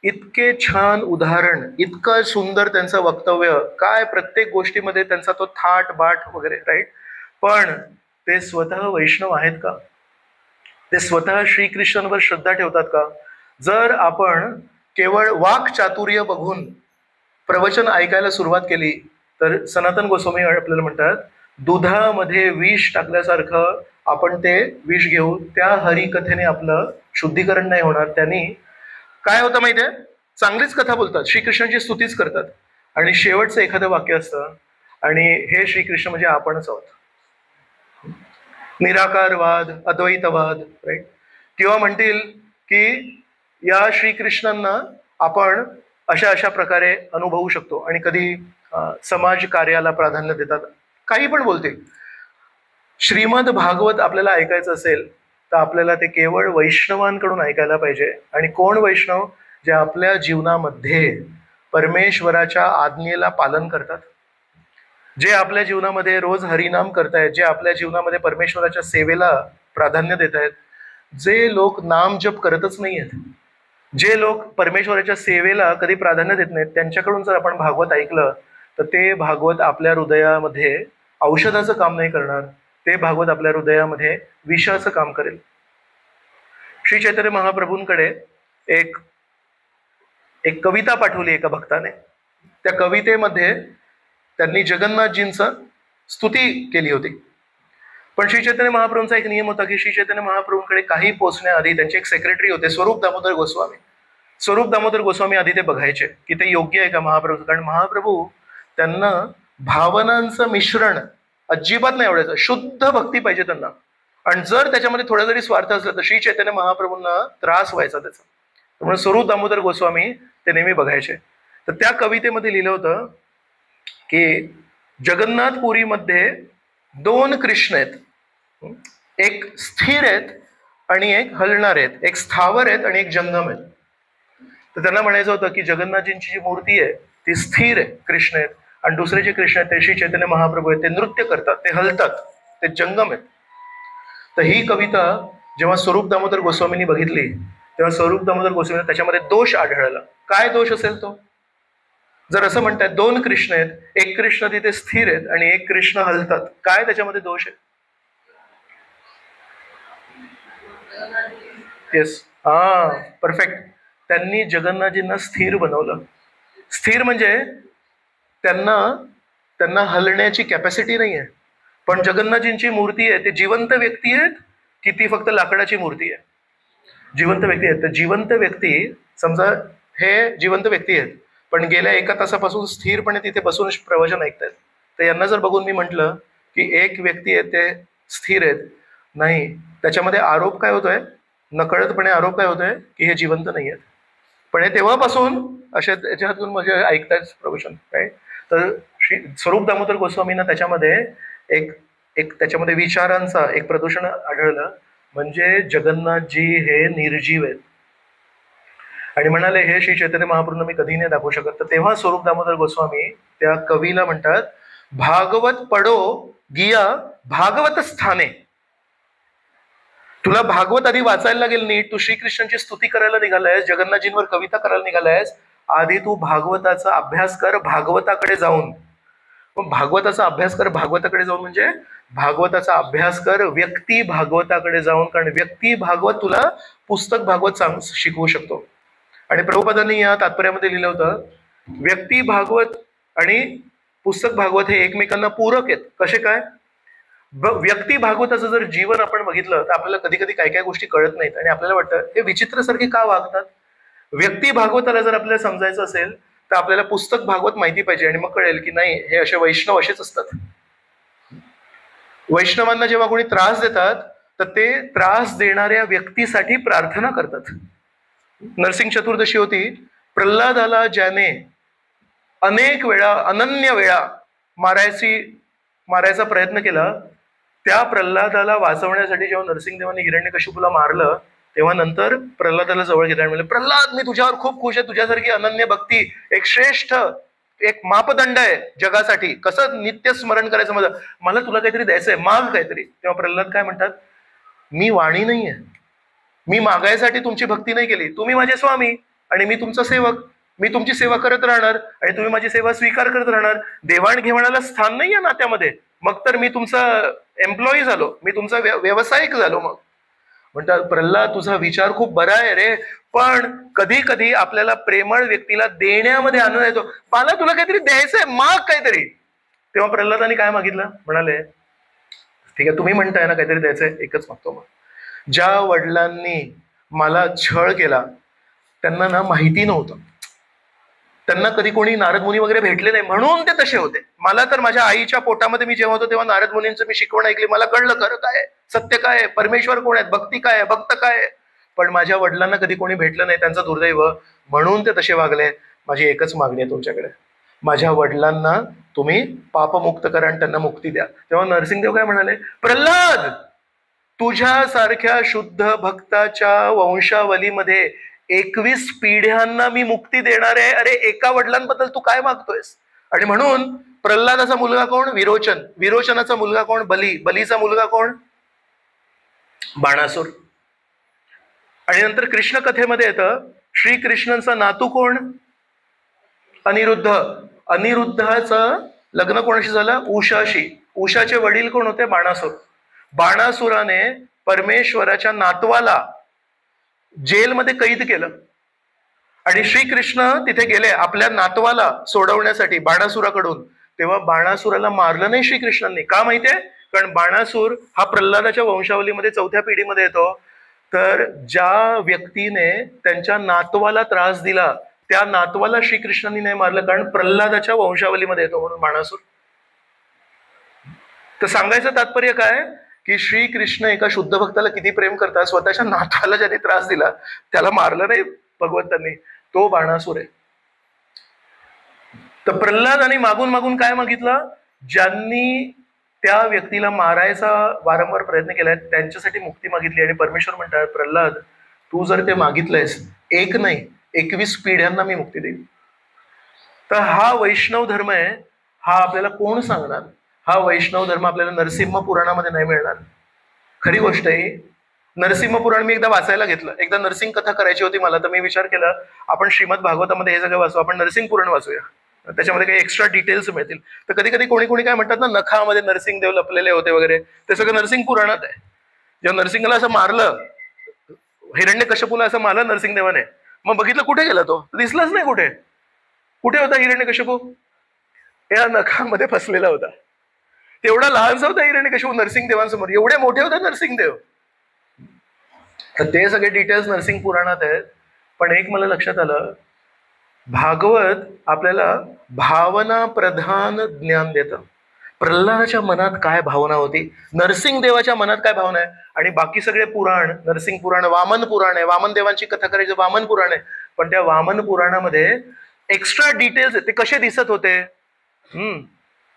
इतके छान उदाहरण, इतकं सुंदर त्यांचं वक्तव्य, काय प्रत्येक गोष्टीमध्ये त्यांचा तो थाट बाट वगैरे, राईट. पण ते स्वतः वैष्णव आहेत का? ते स्वतः श्रीकृष्णांवर श्रद्धा ठेवतात का? जर आपण केवळ वाक् चातुर्य बघून प्रवचन ऐकायला सुरुवात केली तर सनातन गोस्वामी आपल्याला म्हणतात दुधामध्ये विष टाकल्यासारखं आपण ते विष घेऊ, त्या हरिकथेने आपलं शुद्धीकरण नाही होणार. त्यांनी काय होतं माहितीये, चांगलीच कथा बोलतात, श्रीकृष्णाची स्तुतीच करतात आणि शेवटचं एखादं वाक्य असतं आणि हे श्रीकृष्ण म्हणजे आपणच आहोत. निराकारवाद, अद्वैतवाद, राईट. किंवा म्हणतील की या श्रीकृष्णांना आपण अशा अशा प्रकारे अनुभवू शकतो आणि कधी समाज कार्याला प्राधान्य देतात, काही पण बोलतील. श्रीमद भागवत आपल्याला ऐकायचं असेल तर आपल्याला ते केवळ वैष्णवांकडून ऐकायला पाहिजे. आणि कोण वैष्णव? जे आपल्या जीवनामध्ये परमेश्वराच्या आज्ञेला पालन करतात, जे आपल्या जीवनामध्ये रोज हरिनाम करतायत, जे आपल्या जीवनामध्ये परमेश्वराच्या सेवेला प्राधान्य देत आहेत. जे लोक नाम जप करतच नाही आहेत, जे लोक परमेश्वराच्या सेवेला कधी प्राधान्य देत नाहीत, त्यांच्याकडून जर आपण भागवत ऐकलं तर ते भागवत आपल्या हृदयामध्ये औषधाचं काम नाही करणार, ते भागवत आपल्या हृदयामध्ये विषाचं काम करेल. श्री चैतन्य महाप्रभूंकडे एक कविता पाठवली एका भक्ताने. त्या कवितेमध्ये त्यांनी जगन्नाथजींचं स्तुती केली होती. पण श्री चैतन्य महाप्रभूंचा एक नियम होता की श्री चैतन्य महाप्रभूंकडे काही पोचण्याआधी त्यांचे एक सेक्रेटरी होते, स्वरूप दामोदर गोस्वामी. स्वरूप दामोदर गोस्वामी आधी ते बघायचे की ते योग्य आहे का महाप्रभूचं, कारण महाप्रभू त्यांना भावनांचं मिश्रण अजिबात नाही आवडायचं, शुद्ध भक्ती पाहिजे त्यांना. आणि जर त्याच्यामध्ये थोडा जरी स्वार्थ असला तर श्री चैतन्य महाप्रभूंना त्रास व्हायचा त्याचा. त्यामुळे स्वरूप दामोदर गोस्वामी ते नेहमी बघायचे. तर त्या कवितेमध्ये लिहिलं होतं की जगन्नाथपुरीमध्ये दोन कृष्ण आहेत, एक स्थिर आहेत आणि एक हलणार आहेत, एक स्थावर आहेत आणि एक जंगम आहेत. तर त्यांना म्हणायचं होतं की जगन्नाथजींची जी मूर्ती आहे ती स्थिर आहे, कृष्ण आहेत, आणि दुसरे जे कृष्ण आहेत ते श्री चैतन्य महाप्रभू आहेत, ते नृत्य करतात, ते हलतात, ते जंगम आहेत. तर ही कविता जेव्हा स्वरूप दामोदर गोस्वामींनी बघितली तेव्हा स्वरूप दामोदर गोस्वामींना त्याच्यामध्ये दोष आढळला. काय दोष असेल तो? जर असं म्हणतात दोन कृष्ण आहेत, एक कृष्ण तिथे स्थिर आहेत आणि एक कृष्ण हलतात, काय त्याच्यामध्ये दोष आहे? Yes, perfect. त्यांनी जगन्नाथजींना स्थिर बनवलं. स्थिर म्हणजे त्यांना हलण्याची कॅपॅसिटी नाही आहे. पण जगन्नाथजींची मूर्ती आहे, ते जिवंत व्यक्ती आहेत की ती फक्त लाकडाची मूर्ती आहे? जिवंत व्यक्ती आहेत. तर जिवंत व्यक्ती, समजा हे जिवंत व्यक्ती आहेत पण गेल्या 1 तासापासून स्थिरपणे तिथे बसून प्रवचन ऐकतायत, तर यांना जर बघून मी म्हटलं की एक व्यक्ती आहे ते स्थिर आहेत, नाही, त्याच्यामध्ये आरोप काय होतोय? नकळतपणे आरोप काय होतोय की हे जिवंत नाही आहेत. पण हे तेव्हापासून अशा याच्यातून म्हणजे ऐकतायच प्रवचन, काय. तर श्री स्वरूप दामोदर गोस्वामींना त्याच्यामध्ये एक त्याच्यामध्ये विचारांचा एक प्रदूषण आढळलं, म्हणजे जगन्नाथजी हे निर्जीव आहेत. आणि म्हणाले, हे श्री चैतन्य महाप्रभूंना मी कधी नाही दाखवू शकत. तर तेव्हा स्वरूप दामोदर गोस्वामी त्या कवीला म्हणतात, भागवत पडो गिया भागवत स्थाने. तुला भागवत आधी वाचायला लागेल नीट. तू श्रीकृष्णांची स्तुती करायला निघालायस, जगन्नाथजींवर कविता करायला निघालायस, आधी तू भागवताचा अभ्यास कर भागवताकडे जाऊन. मग भागवताचा अभ्यास कर भागवताकडे जाऊन म्हणजे भागवताचा अभ्यास कर व्यक्ती भागवताकडे जाऊन, कारण व्यक्ती भागवत तुला पुस्तक भागवत शिकवू शकतो. आणि प्रभुपादांनी या तात्पर्यामध्ये लिहिलं होतं, व्यक्ती भागवत आणि पुस्तक भागवत हे एकमेकांना पूरक आहेत. कसे काय? व्यक्ती भागवताचं जर जीवन आपण बघितलं तर आपल्याला कधी कधी काय काय गोष्टी कळत नाहीत आणि आपल्याला वाटतं हे विचित्रसारखे का वागतात. व्यक्ती भागवताला जर आपल्याला समजायचं असेल तर आपल्याला पुस्तक भागवत माहिती पाहिजे आणि मग कळेल की नाही, हे असे वैष्णव असेच असतात. वैष्णवांना जेव्हा कोणी त्रास देतात तर ते त्रास देणाऱ्या व्यक्तीसाठी प्रार्थना करतात. नरसिंह चतुर्दशी होती. प्रल्हादाला ज्याने अनेक वेळा अनन्य वेळा मारायचा प्रयत्न केला, त्या प्रल्हादाला वाचवण्यासाठी जेव्हा नरसिंहदेवांनी हिरण्यकशिपूला मारलं तेव्हा नंतर प्रल्हादाला जवळ घेतला आणि म्हणले, प्रल्हाद मी तुझ्यावर खूप खुश आहे, तुझ्यासारखी अनन्य भक्ती एक श्रेष्ठ एक मापदंड आहे जगासाठी, कसं नित्य स्मरण करायचं मला तुला काहीतरी द्यायचंय, माग काहीतरी. तेव्हा प्रल्हाद काय म्हणतात, मी वाणी नाहीये, मी मागायसाठी तुमची भक्ती नाही केली, तुम्ही माझे स्वामी आणि मी तुमचा सेवक, मी तुमची सेवा करत राहणार आणि तुम्ही माझी सेवा स्वीकार करत राहणार. देवाणघेवाणाला स्थान नाहीये नात्यामध्ये, मग तर मी तुमचा एम्प्लॉई झालो, मी तुमचा व्यावसायिक झालो. मग म्हणतात, प्रल्हाद तुझा विचार खूप बरा आहे रे, पण कधी कधी आपल्याला प्रेमळ व्यक्तीला देण्यामध्ये आनंद येतो, मला तुला काहीतरी द्यायचंय, माग काहीतरी. तेव्हा प्रल्हादांनी काय मागितलं, म्हणाले ठीक आहे तुम्ही म्हणताय ना काहीतरी द्यायचंय, एकच मागतो. मग ज्या वडिलांनी मला छळ केला त्यांना ना माहिती नव्हतं, त्यांना कधी कोणी नारद मुनी वगैरे भेटले नाही म्हणून ते तसे होते. मला तर माझ्या आईच्या पोटामध्ये मी जेव्हा होतो तेव्हा नारद मुनींचं मी शिकवण ऐकली, मला कळलं खरं काय सत्य काय, परमेश्वर कोण आहेत, भक्ती काय, भक्त काय. पण माझ्या वडिलांना कधी कोणी भेटलं नाही, त्यांचं दुर्दैव, म्हणून ते तसे वागले. माझी एकच मागणी आहे तुमच्याकडे, माझ्या वडिलांना तुम्ही पापमुक्त करा आणि त्यांना मुक्ती द्या. तेव्हा नरसिंहदेव काय म्हणाले, प्रल्हाद तुझ्यासारख्या शुद्ध भक्ताच्या वंशावलीमध्ये 21 पिढ्यांना मी मुक्ती देणार आहे. अरे एका वडिलांबद्दल तू काय मागतोयस. आणि म्हणून प्रल्हादाचा मुलगा कोण, विरोचन, विरोचनाचा मुलगा कोण, बली, बलीचा मुलगा कोण, बाणासूर. आणि नंतर कृष्ण कथेमध्ये येतं, श्रीकृष्णांचा नातू कोण, अनिरुद्ध. अनिरुद्धाचं लग्न कोणाशी झालं, उषाशी. उषाचे वडील कोण होते, बाणासूर. बाणासुराने परमेश्वराच्या नातवाला जेलमध्ये कैद केलं आणि श्रीकृष्ण तिथे गेले आपल्या नातवाला सोडवण्यासाठी बाणासुराकडून. तेव्हा बाणासुराला मारलं नाही श्रीकृष्णांनी. का माहितीये, कारण बाणासूर हा प्रल्हादाच्या वंशावलीमध्ये 4थ्या पिढीमध्ये येतो. तर ज्या व्यक्तीने त्यांच्या नातवाला त्रास दिला त्या नातवाला श्रीकृष्णांनी नाही मारलं, कारण प्रल्हादाच्या वंशावलीमध्ये येतो म्हणून बाणासूर. तर सांगायचं तात्पर्य काय की श्रीकृष्ण एका शुद्ध भक्ताला किती प्रेम करतात, स्वतःच्या नातवाला ज्याने त्रास दिला त्याला मारलं नाही भगवंतांनी, तो बाणासूर आहे. तर प्रल्हादांनी मागून मागून काय मागितलं, ज्यांनी त्या व्यक्तीला मारायचा वारंवार प्रयत्न केलाय त्यांच्यासाठी मुक्ती मागितली. आणि परमेश्वर म्हणतात, प्रल्हाद तू जर ते मागितलंयस, एक नाही 21 पिढ्यांना मी मुक्ती देईन. तर हा वैष्णव धर्म आहे. हा आपल्याला कोण सांगणार, हा वैष्णव धर्म आपल्याला नरसिंह पुराणामध्ये नाही मिळणार. खरी गोष्ट आहे, नरसिंह पुराण मी एकदा वाचायला घेतलं, एकदा नरसिंह कथा करायची होती मला, तर मी विचार केला आपण श्रीमद भागवतामध्ये हे सगळं वाचू, आपण नरसिंह पुराण वाचूया, त्याच्यामध्ये काही एक्स्ट्रा डिटेल्स मिळतील. तर कधी कधी कोणी कोणी काय म्हणतात ना, नखामध्ये नरसिंहदेव लपलेले होते वगैरे, ते सगळं नरसिंह पुराणात आहे. जेव्हा नरसिंहला असं मारलं, हिरण्यकश्यपूला असं मारलं नरसिंहदेवाने, मग बघितलं कुठे गेला तो, दिसलाच नाही. कुठे कुठे होता हिरण्यकश्यपू, या नखामध्ये फसलेला होता. तेवढा लहानसा होता हिरण्यकश्यपू नरसिंहदेवांसमोर, एवढे मोठे होते नरसिंहदेव. तर ते सगळे डिटेल्स नरसिंह पुराणात आहेत. पण एक मला लक्षात आलं, भागवत आपल्याला भावना प्रधान ज्ञान देतं. प्रल्हादाच्या मनात काय भावना होती, नरसिंहदेवाच्या मनात काय भावना आहे, आणि बाकी सगळे पुराण, नरसिंह पुराण, वामन पुराण आहे, वामन देवांची कथा करायची वामन पुराण आहे, पण त्या वामन पुराणामध्ये एक्स्ट्रा डिटेल्स ते कसे दिसत होते.